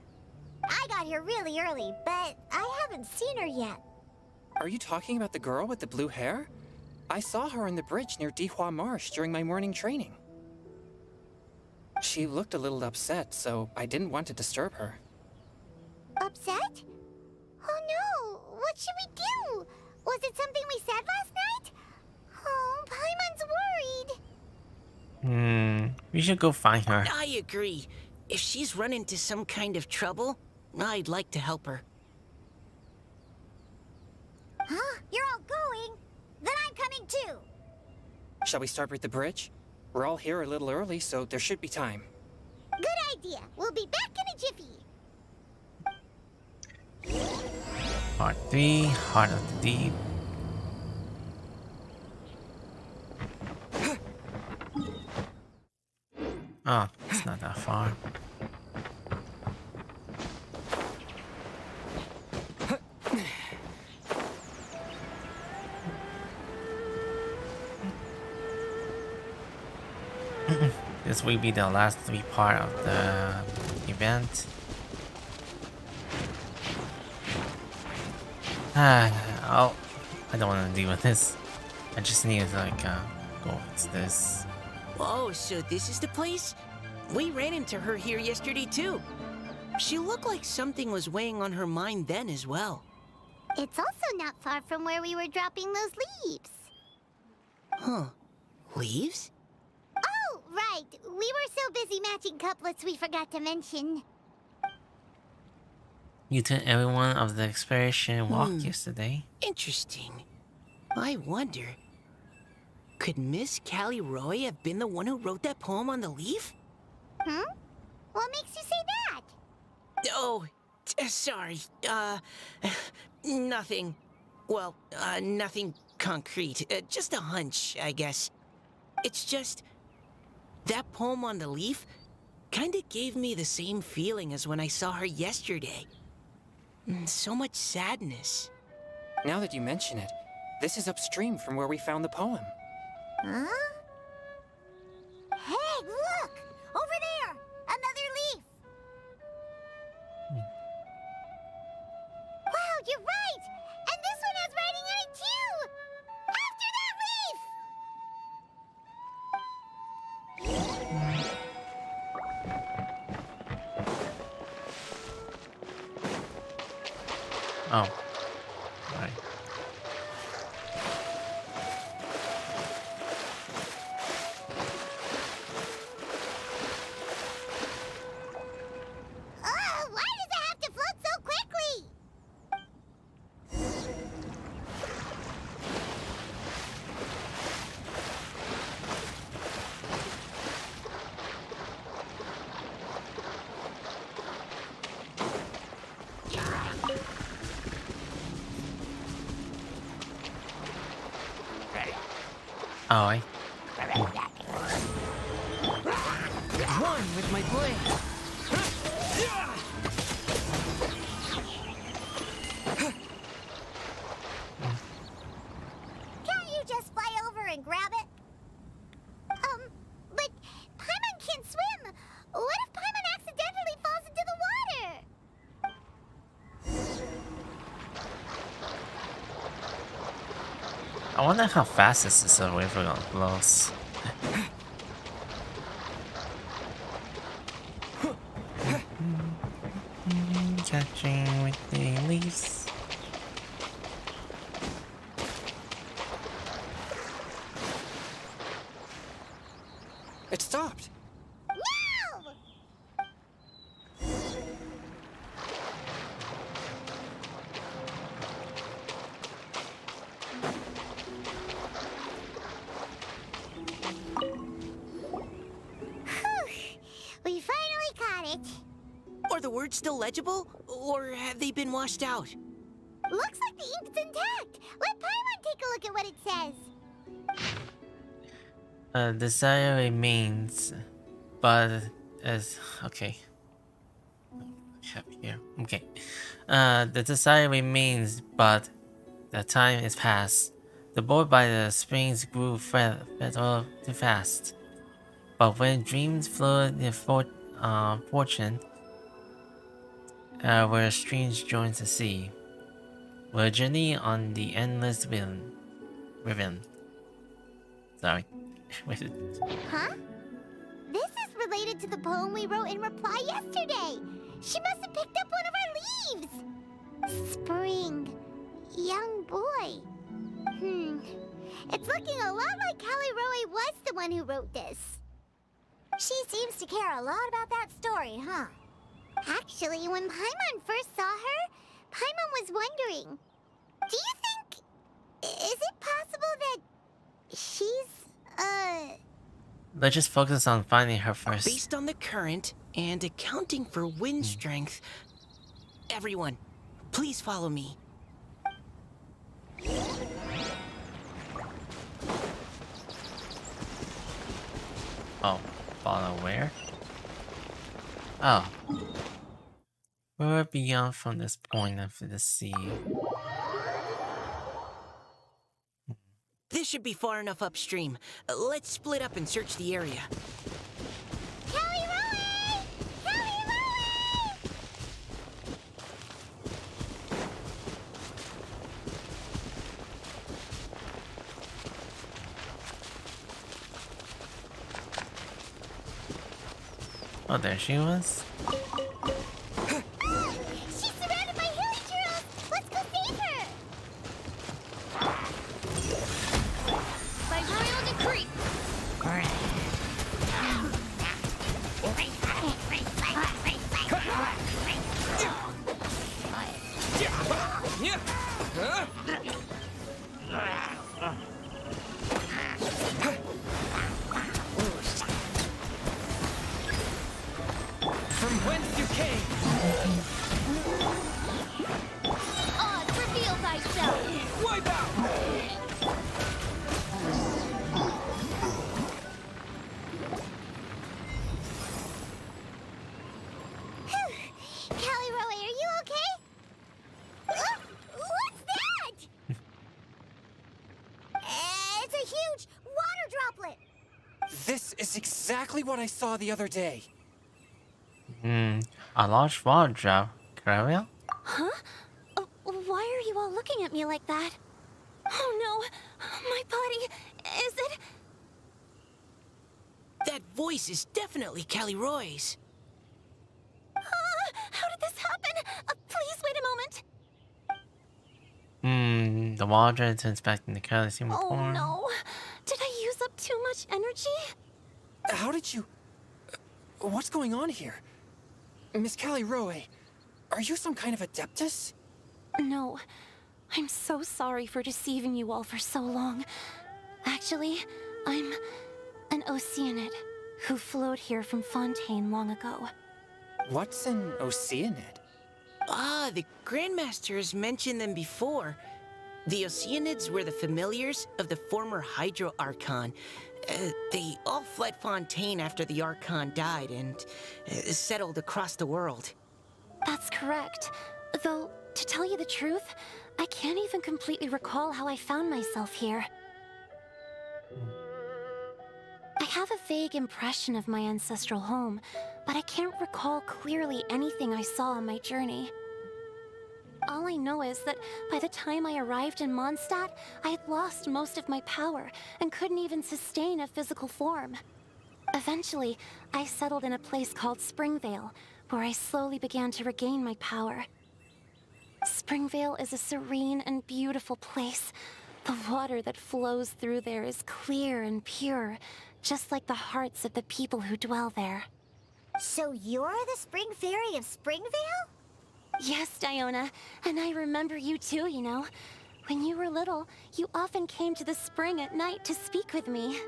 I got here really early, but I haven't seen her yet. Are you talking about the girl with the blue hair? I saw her on the bridge near Dihua Marsh during my morning training. She looked a little upset, so I didn't want to disturb her. Upset? Oh no! What should we do? Was it something we said last night? Oh, Paimon's worried. We should go find her. I agree. If she's run into some kind of trouble, I'd like to help her. Huh? You're all going? Then I'm coming too. Shall we start with the bridge? We're all here a little early, so there should be time. Good idea. We'll be back in a jiffy. Part 3, Heart of the Deep. Oh, it's not that far. This will be the last 3 part of the event. I don't want to deal with this. I just need to like go with this. Oh, so this is the place? We ran into her here yesterday too. She looked like something was weighing on her mind then as well. It's also not far from where we were dropping those leaves. Huh. Leaves? Oh, right. We were so busy matching couplets we forgot to mention. You took everyone of the expedition walk yesterday. Interesting. I wonder, could Miss Callie Roy have been the one who wrote that poem on the leaf? Hmm? What makes you say that? Oh, sorry. Nothing. Well, nothing concrete. Just a hunch, I guess. It's just, that poem on the leaf kinda gave me the same feeling as when I saw her yesterday. So much sadness. Now that you mention it, this is upstream from where we found the poem. Huh? Hey, look! Over there! Another leaf! Wow, you're right! And this one has writing on it too! After that leaf! Oh. Right. Oh, why does it have to float so quickly? Oh, I. One with my blade. Can't you just fly over and grab it? But Paimon can't swim. What if Paimon accidentally falls into the water? I wonder how fast this is away from blows. Catching with the leaves. It stopped. No! Whew. We finally caught it. Are the words still legible, or have they been washed out? Looks like the ink's intact. Let Paimon take a look at what it says. Desire remains, but as okay. Have here. Okay. The desire remains, but the time is past. The boy by the springs grew too fast. But when dreams flood in fortune, where streams join the sea, we're journey on the endless ribbon. Sorry. Huh? This is related to the poem we wrote in reply yesterday. She must have picked up one of our leaves. Spring. Young boy. It's looking a lot like Callie Roe was the one who wrote this. She seems to care a lot about that story, huh? Actually, when Paimon first saw her, Paimon was wondering, do you think... is it possible that she's, Let's just focus on finding her first. Based on the current and accounting for wind strength, everyone, please follow me. Oh, follow where? Oh. We're beyond from this point of the sea. This should be far enough upstream. Let's split up and search the area. Callie Roe! Callie Roe! Oh, there she was. She's surrounded by hilly churros! Let's go save her! By royal decree! From whence you came? Oz, reveal thyself! Wipe out! Callie Roe, are you okay? What's that? It's a huge water droplet! This is exactly what I saw the other day. A large water drop. Gravel? Huh? Why are you all looking at me like that? Oh no! My body... is it... That voice is definitely Callie Roy's. How did this happen? Please wait a moment. water to inspect the courtesy Oh report. no! Did I use up too much energy? How did you... What's going on here? Miss Callie Roe, are you some kind of adeptus? No. I'm so sorry for deceiving you all for so long. Actually, I'm an Oceanid who flowed here from Fontaine long ago. What's an Oceanid? Ah, the Grandmasters mentioned them before. The Oceanids were the familiars of the former Hydro Archon. They all fled Fontaine after the Archon died and settled across the world. That's correct. Though, to tell you the truth, I can't even completely recall how I found myself here. I have a vague impression of my ancestral home, but I can't recall clearly anything I saw on my journey. All I know is that by the time I arrived in Mondstadt, I had lost most of my power and couldn't even sustain a physical form. Eventually, I settled in a place called Springvale, where I slowly began to regain my power. Springvale is a serene and beautiful place. The water that flows through there is clear and pure, just like the hearts of the people who dwell there. So you're the Spring Fairy of Springvale? Yes, Diona, and I remember you too, you know. When you were little, you often came to the spring at night to speak with me.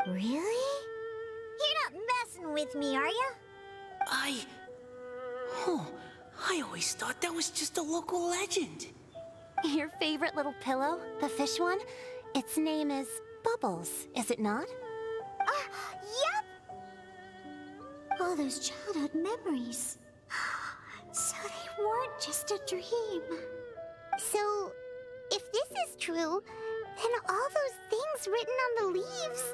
Really? You're not messing with me, are you? I always thought that was just a local legend. Your favorite little pillow, the fish one? Its name is Bubbles, is it not? Yep! All those childhood memories. So they weren't just a dream. So, if this is true, then all those things written on the leaves...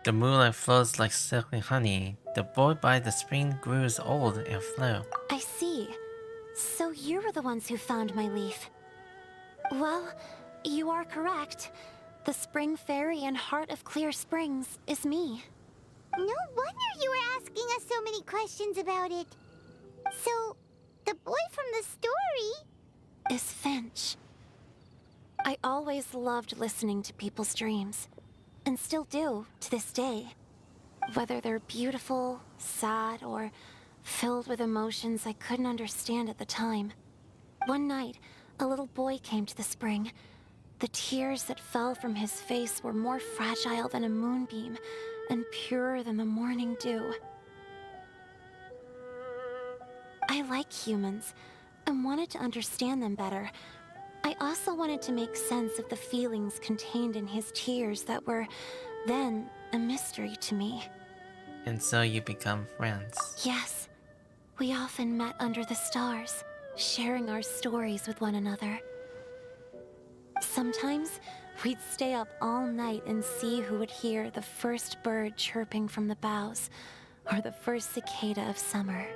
The moonlight flows like silky honey. The boy by the spring grows old and flew. I see. So you were the ones who found my leaf. Well, you are correct. The Spring Fairy and Heart of Clear Springs is me. No wonder you were asking us so many questions about it. So, the boy from the story... is Finch. I always loved listening to people's dreams, and still do to this day. Whether they're beautiful, sad, or filled with emotions I couldn't understand at the time. One night, a little boy came to the spring. The tears that fell from his face were more fragile than a moonbeam, and purer than the morning dew. I like humans, and wanted to understand them better. I also wanted to make sense of the feelings contained in his tears that were, then, a mystery to me. And so you become friends. Yes, we often met under the stars, sharing our stories with one another. Sometimes, we'd stay up all night and see who would hear the first bird chirping from the boughs, or the first cicada of summer.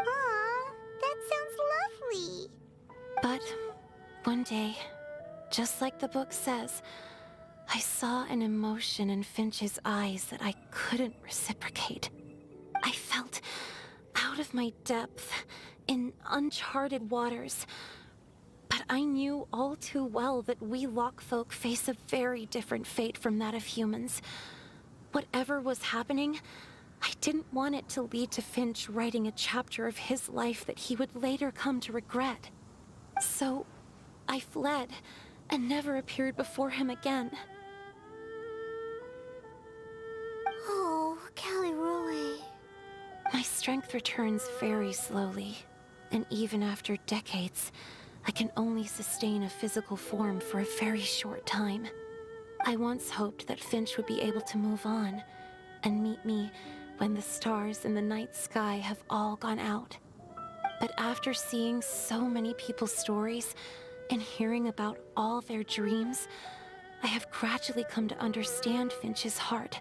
Aw, that sounds lovely. But one day, just like the book says, I saw an emotion in Finch's eyes that I couldn't reciprocate. I felt out of my depth, in uncharted waters. But I knew all too well that we Lockfolk face a very different fate from that of humans. Whatever was happening, I didn't want it to lead to Finch writing a chapter of his life that he would later come to regret. So, I fled, and never appeared before him again. Oh, Callie Roe. My strength returns very slowly, and even after decades, I can only sustain a physical form for a very short time. I once hoped that Finch would be able to move on, and meet me when the stars in the night sky have all gone out. But after seeing so many people's stories, and hearing about all their dreams, I have gradually come to understand Finch's heart.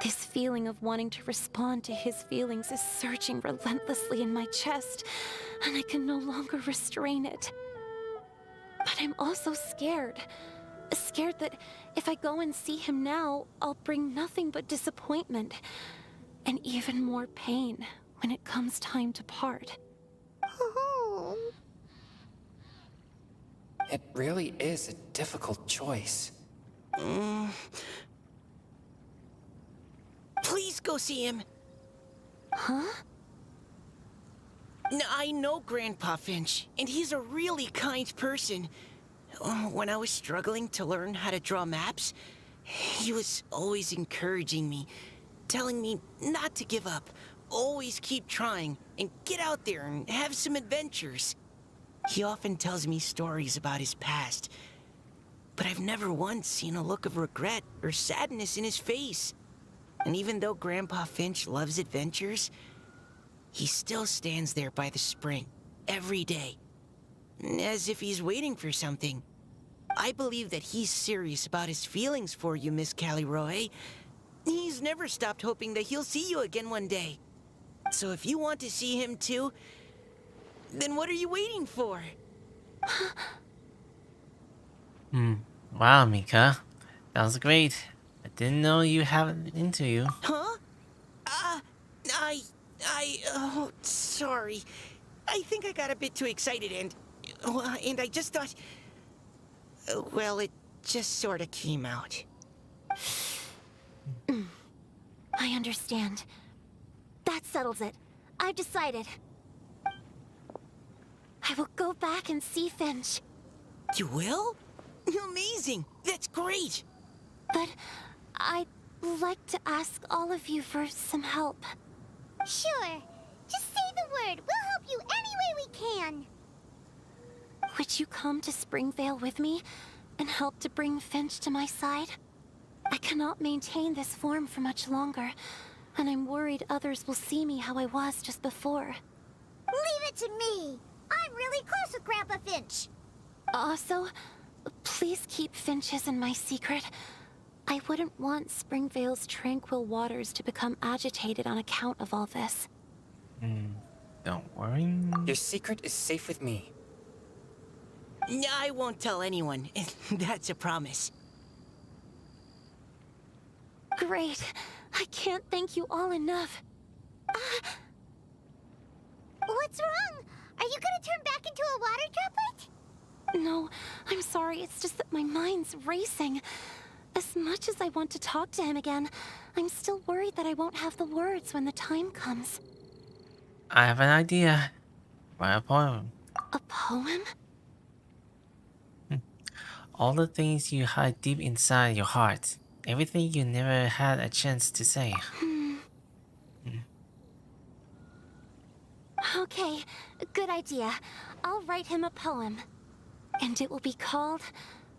This feeling of wanting to respond to his feelings is surging relentlessly in my chest, and I can no longer restrain it. But I'm also scared. Scared that if I go and see him now, I'll bring nothing but disappointment, and even more pain when it comes time to part. Oh. It really is a difficult choice. Please go see him. Huh? I know Grandpa Finch, and he's a really kind person. When I was struggling to learn how to draw maps, he was always encouraging me, telling me not to give up, always keep trying, and get out there and have some adventures. He often tells me stories about his past, but I've never once seen a look of regret or sadness in his face. And even though Grandpa Finch loves adventures, he still stands there by the spring, every day, as if he's waiting for something. I believe that he's serious about his feelings for you, Miss Callie-Roe. He's never stopped hoping that he'll see you again one day. So if you want to see him too, then what are you waiting for? Wow, Mika. That was great. I didn't know you have it into you. Huh? Oh, sorry. I think I got a bit too excited and I just thought, well, it just sort of came out. I understand. That settles it. I've decided. I will go back and see Finch. You will? Amazing! That's great! But I'd like to ask all of you for some help. Sure. Just say the word. We'll help you any way we can. Would you come to Springvale with me and help to bring Finch to my side? I cannot maintain this form for much longer, and I'm worried others will see me how I was just before. Leave it to me. I'm really close with Grandpa Finch. Also, please keep Finch's in my secret. I wouldn't want Springvale's tranquil waters to become agitated on account of all this. Don't worry. Your secret is safe with me. I won't tell anyone. That's a promise. Great. I can't thank you all enough. What's wrong? Are you gonna turn back into a water droplet? No, I'm sorry. It's just that my mind's racing. As much as I want to talk to him again, I'm still worried that I won't have the words when the time comes. I have an idea. Write a poem. A poem? All the things you hide deep inside your heart. Everything you never had a chance to say. Okay, good idea. I'll write him a poem. And it will be called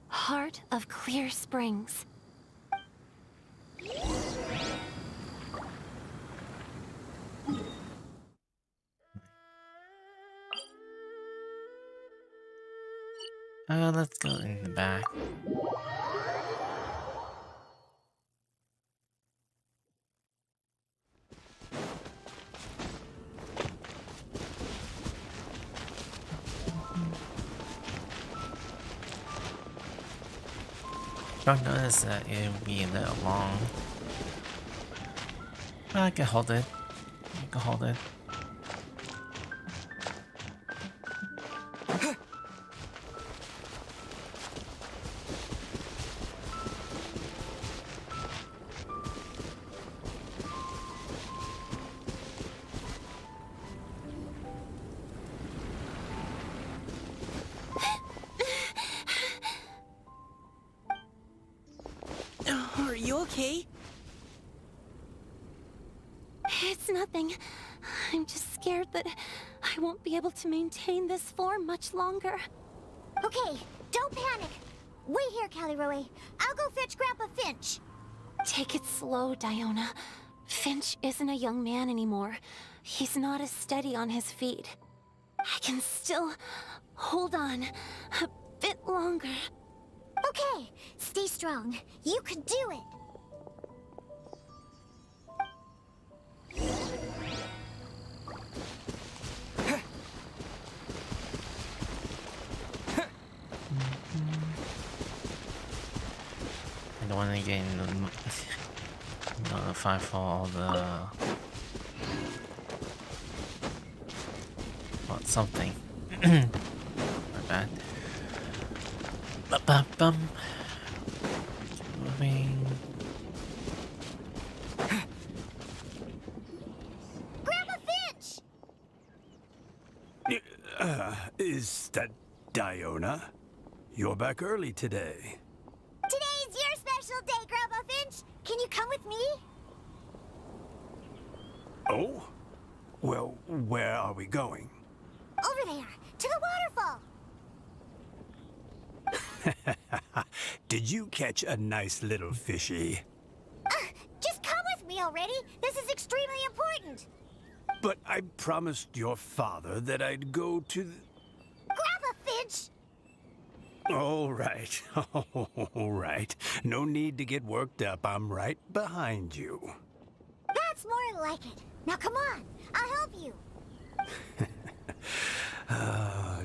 Heart of Clear Springs. Let's go in the back. Don't notice that it will be a little long. But I can hold it. I can hold it. Are you okay? It's nothing. I'm just scared that I won't be able to maintain this form much longer. Okay, don't panic. Wait here, Callie-Roe. I'll go fetch Grandpa Finch. Take it slow, Diona. Finch isn't a young man anymore. He's not as steady on his feet. I can still hold on a bit longer. Okay, stay strong. You can do it. I don't want to get notified for all the... well, something. My bad. Ba-bum. Moving. Grandma Finch! Is that Diona? You're back early today. Today's your special day, Grandma Finch. Can you come with me? Oh? Well, where are we going? Over there, to the waterfall. Did you catch a nice little fishy? Just come with me already. This is extremely important. But I promised your father that I'd go to Grandma Finch! All right. All right. No need to get worked up. I'm right behind you. That's more like it. Now come on, I'll help you.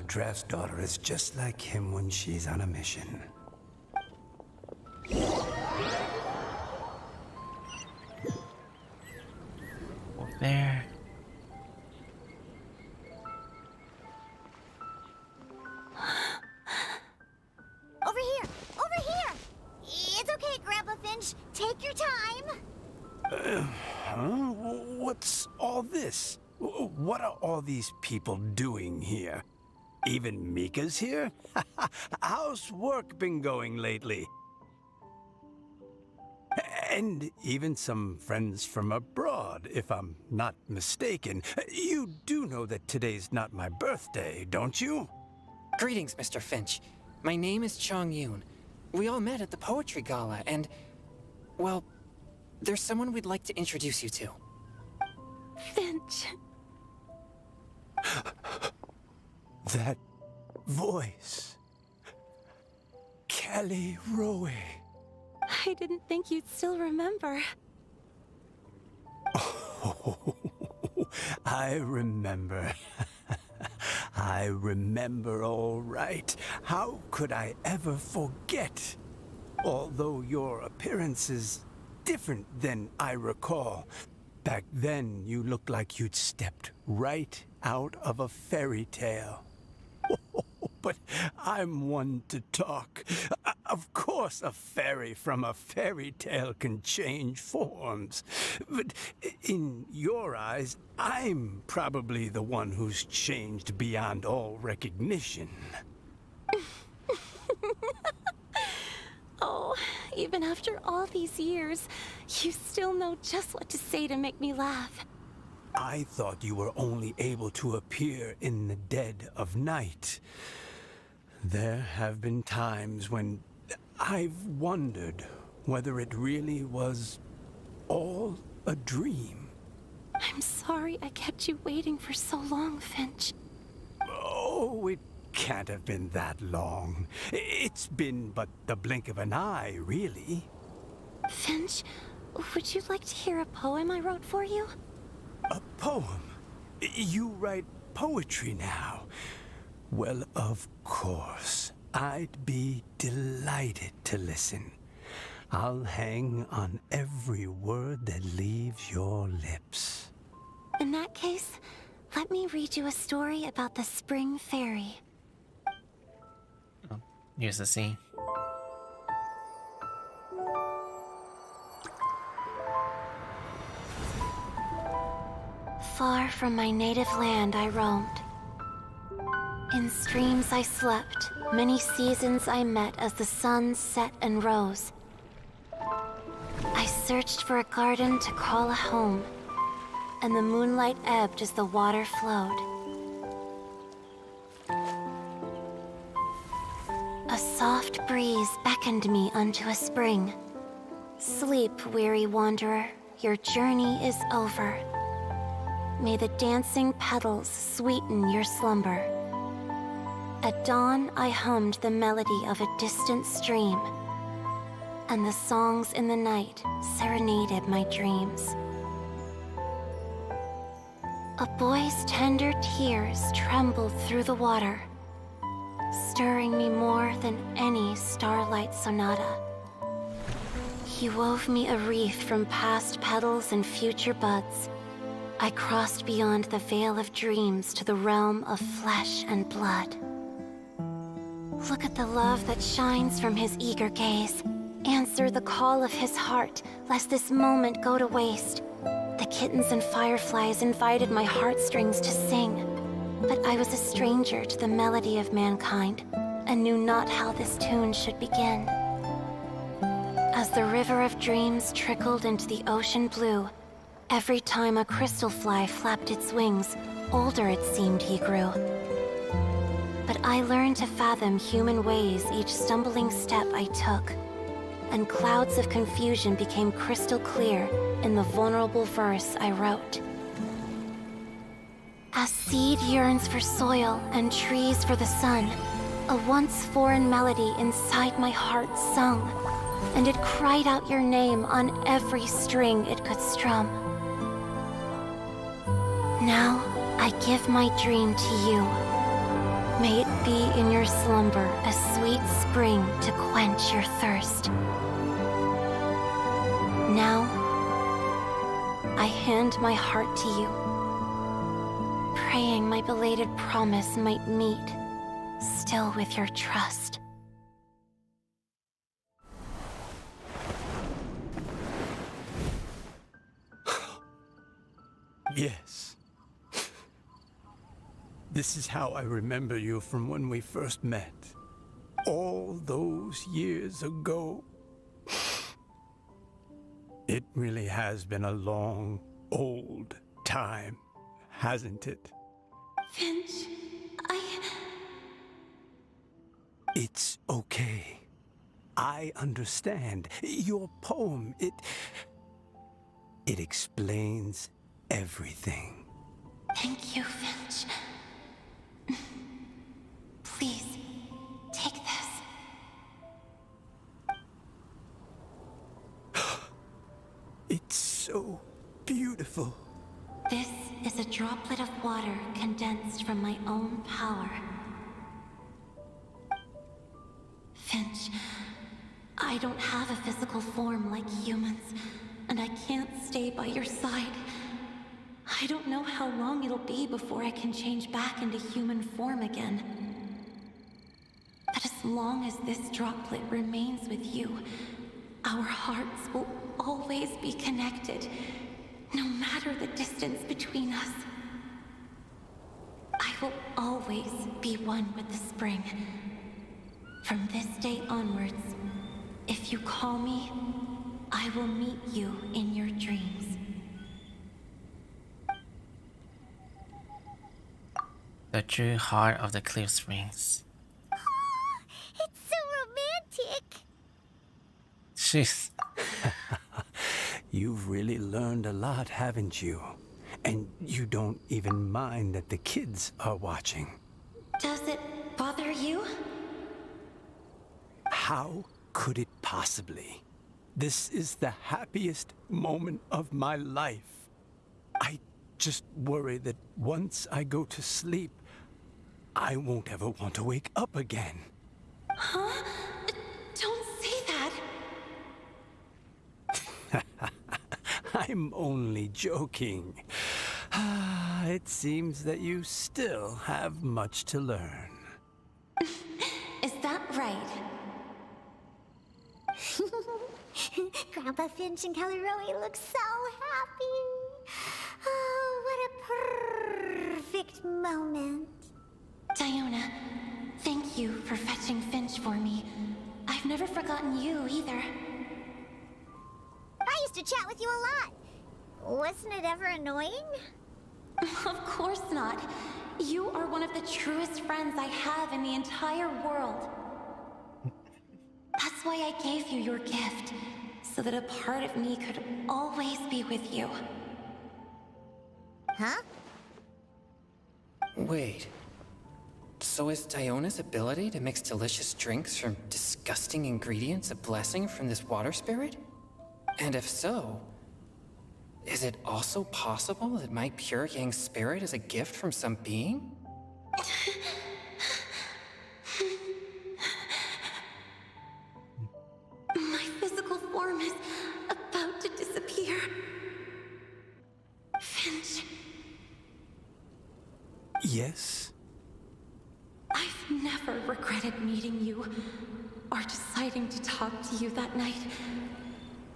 Draft's daughter is just like him when she's on a mission. There. Over here! Over here! It's okay, Grandpa Finch. Take your time. Huh? What's all this? What are all these people doing here? Even Mika's here? How's work been going lately? And even some friends from abroad, if I'm not mistaken. You do know that today's not my birthday, don't you? Greetings, Mr. Finch. My name is Chong Yoon. We all met at the poetry gala, and... well, there's someone we'd like to introduce you to. Finch. That voice. Kelly Rowe. I didn't think you'd still remember. Oh, I remember. I remember all right. How could I ever forget? Although your appearance is different than I recall. Back then, you looked like you'd stepped right out of a fairy tale. But I'm one to talk. Of course, a fairy from a fairy tale can change forms. But in your eyes, I'm probably the one who's changed beyond all recognition. Oh, even after all these years, you still know just what to say to make me laugh. I thought you were only able to appear in the dead of night. There have been times when I've wondered whether it really was all a dream. I'm sorry I kept you waiting for so long, Finch. Oh, it can't have been that long. It's been but the blink of an eye, really. Finch, would you like to hear a poem I wrote for you? A poem? You write poetry now? Well, of course. I'd be delighted to listen. I'll hang on every word that leaves your lips. In that case, let me read you a story about the Spring Fairy. Oh, here's the scene. Far from my native land I roamed. In streams I slept, many seasons I met as the sun set and rose. I searched for a garden to call a home, and the moonlight ebbed as the water flowed. A soft breeze beckoned me unto a spring. Sleep, weary wanderer, your journey is over. May the dancing petals sweeten your slumber. At dawn, I hummed the melody of a distant stream, and the songs in the night serenaded my dreams. A boy's tender tears trembled through the water, stirring me more than any starlight sonata. He wove me a wreath from past petals and future buds. I crossed beyond the veil of dreams to the realm of flesh and blood. Look at the love that shines from his eager gaze. Answer the call of his heart, lest this moment go to waste. The kittens and fireflies invited my heartstrings to sing, but I was a stranger to the melody of mankind, and knew not how this tune should begin. As the river of dreams trickled into the ocean blue, every time a crystal fly flapped its wings, older it seemed he grew. But I learned to fathom human ways each stumbling step I took, and clouds of confusion became crystal clear in the vulnerable verse I wrote. As seed yearns for soil and trees for the sun, a once foreign melody inside my heart sung, and it cried out your name on every string it could strum. Now I give my dream to you. May it be in your slumber a sweet spring to quench your thirst. Now, I hand my heart to you, praying my belated promise might meet, still with your trust. Yes. This is how I remember you from when we first met. All those years ago. It really has been a long, old time, hasn't it? Finch, It's okay. I understand. Your poem, it explains everything. Thank you, Finch. Please, take this. It's so beautiful. This is a droplet of water condensed from my own power. Finch, I don't have a physical form like humans, and I can't stay by your side. I don't know how long it'll be before I can change back into human form again. But as long as this droplet remains with you, our hearts will always be connected, no matter the distance between us. I will always be one with the spring. From this day onwards, if you call me, I will meet you in your dreams. The true heart of the cliff springs. It's so romantic. Jeez. You've really learned a lot, haven't you? And you don't even mind that the kids are watching. Does it bother you? How could it possibly? This is the happiest moment of my life. I just worry that once I go to sleep, I won't ever want to wake up again. Huh? Don't say that. I'm only joking. It seems that you still have much to learn. Is that right? Grandpa Finch and Kelly-Roe look so happy. Oh, what a perfect moment. Diona, thank you for fetching Finch for me. I've never forgotten you either. I used to chat with you a lot. Wasn't it ever annoying? Of course not. You are one of the truest friends I have in the entire world. That's why I gave you your gift, so that a part of me could always be with you. Huh? Wait. So is Diona's ability to mix delicious drinks from disgusting ingredients a blessing from this water spirit? And if so, is it also possible that my pure yang spirit is a gift from some being? My physical form is about to disappear. Finch, Yes? I've I've never regretted meeting you or deciding to talk to you that night.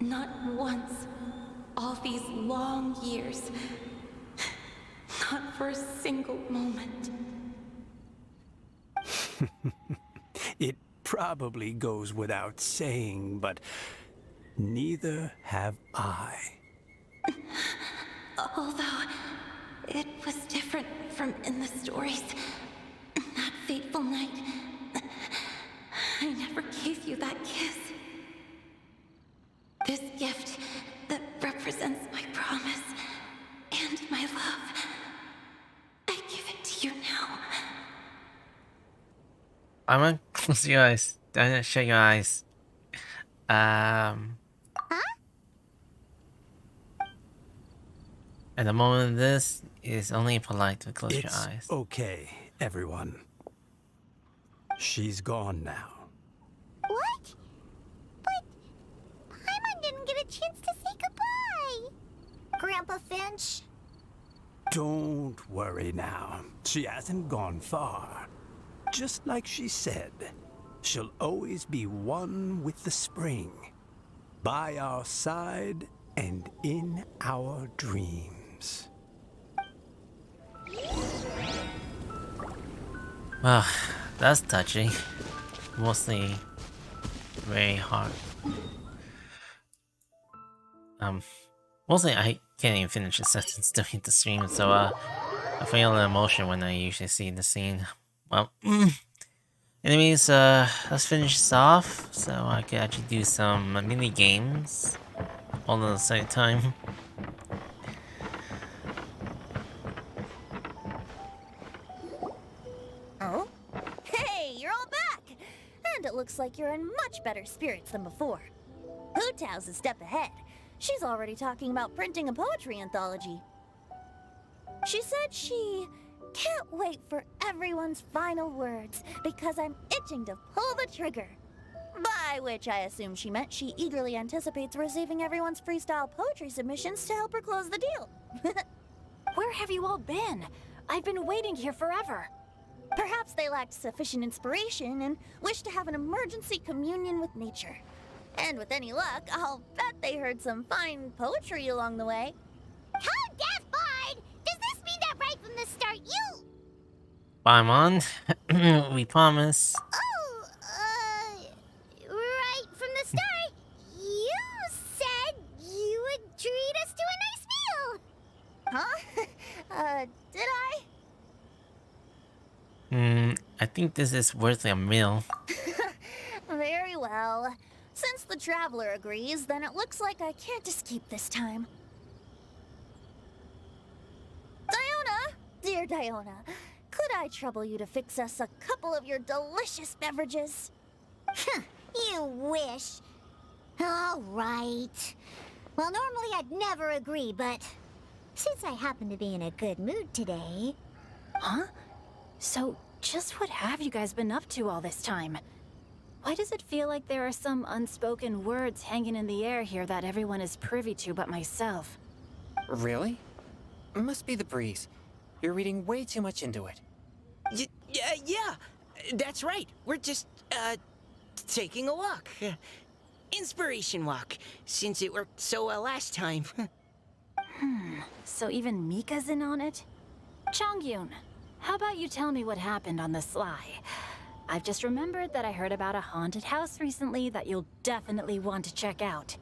Not once. All these long years. Not for a single moment. It probably goes without saying, but neither have I. Although it was different from in the stories. That fateful night, I never gave you that kiss. This gift that represents my promise and my love, I give it to you now. I'm gonna close your eyes. Don't shut your eyes. Huh? At the moment, this is only polite to close your It's eyes. okay, everyone. She's gone now. What? But Paimon didn't get a chance to say goodbye. Grandpa Finch? Don't worry now. She hasn't gone far. Just like she said, she'll always be one with the spring. By our side and in our dreams. Well, that's touching. Mostly very hard. Mostly I can't even finish a sentence during the stream, so I feel an emotion when I usually see the scene. Well, anyways, let's finish this off so I can actually do some mini games all at the same time. Oh? Hey, you're all back! And it looks like you're in much better spirits than before. Hu Tao's a step ahead. She's already talking about printing a poetry anthology. She said she can't wait for everyone's final words because I'm itching to pull the trigger. By which I assume she meant she eagerly anticipates receiving everyone's freestyle poetry submissions to help her close the deal. Where have you all been? I've been waiting here forever. Perhaps they lacked sufficient inspiration and wished to have an emergency communion with nature. And with any luck, I'll bet they heard some fine poetry along the way. How deaf, Bard! Does this mean that right from the start you... Paimon, we promise. Oh, right from the start, you said you would treat us to a nice meal! Huh? Did I? I think this is worth a meal. Very well. Since the Traveler agrees, then it looks like I can't escape this time. Diona! Dear Diona, could I trouble you to fix us a couple of your delicious beverages? You wish. All right. Well, normally I'd never agree, but since I happen to be in a good mood today... Huh? So, just what have you guys been up to all this time? Why does it feel like there are some unspoken words hanging in the air here that everyone is privy to but myself? Really? Must be the breeze. You're reading way too much into it. Yeah, that's right. We're just, taking a walk. Inspiration walk, since it worked so well last time. So even Mika's in on it? Chongyun, how about you tell me what happened on the sly? I've just remembered that I heard about a haunted house recently that you'll definitely want to check out.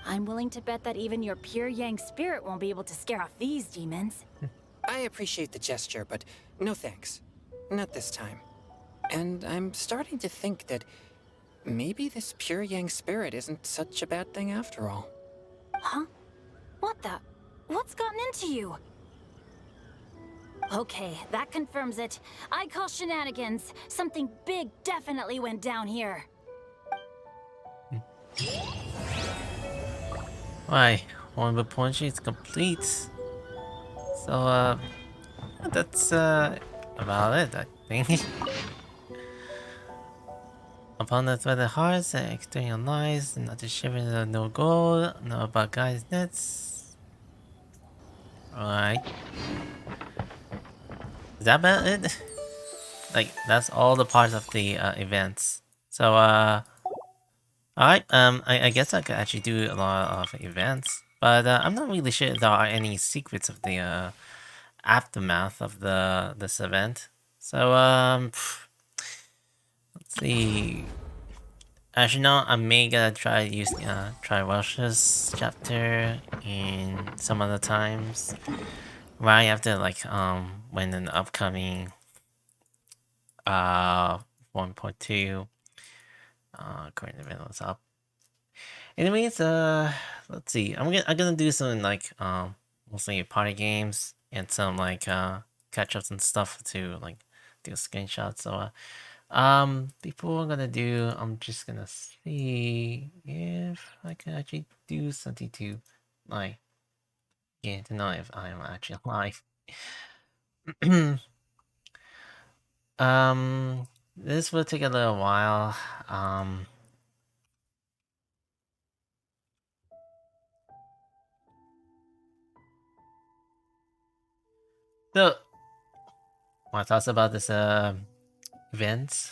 I'm willing to bet that even your pure Yang spirit won't be able to scare off these demons. I appreciate the gesture, but no thanks. Not this time. And I'm starting to think that maybe this pure Yang spirit isn't such a bad thing after all. Huh? What the? What's gotten into you? Okay, that confirms it. I call shenanigans. Something big definitely went down here. Why? One of the poetry is complete. So, that's, about it, I think. Upon the thread of hearts and external lies, not to shiver the no gold, know about guys' nets. Alright. Is that about it? like that's all the parts of the events. So alright, I guess I could actually do a lot of events, but I'm not really sure if there are any secrets of the aftermath of this event. So let's see. Actually, no, I may gonna try using try Welsh's chapter in some other times. Right after like when an upcoming 1.2 current event was up. Anyways, let's see. I'm gonna do some like mostly party games and some like catch ups and stuff to like do screenshots. So before I'm gonna do, I'm just gonna see if I can actually do something to like get to know if I am actually alive. This will take a little while. So my thoughts about this event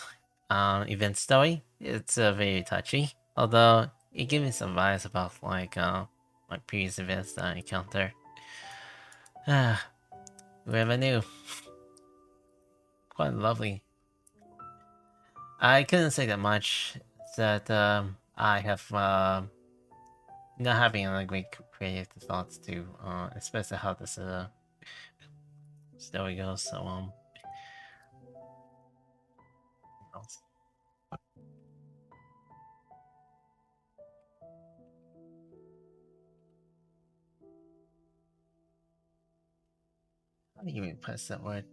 event story. It's very touchy, although it gives me some vibes about like previous events that I encountered. Whoever knew? Quite lovely. I couldn't say that much. That I have not having a great creative thoughts to especially how this story goes. So how do you even press that word?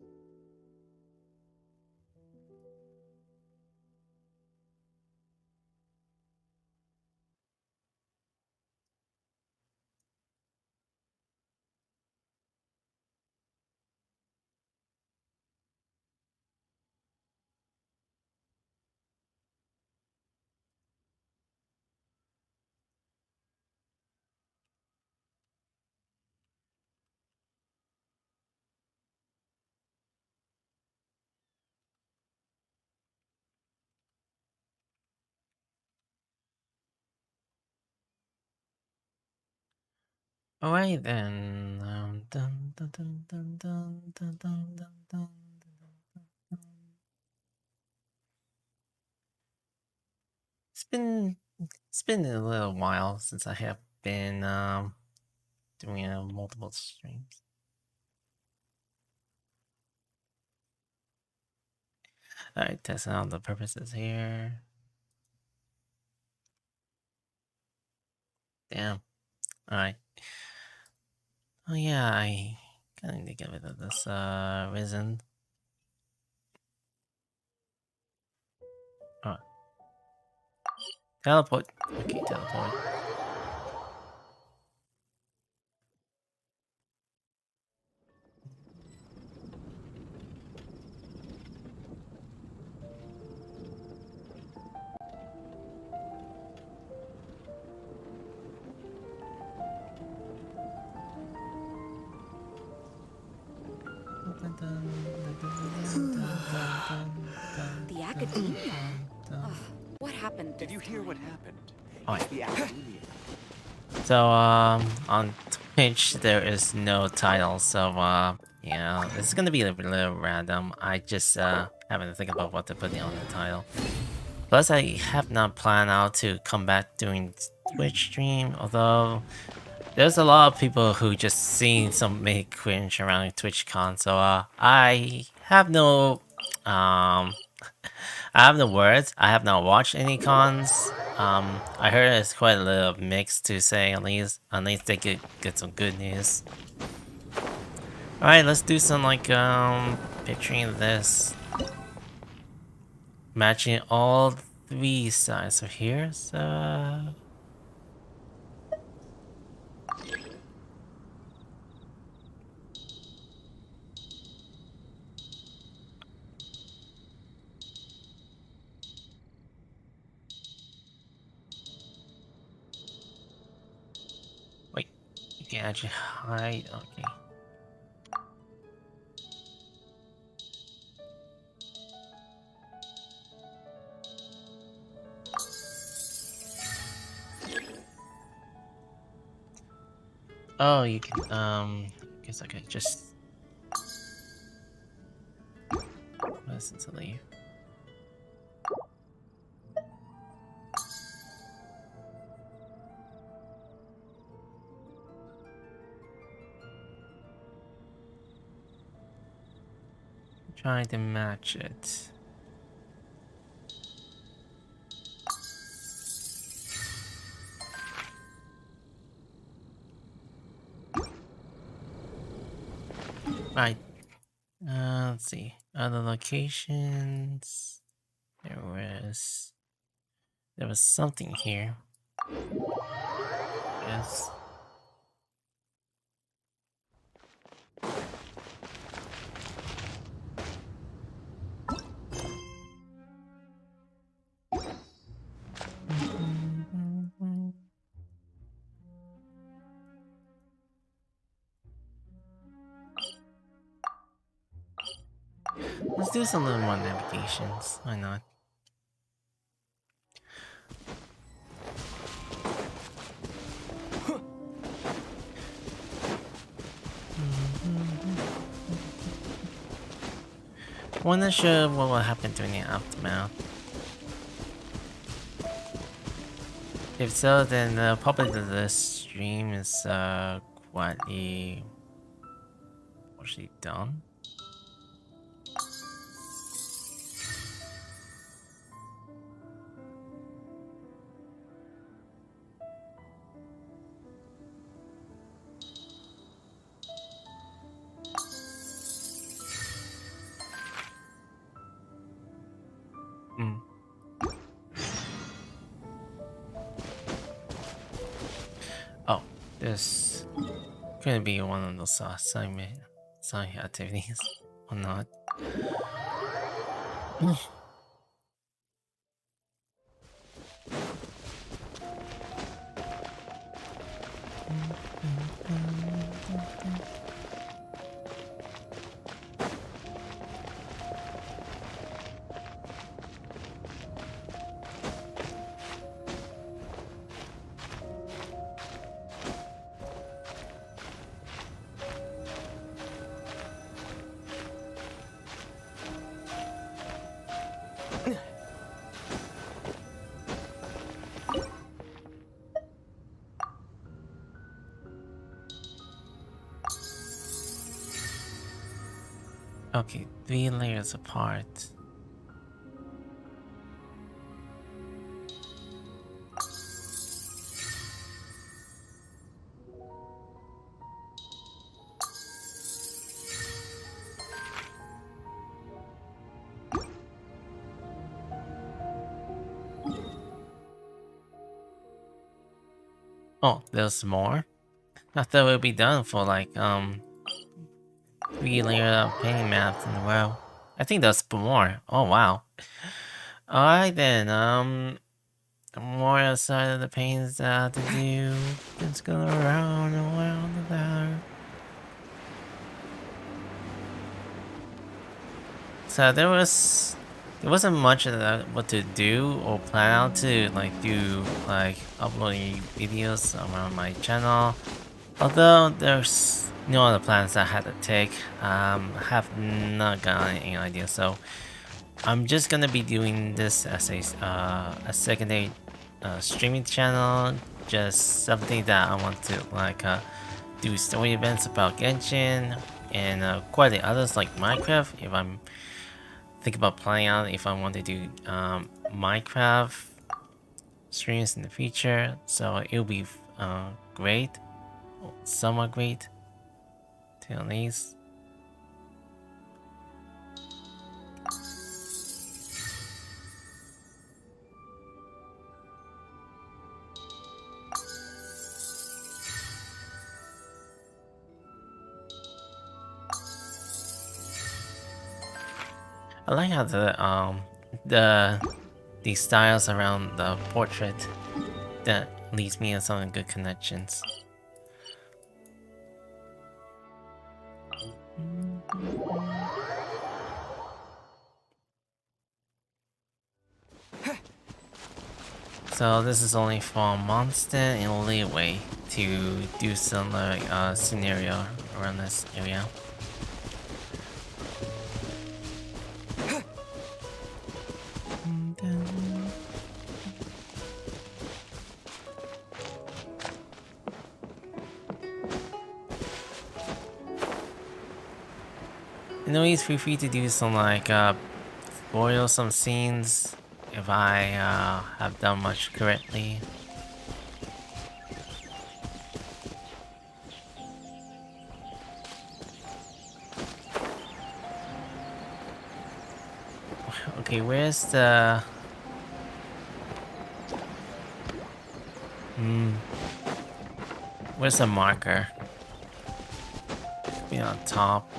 Alright then. Dun, dun, dun, dun, dun, dun, dun, dun, dun. It's been a little while since I have been doing multiple streams. Alright, testing out the purposes here. Damn. Alright. Oh yeah, I kinda need to get rid of this risen. Alright. Teleport. Okay, teleport. The academia? Ugh, what happened? Did you hear what happened? Oh, The academia. so on Twitch there is no title, so yeah, it's gonna be a little random. I just having to think about what to put on the title. Plus, I have not planned out to come back doing Twitch stream, although there's a lot of people who just seen some make cringe around TwitchCon, so I have no I have no words. I have not watched any cons. I heard it's quite a little mixed to say at least. At least they could get some good news. Alright, let's do some like picturing this. Matching all three sides of here, so wait, you can actually hide, okay. Oh, you can, guess I could just listen to leave. Trying to match it. Right. Let's see. Other locations. There was something here. Yes. Let's do some little more navigations. Why not? Wanna show what will happen during the aftermath. If so, then probably the stream is quietly actually done. Oh, this could be one of those assignment activities or not. Okay, 3 layers apart. Oh, there's more? I thought it would be done for like 3 layer painting maps in a row. I think there's more. Oh wow. Alright then, more outside of the paintings that I have to do. Let's go around and around the tower. So there wasn't much of that what to do or plan out to like do like uploading videos around my channel. Although there's no other plans I had to take, I have not gotten any idea. So I'm just gonna be doing this as a secondary streaming channel, just something that I want to like do story events about Genshin and quite the others like Minecraft. If I'm thinking about planning out if I want to do Minecraft streams in the future, so it'll be great, somewhat great, to at least. I like how the styles around the portrait that leads me in some good connections. So this is only for Monster and Leeway to do some like scenario around this area. And always feel free to do some like spoil some scenes if I have done much correctly. Okay, where's the... Where's the marker? Be on top.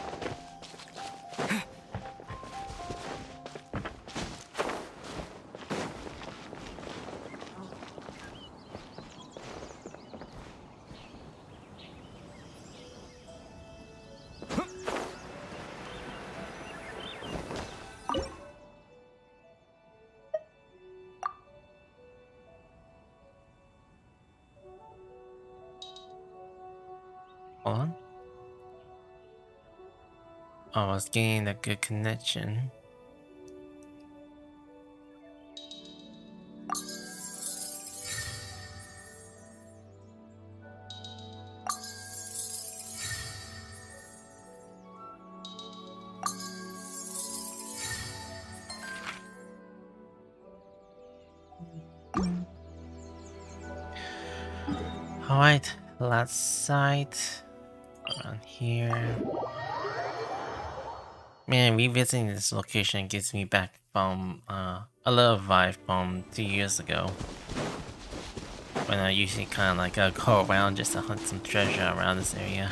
Hold on. Oh, I was getting a good connection. Alright, last site. Around here. Man, revisiting this location gets me back from a little vibe from 2 years ago. When I usually kind of like go around just to hunt some treasure around this area.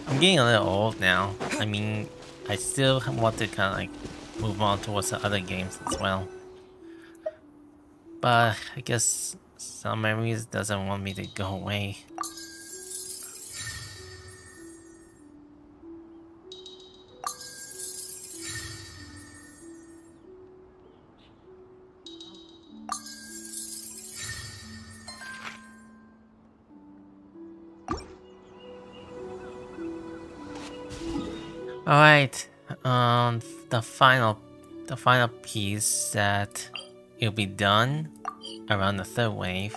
I'm getting a little old now. I mean, I still want to kind of like move on towards the other games as well. But I guess some memories doesn't want me to go away. Alright, the final piece that it'll be done around the third wave.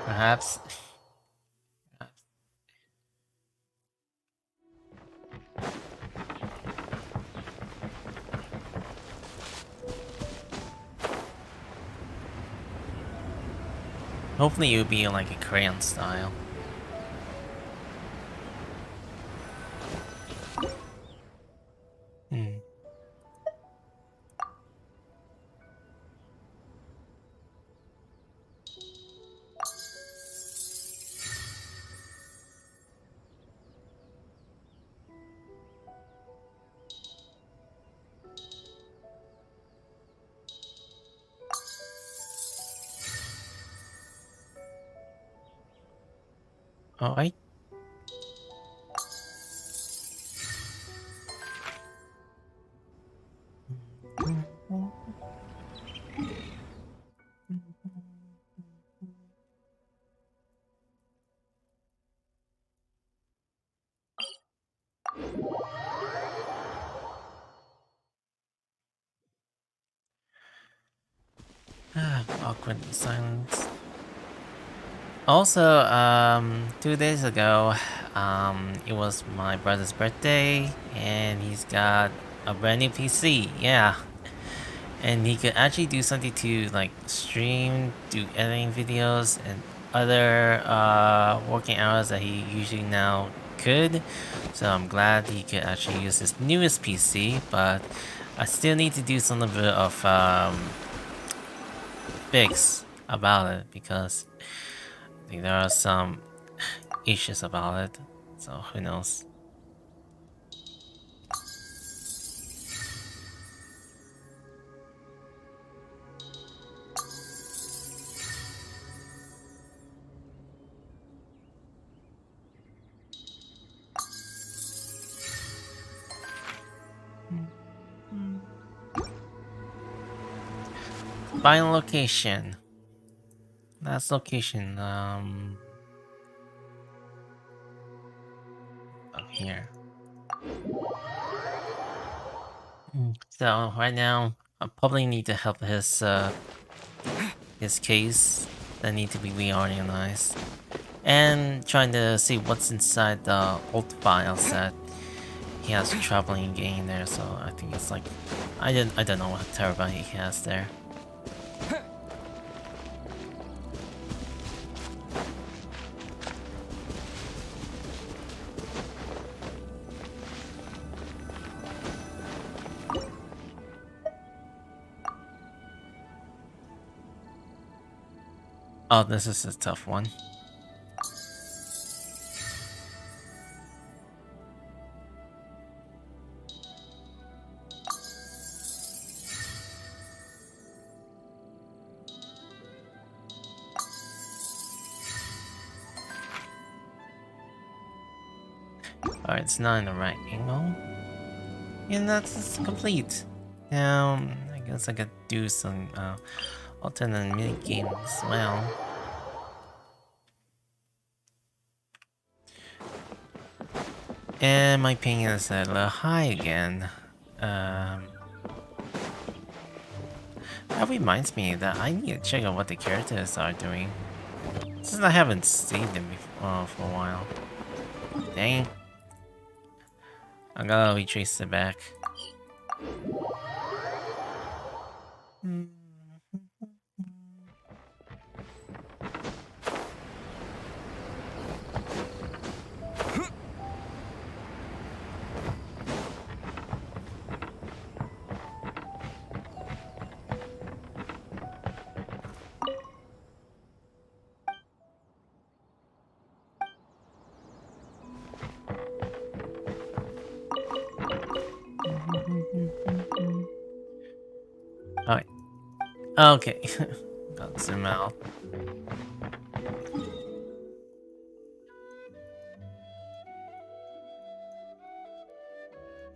Perhaps. Hopefully it'll be like a crayon style. Alright. Awkward silence. Also, 2 days ago, it was my brother's birthday, and he's got a brand new PC, yeah. And he could actually do something to, like, stream, do editing videos, and other, working hours that he usually now could. So I'm glad he could actually use his newest PC, but I still need to do some bit of, fix about it, because I think there are some issues about it, so who knows. Final location. last location, up here. So right now, I probably need to help his case that need to be reorganized, and trying to see what's inside the old files that he has trouble in getting there. So I think it's like I don't know what terabyte he has there. Oh, this is a tough one. Alright, it's not in the right angle. And that's complete. Now, I guess I could do some alternate mini game as well. And my ping is a little high again. That reminds me that I need to check out what the characters are doing, since I haven't seen them before for a while. Dang. I gotta retrace it back. Alright. Okay. Gotta zoom out.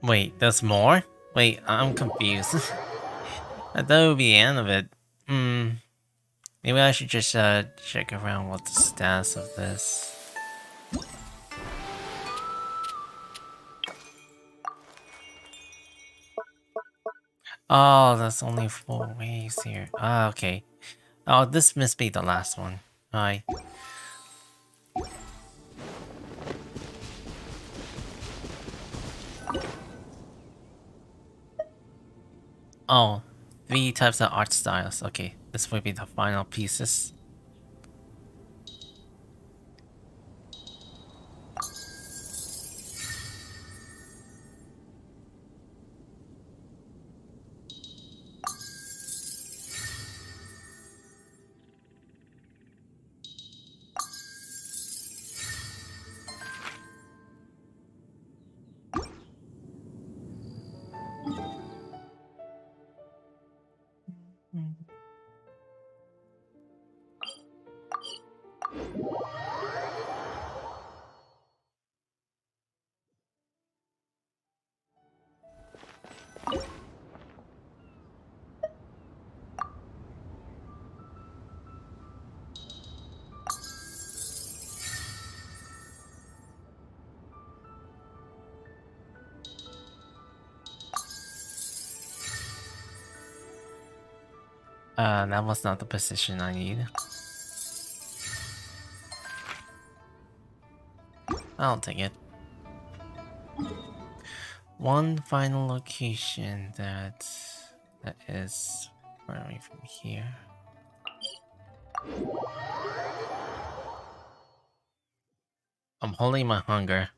Wait, there's more? Wait, I'm confused. I thought it would be the end of it. Maybe I should just check around what the status of this. Oh, that's only 4 ways here. Ah, okay. Oh, this must be the last one. Alright. Oh, 3 types of art styles. Okay, this will be the final pieces. That was not the position I need. I'll take it. One final location that is far away from here. I'm holding my hunger.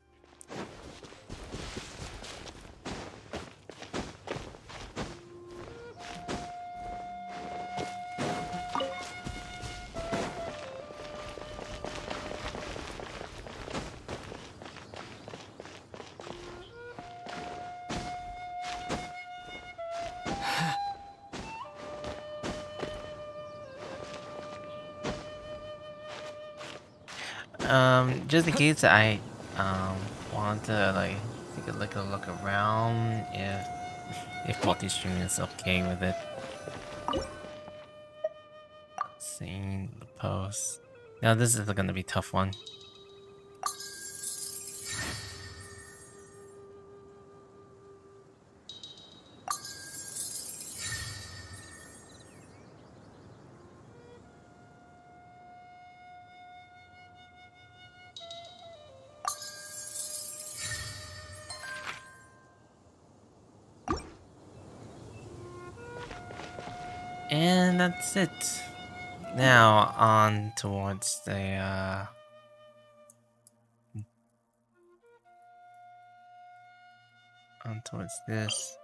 Just in case I want to like take a look around if multi-stream is okay with it. Seeing the pose. Now this is gonna be a tough one. And that's it. Now on towards the on towards this.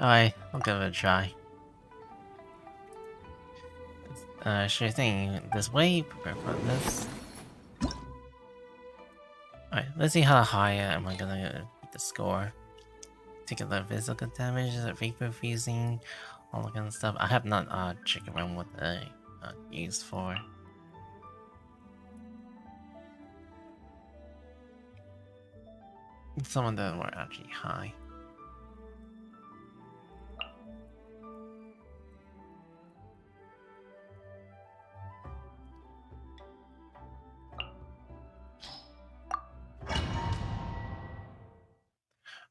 Alright, I'll give it a try. Sure thing. This way, prepare for this. Alright, let's see how high am I gonna beat the score. Take a look at physical damage, vapor freezing, all that kind of stuff. I have not checked around what they used for. Some of them were actually high.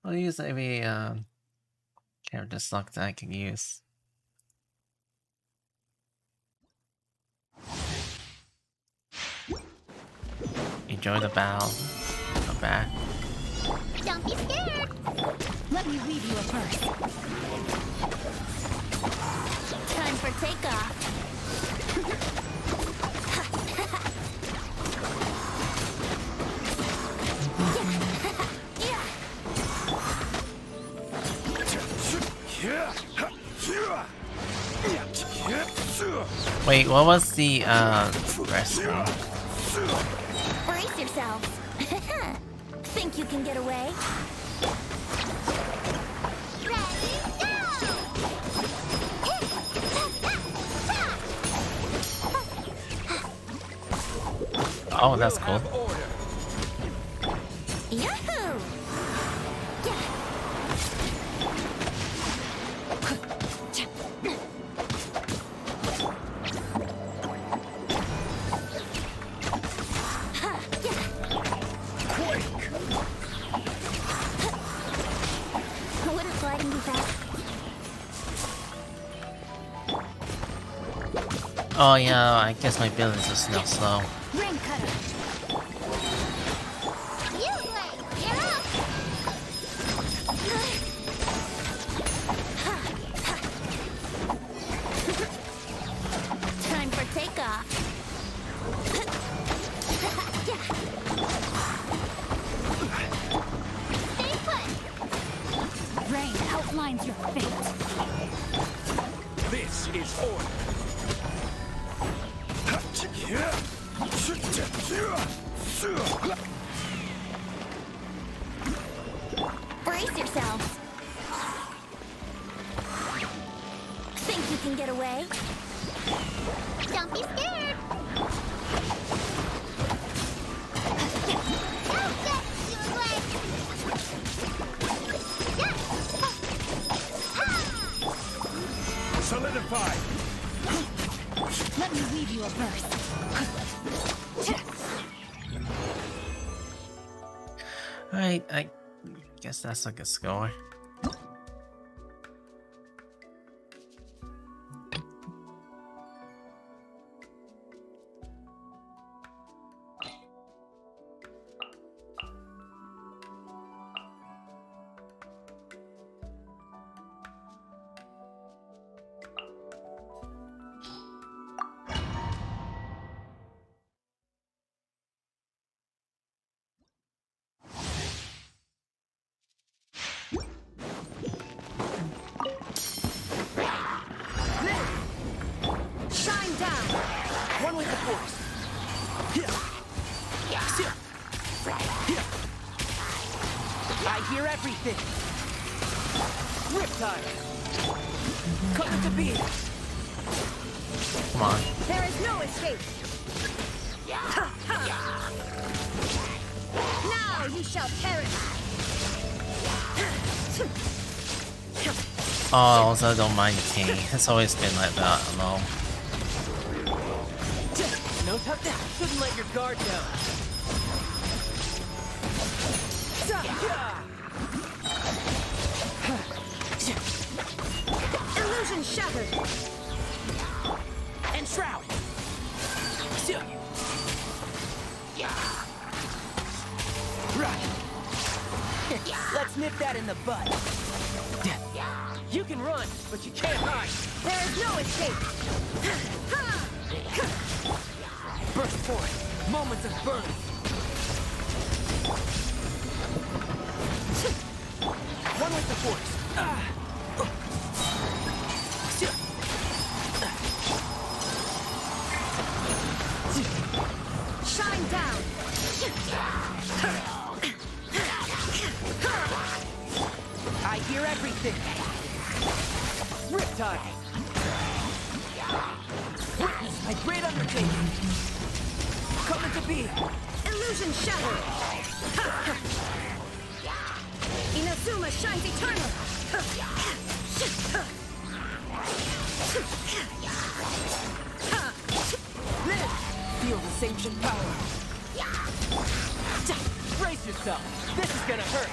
I'll use every character slot that I can use. Enjoy the battle. Come back. Don't be scared. Let me read you a verse. Time for takeoff. Wait, what was the rest one? Brace yourselves. Think you can get away? Oh, that's cool. Yahoo! Wouldn't gliding be fast? Oh yeah, I guess my build is just now slow. Rain cutter. Time for takeoff. Stay put. Rain outlines your fate. This is order. Brace yourselves. Think you can get away? Don't be scared. Solidify. Let me read you a verse. Alright, I guess that's like a score. Shine down! One with the force. I hear everything. Riptide! Coming to be! Come on. There is no escape! Now you shall perish! Oh, also I don't mind the king. It's always been like that, I know. No, shouldn't let your guard down. Illusion shattered! And shroud! Right. Let's nip that in the bud. You can run, but you can't hide. There is no escape! Burst forth. Moments of burn. One with the force. Shine down! I hear everything. Riptide. Witness my great undertaking. Coming to be. Illusion shattered! Inazuma shines eternal! Live! Feel the sanctioned power. Brace yourself. This is gonna hurt.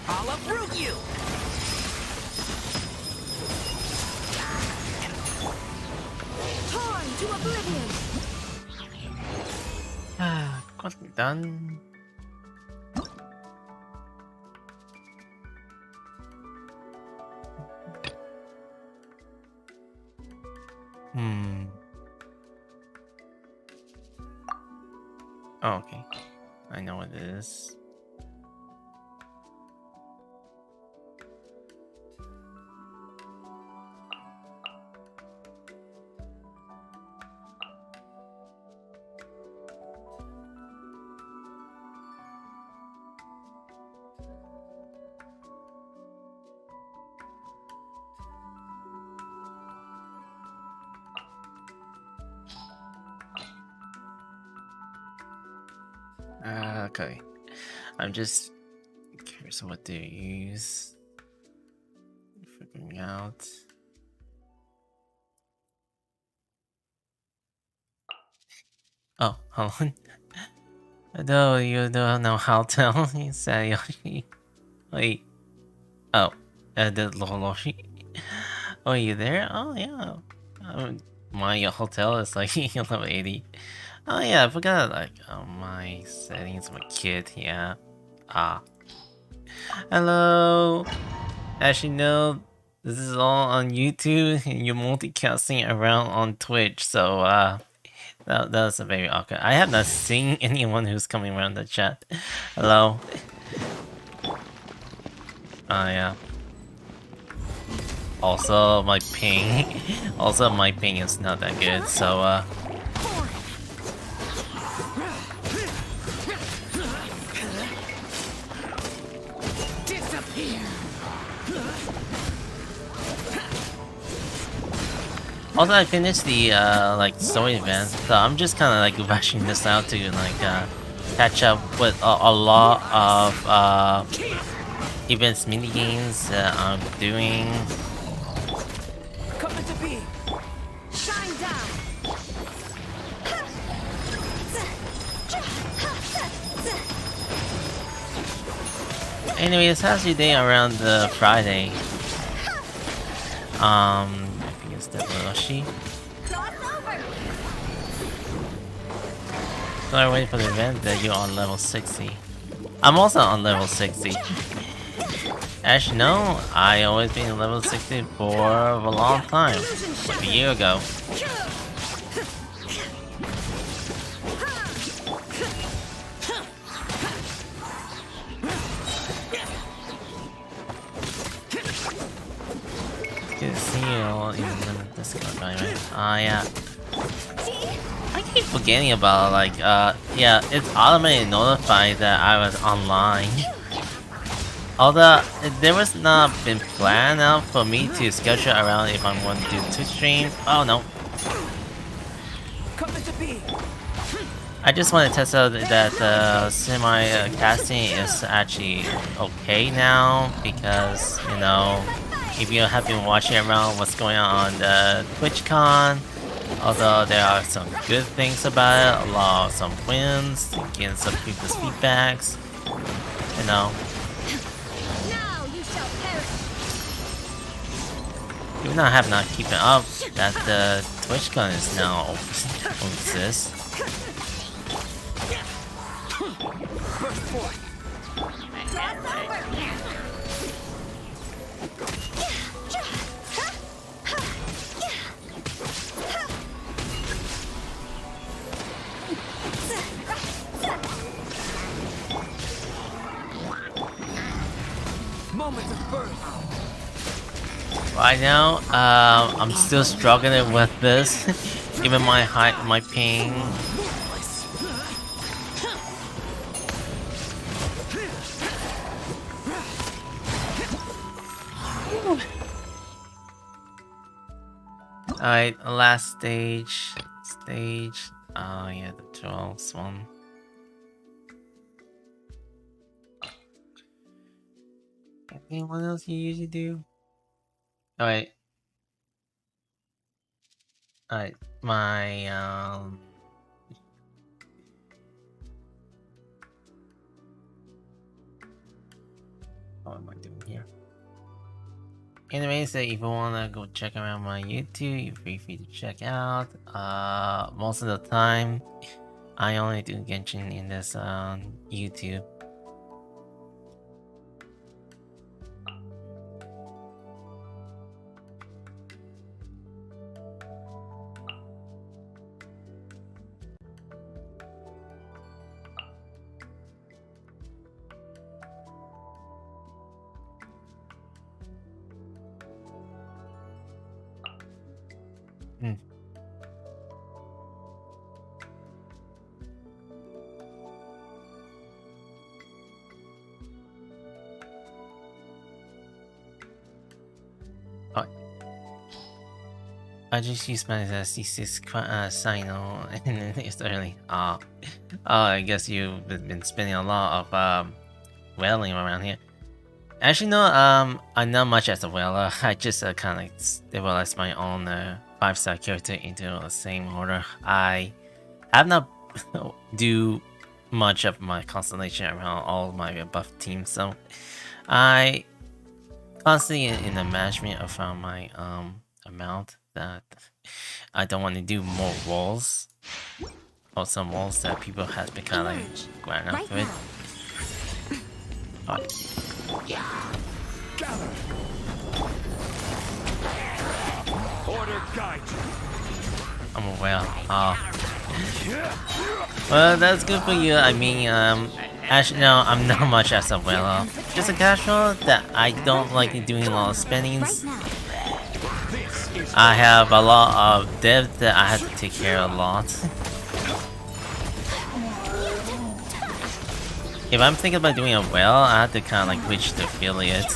I'll uproot you! Torn to oblivion! Got done. Oh, okay. I know what it is. Okay. I'm just curious what they use. Figuring out. Oh, hold on. No, you don't know how to. He said Yoshi. Wait. Oh, the Loloshi. Oh, you there? Oh, yeah. My hotel is like level 80. Oh yeah, I forgot like my settings, my kit, yeah. Hello. Actually no, this is all on YouTube and you're multicasting around on Twitch, so that was a very awkward. I have not seen anyone who's coming around the chat. Hello. Yeah. Also my ping is not that good, so also, I finished the like story event, so I'm just kind of like rushing this out to like catch up with a lot of events, mini games that I'm doing. Coming to be. Shine down! Anyway, it's actually day around Friday. I think it's the Roshi. So I wait for the event that you're on level 60. I'm also on level 60. Actually, no, I always been level 60 for a long time. Like a year ago. Good to see you all in the Discord, by the way. Yeah. I keep forgetting about like yeah, it's automatically notified that I was online. Although there was not been planned out for me to schedule around if I'm going to do Twitch stream. Oh no. I just want to test out that the semi casting is actually okay now, because you know, if you have been watching around what's going on the TwitchCon, although there are some good things about it, some wins, getting some people's feedbacks, you know. Even though I have not keeping up that the TwitchCon is now exists. Moment of birth. Right now, I'm still struggling with this. Even my height, my ping. Alright, last stage. Oh yeah, the 12th one. Okay, what else you usually do? Alright. Alright, my what am I doing here? Anyways, if you wanna go check around my YouTube, you're free to check out. Most of the time, I only do Genshin in this YouTube. I just used my C6 signal and it's early. Oh, I guess you've been spending a lot of whaling around here. Actually, no, I'm not much as a whaler. I just kind of stabilized my own 5-star character into the same order. I have not do much of my constellation around all my buff teams, so I constantly in the management around my amount that I don't want to do more walls, or some walls that people have been kind of like grinding up with. Order guide. I'm a whale. Oh. Well, that's good for you. I mean, actually, no, I'm not much as a whale. Just a casual that I don't like doing a lot of spendings. I have a lot of dev that I have to take care of a lot. If I'm thinking about doing a whale, I have to kind of like switch to affiliate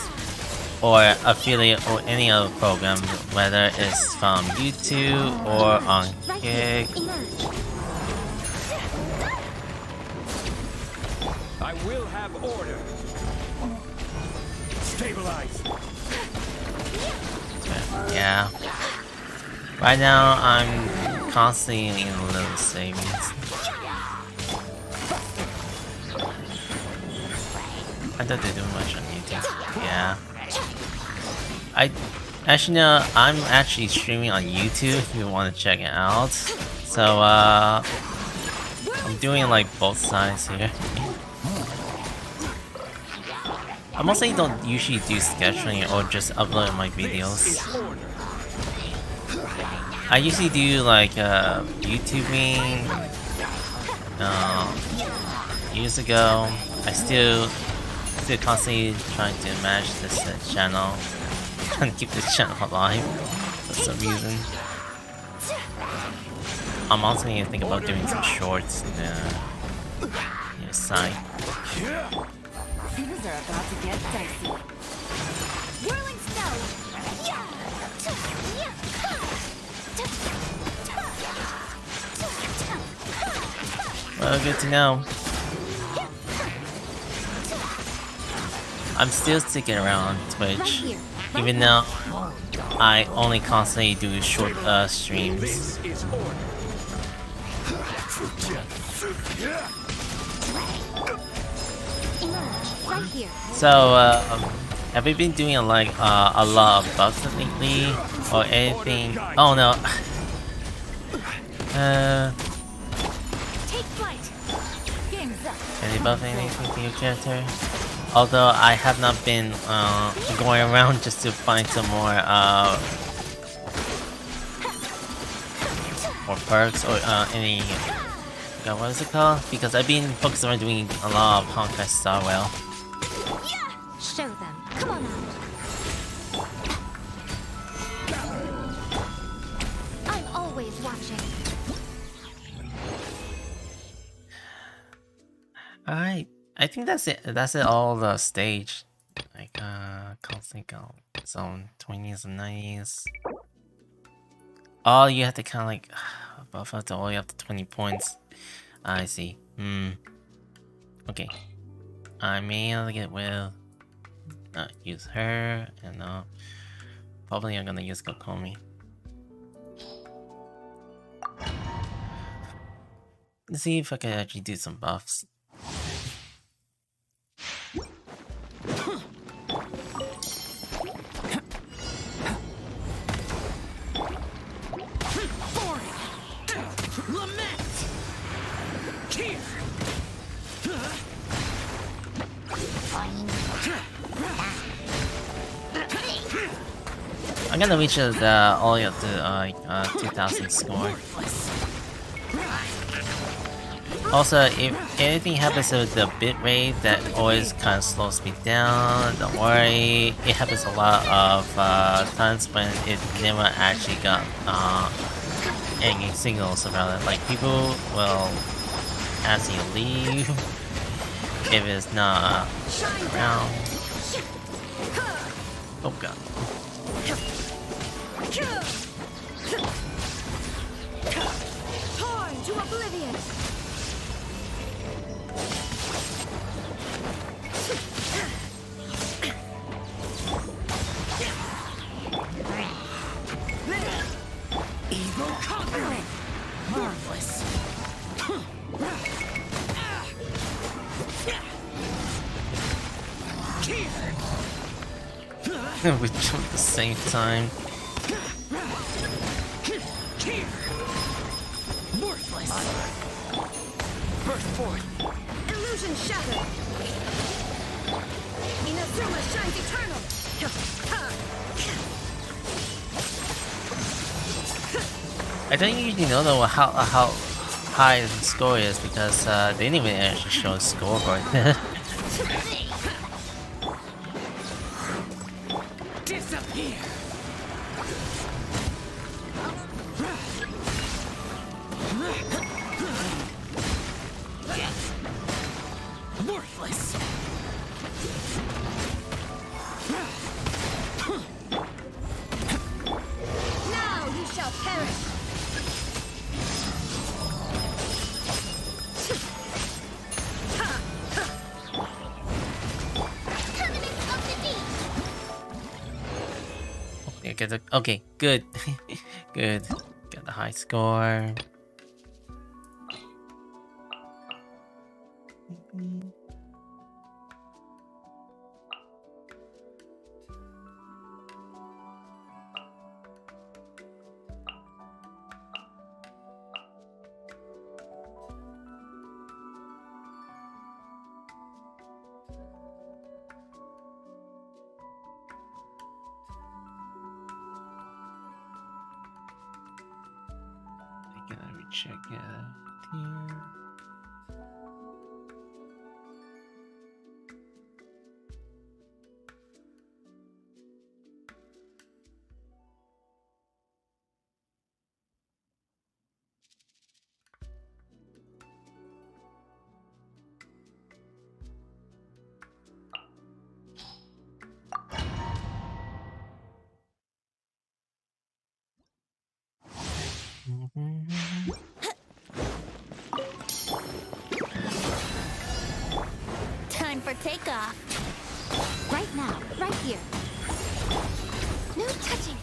or any other program, whether it's from YouTube or on Kick. I will have order. Stabilize. Yeah. Right now, I'm constantly in a little savings. I don't do much on YouTube. Yeah. I'm actually streaming on YouTube if you want to check it out. So, I'm doing like both sides here. I mostly don't usually do scheduling or just upload my videos. I usually do like YouTubing years ago. I still constantly trying to manage this channel, trying to keep this channel alive for some reason. I'm also going to think about doing some shorts in the side. Things are about to get dicey. Whirling snow! Well, good to know. I'm still sticking around on Twitch, even though I only constantly do short streams. So, have you been doing like a lot of buffs lately or anything? Oh no. Take flight. Game's up. Can you buff anything to your character? Although I have not been going around just to find some more perks or any what is it called? Because I've been focused on doing a lot of Honkai Star Rail. Show them. Come on out. I'm always watching. Alright. I think that's it. That's it all the stage. Like constant count. Zone 20s and 90s. Oh, you have to kinda like buff up to all the way up to 20 points. I see. Okay. I may get with use her and probably I'm gonna use Kokomi. Let's see if I can actually do some buffs. I'm gonna reach all the way up to 2000 score. Also, if anything happens with the bitrate that always kind of slows me down, don't worry. It happens a lot of times when it never actually got any signals about it. Like people will ask you to leave if it's not around. Oh god. Torn to oblivion! Evil conquering! Marvelous! We jump at the same time. Worthless! Burst forth! Illusion shattered! Inazuma shines eternal! I don't usually know though how high the score is because they didn't even actually show a scoreboard. Disappear! Worthless! Now you shall perish! Okay, good. Good. Got the high score. I gotta recheck it out here. Time for takeoff. Right now, right here. No touching.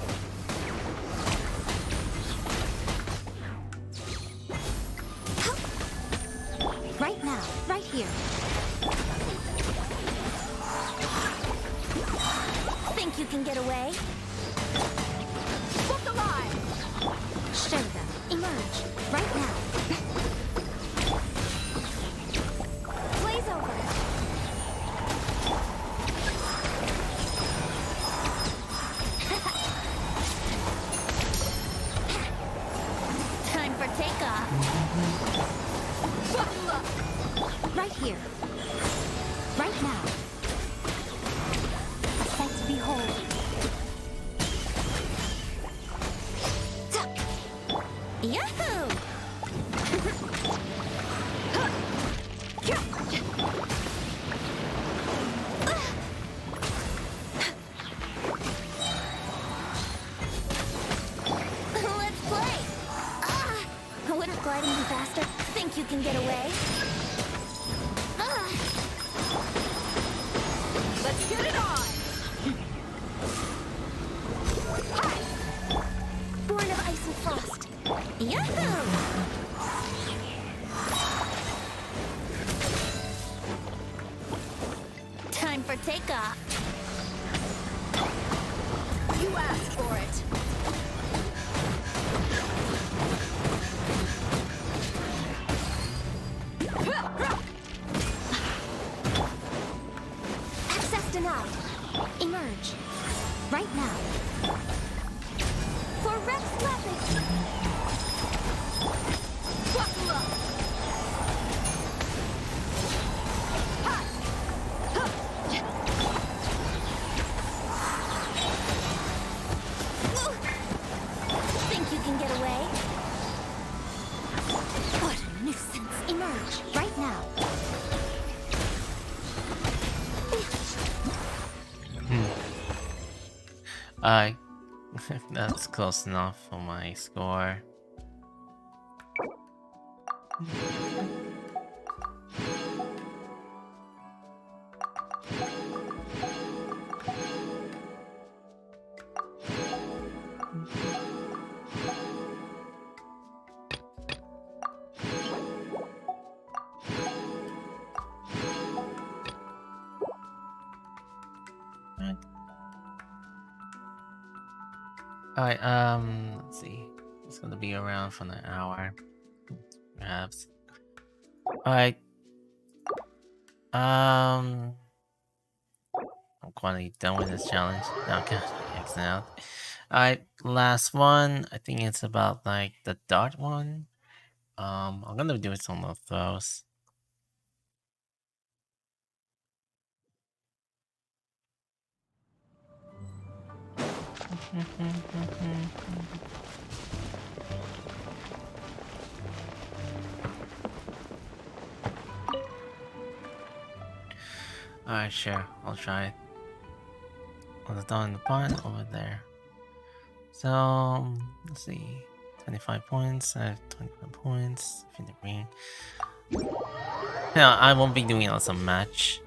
Right now, right here. Think you can get away? Look alive! Show them. Emerge. Right now. Blaze over. Time for takeoff. Buckle up. Right here. Right now. A sight to behold. Yahoo! Let's play! Wouldn't gliding be faster? Think you can get away? Let's get it on! Born of ice and frost. Yahoo! Time for takeoff. You asked for it. Access denied. Emerge. Right now. For Rex Weapon! Buckle up! Think you can get away? What a nuisance. Emerge. Right now. That's close enough for my score. Alright, let's see. It's gonna be around for an hour. Perhaps. Alright. I'm quite done with this challenge. Now I'm kind of Xing out. Alright, last one. I think it's about like the dart one. I'm gonna be doing some little throws. Alright, sure, I'll try it. On the down in the pond over there. So let's see. 25 points, I have 25 points, in the green. Yeah, I won't be doing some match.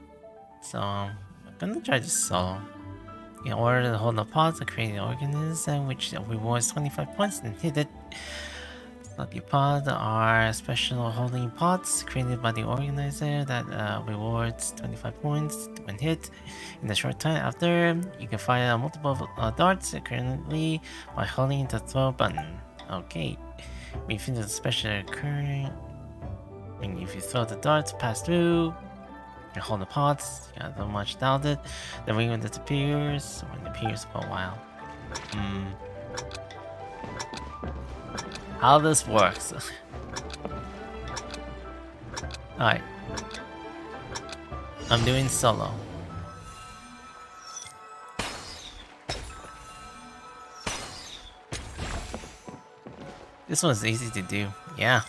So I'm gonna try this solo. In order to hold the pods, I create an organism which rewards 25 points and hit it. Lucky pods are special holding pods created by the organizer that rewards 25 points when hit. In the short time after, you can fire multiple darts currently by holding the throw button. Okay. When you finish the special occurring, and if you throw the darts pass through, you hold the pods, you got so much doubt it, the ring disappears when it appears for a while. How this works. Alright. I'm doing solo. This one's easy to do, yeah.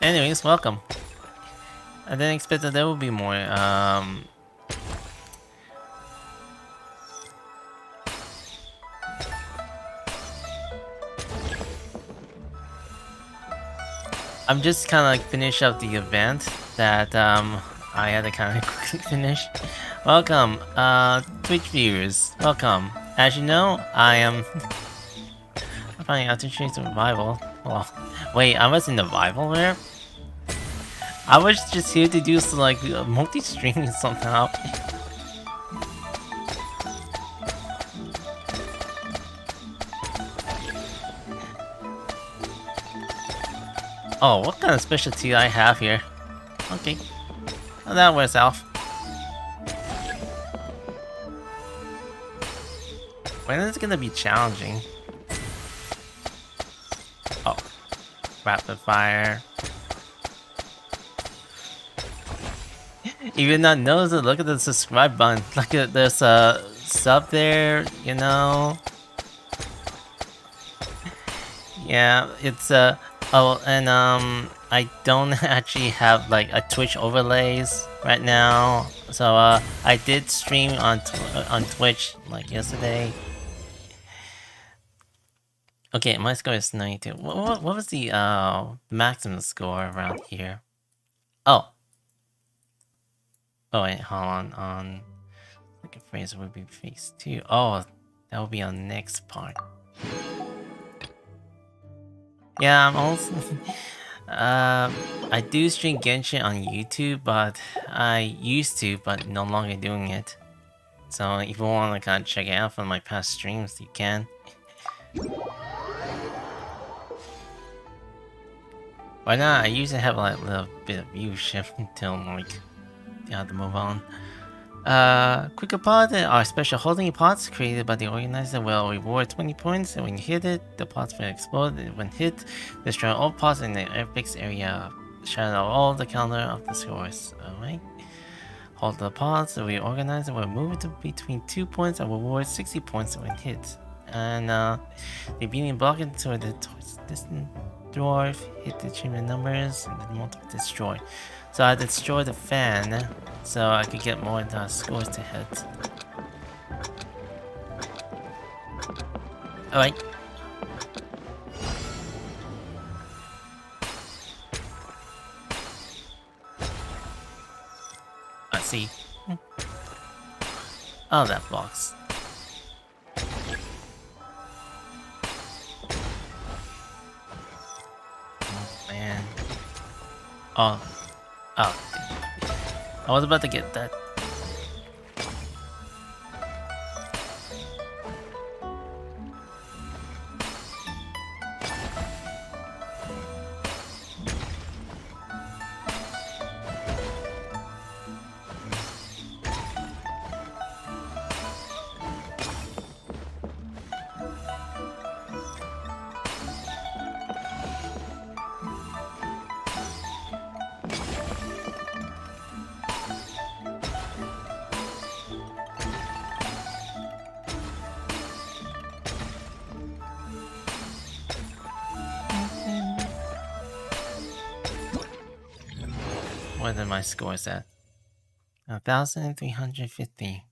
Anyways, welcome. I didn't expect that there would be more, I'm just kind of like finish up the event that I had to kind of quickly finish. Welcome, Twitch viewers. Welcome. As you know, I am I'm finding out to choose survival. Well, wait, I was in the survival there? I was just here to do some like multi-streaming somehow. Oh, what kind of specialty I have here? Okay, well, that wears off. When is it gonna be challenging? Oh, rapid fire. Even not knows it. Look at the subscribe button. Look at this sub there. You know. Yeah, it's oh, and I don't actually have like a Twitch overlays right now. So I did stream on Twitch like yesterday. Okay, my score is 92. What was the maximum score around here? Oh. Oh wait, hold on. Like a phrase would be phase 2. Oh, that will be on next part. Yeah, I'm also I do stream Genshin on YouTube, but I used to, but no longer doing it. So if you want to kind of check it out from my past streams, you can. Why not? I usually have like a little bit of viewership until like you have to move on. Quicker pod are special holding pods created by the organizer will reward 20 points, and when you hit it, the pods will explode. When hit, destroy all pods in the fixed area. Shadow all the counter of the scores. Alright. Hold the pods, the reorganizer will move it to between 2 points and reward 60 points when hit. And the beating block into the distant dwarf, hit the achievement numbers, and then multiple destroy. So I destroyed the fan, so I could get more scores to hit. Alright. I see. Oh, that box. Oh, man. Oh. Oh. I was about to get that. What are my scores at? 1,350.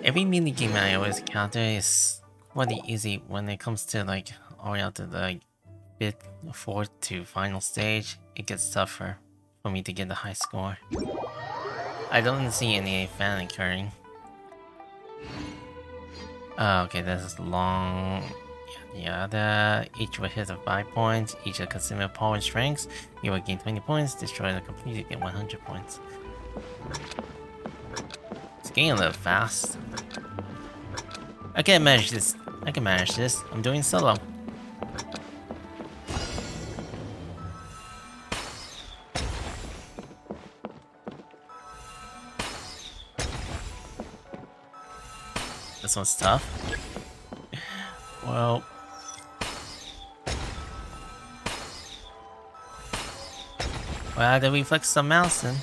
Every minigame I always encounter is quite easy when it comes to like all the way out to the bit 4 to final stage. It gets tougher for me to get the high score. I don't see any fan occurring. Okay, this is long. Yeah, each will hit 5 points. Each will consume a power strengths. You will gain 20 points. Destroy the complete, you get 100 points. It's getting a little fast. I can manage this. I'm doing solo. This one's tough. Well, I had to reflex some mouse then.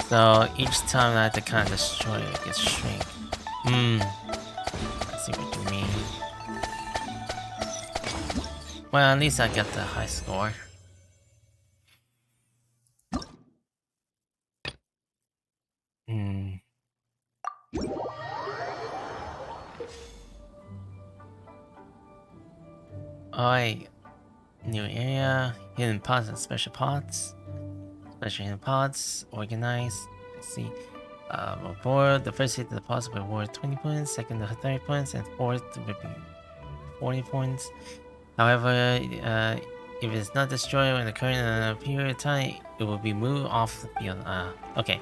So each time I have to kind of destroy it, it gets shrink. I see what you mean. Well, at least I get the high score. Alright. New area, hidden pods and special pods. Special hidden pods, organized. Let's see. Reward. The first hit to the pods will reward 20 points, second to 30 points, and fourth will be 40 points. However, if it's not destroyed in the current period of time, it will be moved off the field. Okay.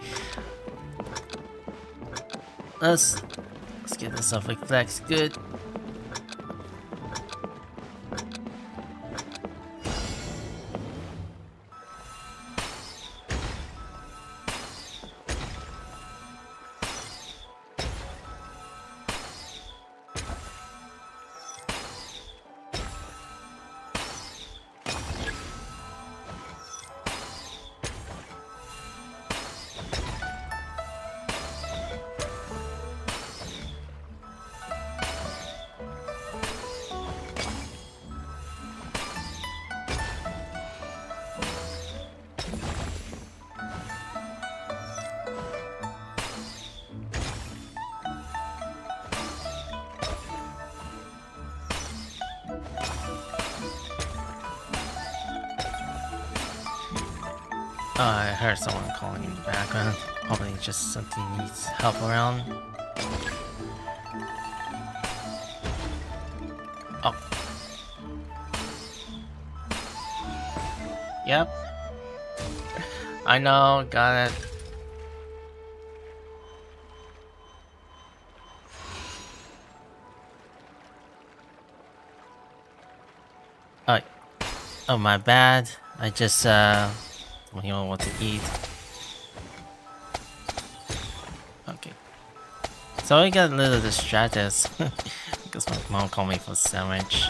Let's get the self-reflex good. I heard someone calling in the background. Probably just something needs help around. Oh. Yep. I know, got it. Oh, my bad. I just, told him what to eat. Okay. So I got a little distracted because my mom called me for a sandwich.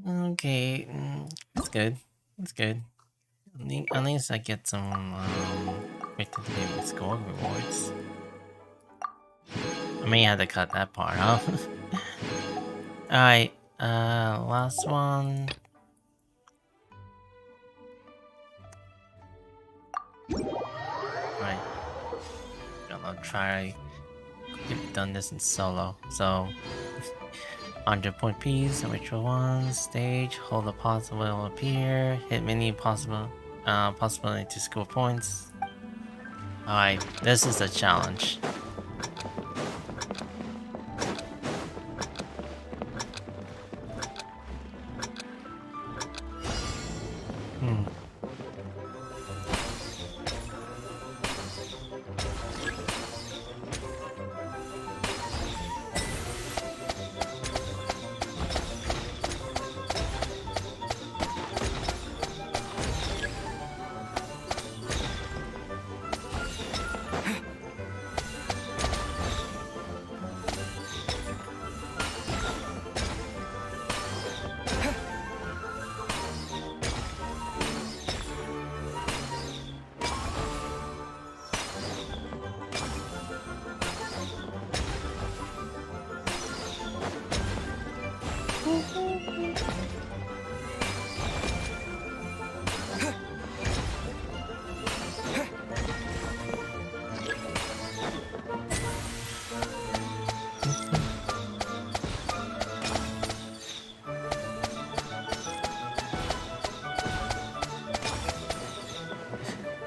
Okay, that's good. That's good. At least I get some daily score rewards. I may have to cut that part off. Alright, last one. Right. I'll try get done this in solo. So 100 point piece, ritual 1, stage, hold the possible will appear, hit many possibility to score points. Alright, this is a challenge.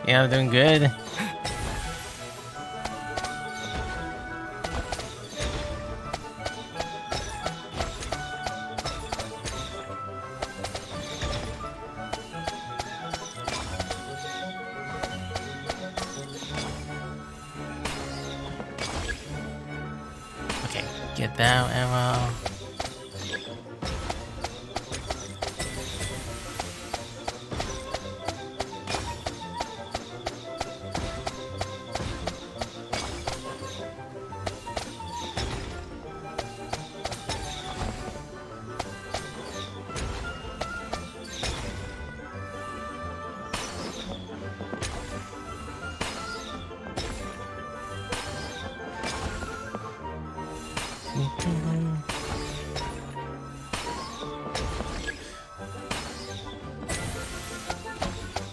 Yeah, I'm doing good. Get that arrow.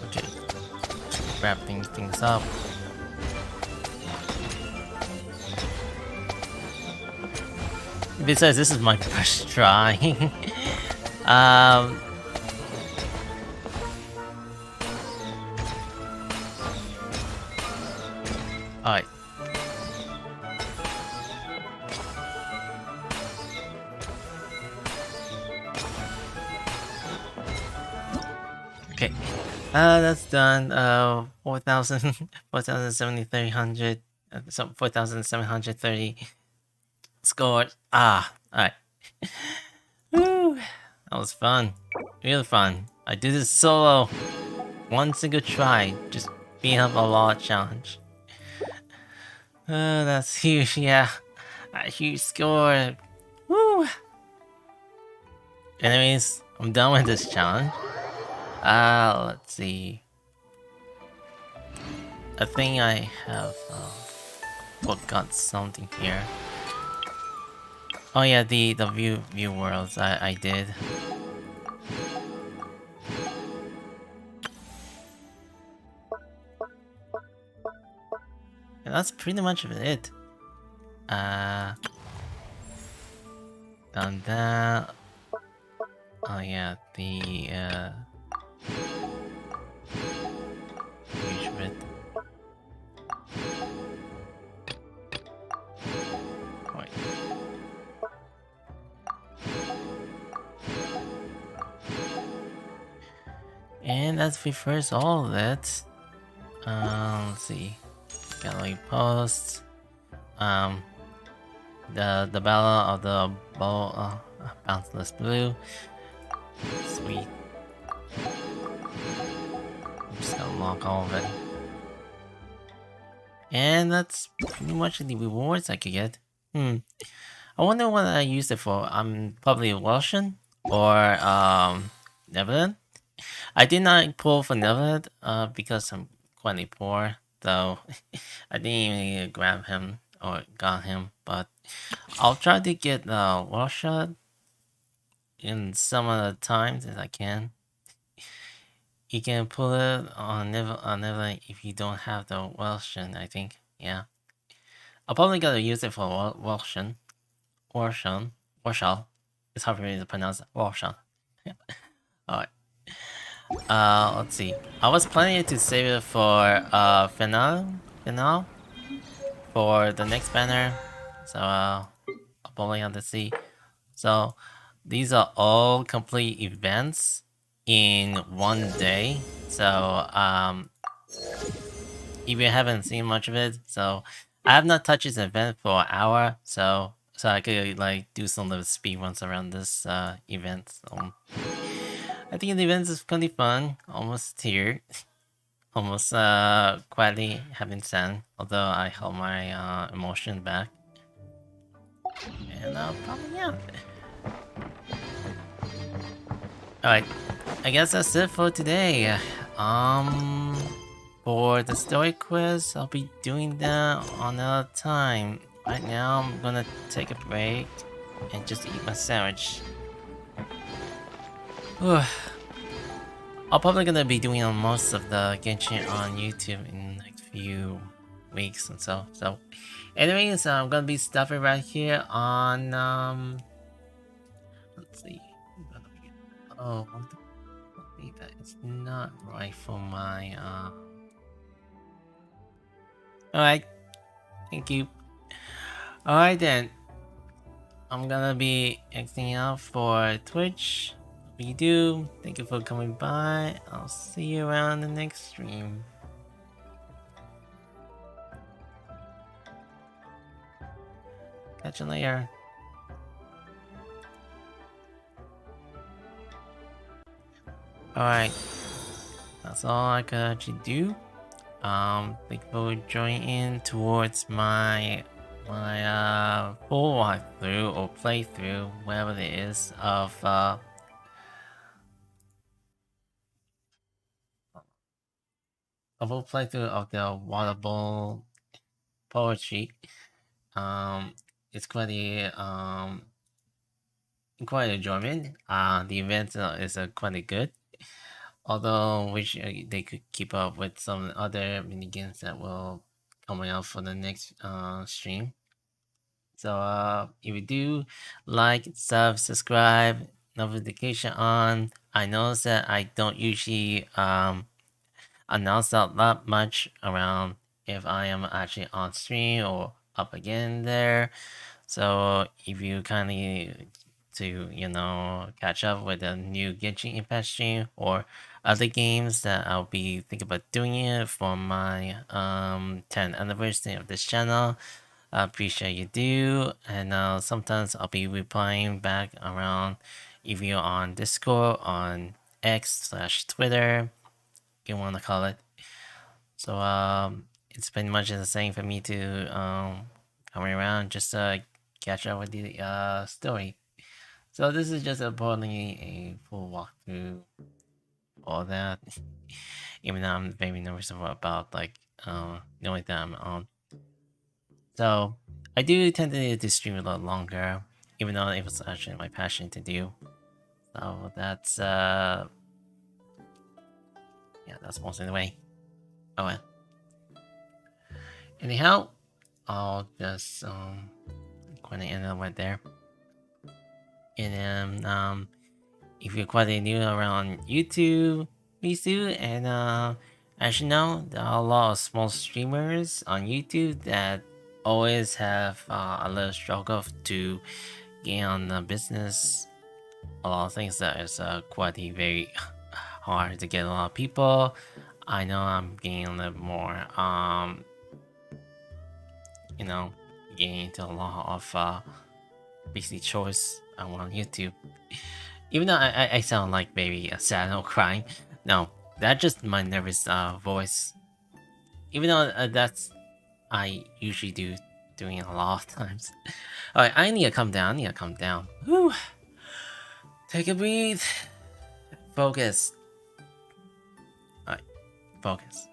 Okay, wrapping things up. Besides, this is my first try. Alright. Okay. That's done. 4,730, so 4,730 scored. Alright. Woo! That was fun. Really fun. I did this solo. One single try. Just beat up a lot challenge. That's huge, yeah. A huge score. Woo! Anyways, I'm done with this challenge. Let's see. I think I have forgot something here. Oh yeah, the view worlds I did. And that's pretty much it. Done that. Oh yeah, the huge bit. Wait. And that's refers all of it. Let's see. Gallery posts. The battle of the boundless blue. Sweet. I'm just gonna lock all of it. And that's pretty much the rewards I could get. I wonder what I used it for. I'm probably Welshon or Neverland. I did not pull for Neverland because I'm quite poor, though I didn't even grab him or got him, but I'll try to get Welshon in some of the times as I can. You can pull it on Neverland if you don't have the Welshon, I think. Yeah. I'll probably gotta use it for Welshon. Warshal. It's hard for me to pronounce it. Warshal. Alright. Let's see. I was planning to save it for finale for the next banner. So I'll probably have to see. So these are all complete events in one day. So if you haven't seen much of it, so I have not touched this event for an hour, so I could like do some little speed runs around this event. So I think the event is pretty fun. Almost here. Almost quietly having sand, although I held my emotion back. And probably yeah. Alright, I guess that's it for today. For the story quiz, I'll be doing that on another time. Right now, I'm gonna take a break and just eat my sandwich. I'm probably gonna be doing most of the Genshin on YouTube in the next few weeks and so. Anyways, I'm gonna be stopping right here on let's see. Oh, I think that is not right for my Alright, thank you. Alright then, I'm gonna be exiting out for Twitch. Hope you do. Thank you for coming by. I'll see you around the next stream. Catch you later. Alright, that's all I could actually do. Thank you for joining in towards my full walkthrough or playthrough, whatever it is, of a full playthrough of the Waterborne poetry. It's quite enjoyment. The event is quite good. Although wish they could keep up with some other mini games that will coming out for the next stream. So if you do like, subscribe, notification on. I notice that I don't usually announce that much around if I am actually on stream or up again there. So if you kindly to catch up with a new Genshin Impact stream or other games that I'll be thinking about doing it for my 10th anniversary of this channel. I appreciate you do, and sometimes I'll be replying back around if you're on Discord, on X/Twitter, you want to call it. So it's pretty much the same for me to coming around just to catch up with the story. So this is just importantly a full walkthrough, all that. Even though I'm very nervous about like knowing that I'm on. So I do tend to stream a lot longer, even though it was actually my passion to do. So that's yeah, that's mostly the way. Oh well. Anyhow, I'll just go ahead and end it right there. And then if you're quite new around YouTube, please do. And as you know, there are a lot of small streamers on YouTube that always have a little struggle to gain on the business. A lot of things that is quite very hard to get a lot of people. I know I'm getting a little more getting into a lot of basically choice on YouTube. Even though I sound like maybe sad or crying, no, that's just my nervous voice. Even though that's I usually doing it a lot of times. Alright, I need to come down. Whew. Take a breathe. Focus. Alright, focus.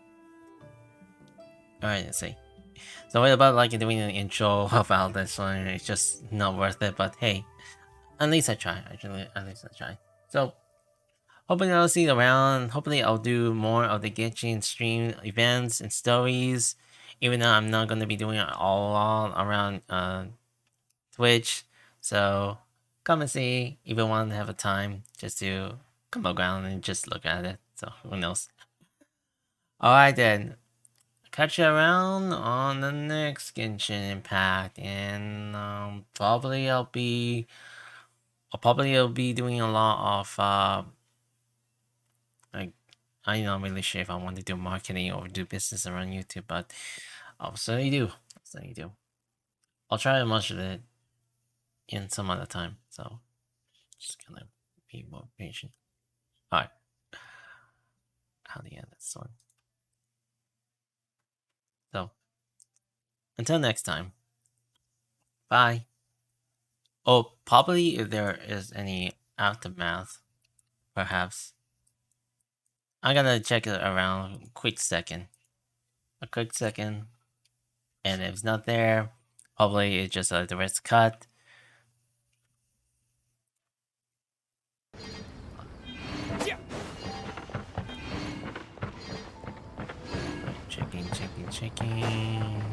Alright, let's see. So what about like doing an intro about this one? It's just not worth it, but hey, at least I try. Actually, at least I try. So hopefully I'll see you around. Hopefully I'll do more of the Genshin stream events and stories. Even though I'm not gonna be doing it all around Twitch. So come and see if you want to have a time just to come around and just look at it. So who knows? Alright then. Catch you around on the next Genshin Impact, and probably I'll be doing a lot of like I'm not really sure if I want to do marketing or do business around YouTube, but I'll certainly do. I'll try as much of it in some other time. So just gonna be more patient. Alright. How do you end this one? So until next time. Bye. Oh, probably if there is any aftermath, perhaps. I'm gonna check it around a quick second. And if it's not there, probably it's just a direct cut. Checking.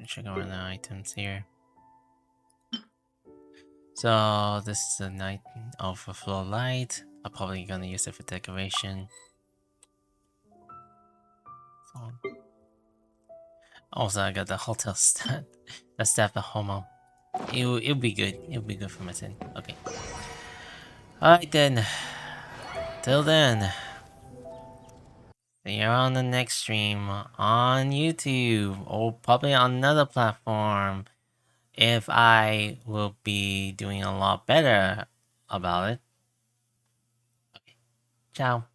Check over the items here. So this is a night overflow light. I'm probably gonna use it for decoration. So, also I got the hotel stat. The staff at home. It'll be good. It'll be good for my sin. Okay. Alright then. Till then. See you on the next stream on YouTube or probably on another platform. if I will be doing a lot better about it. Okay. Ciao.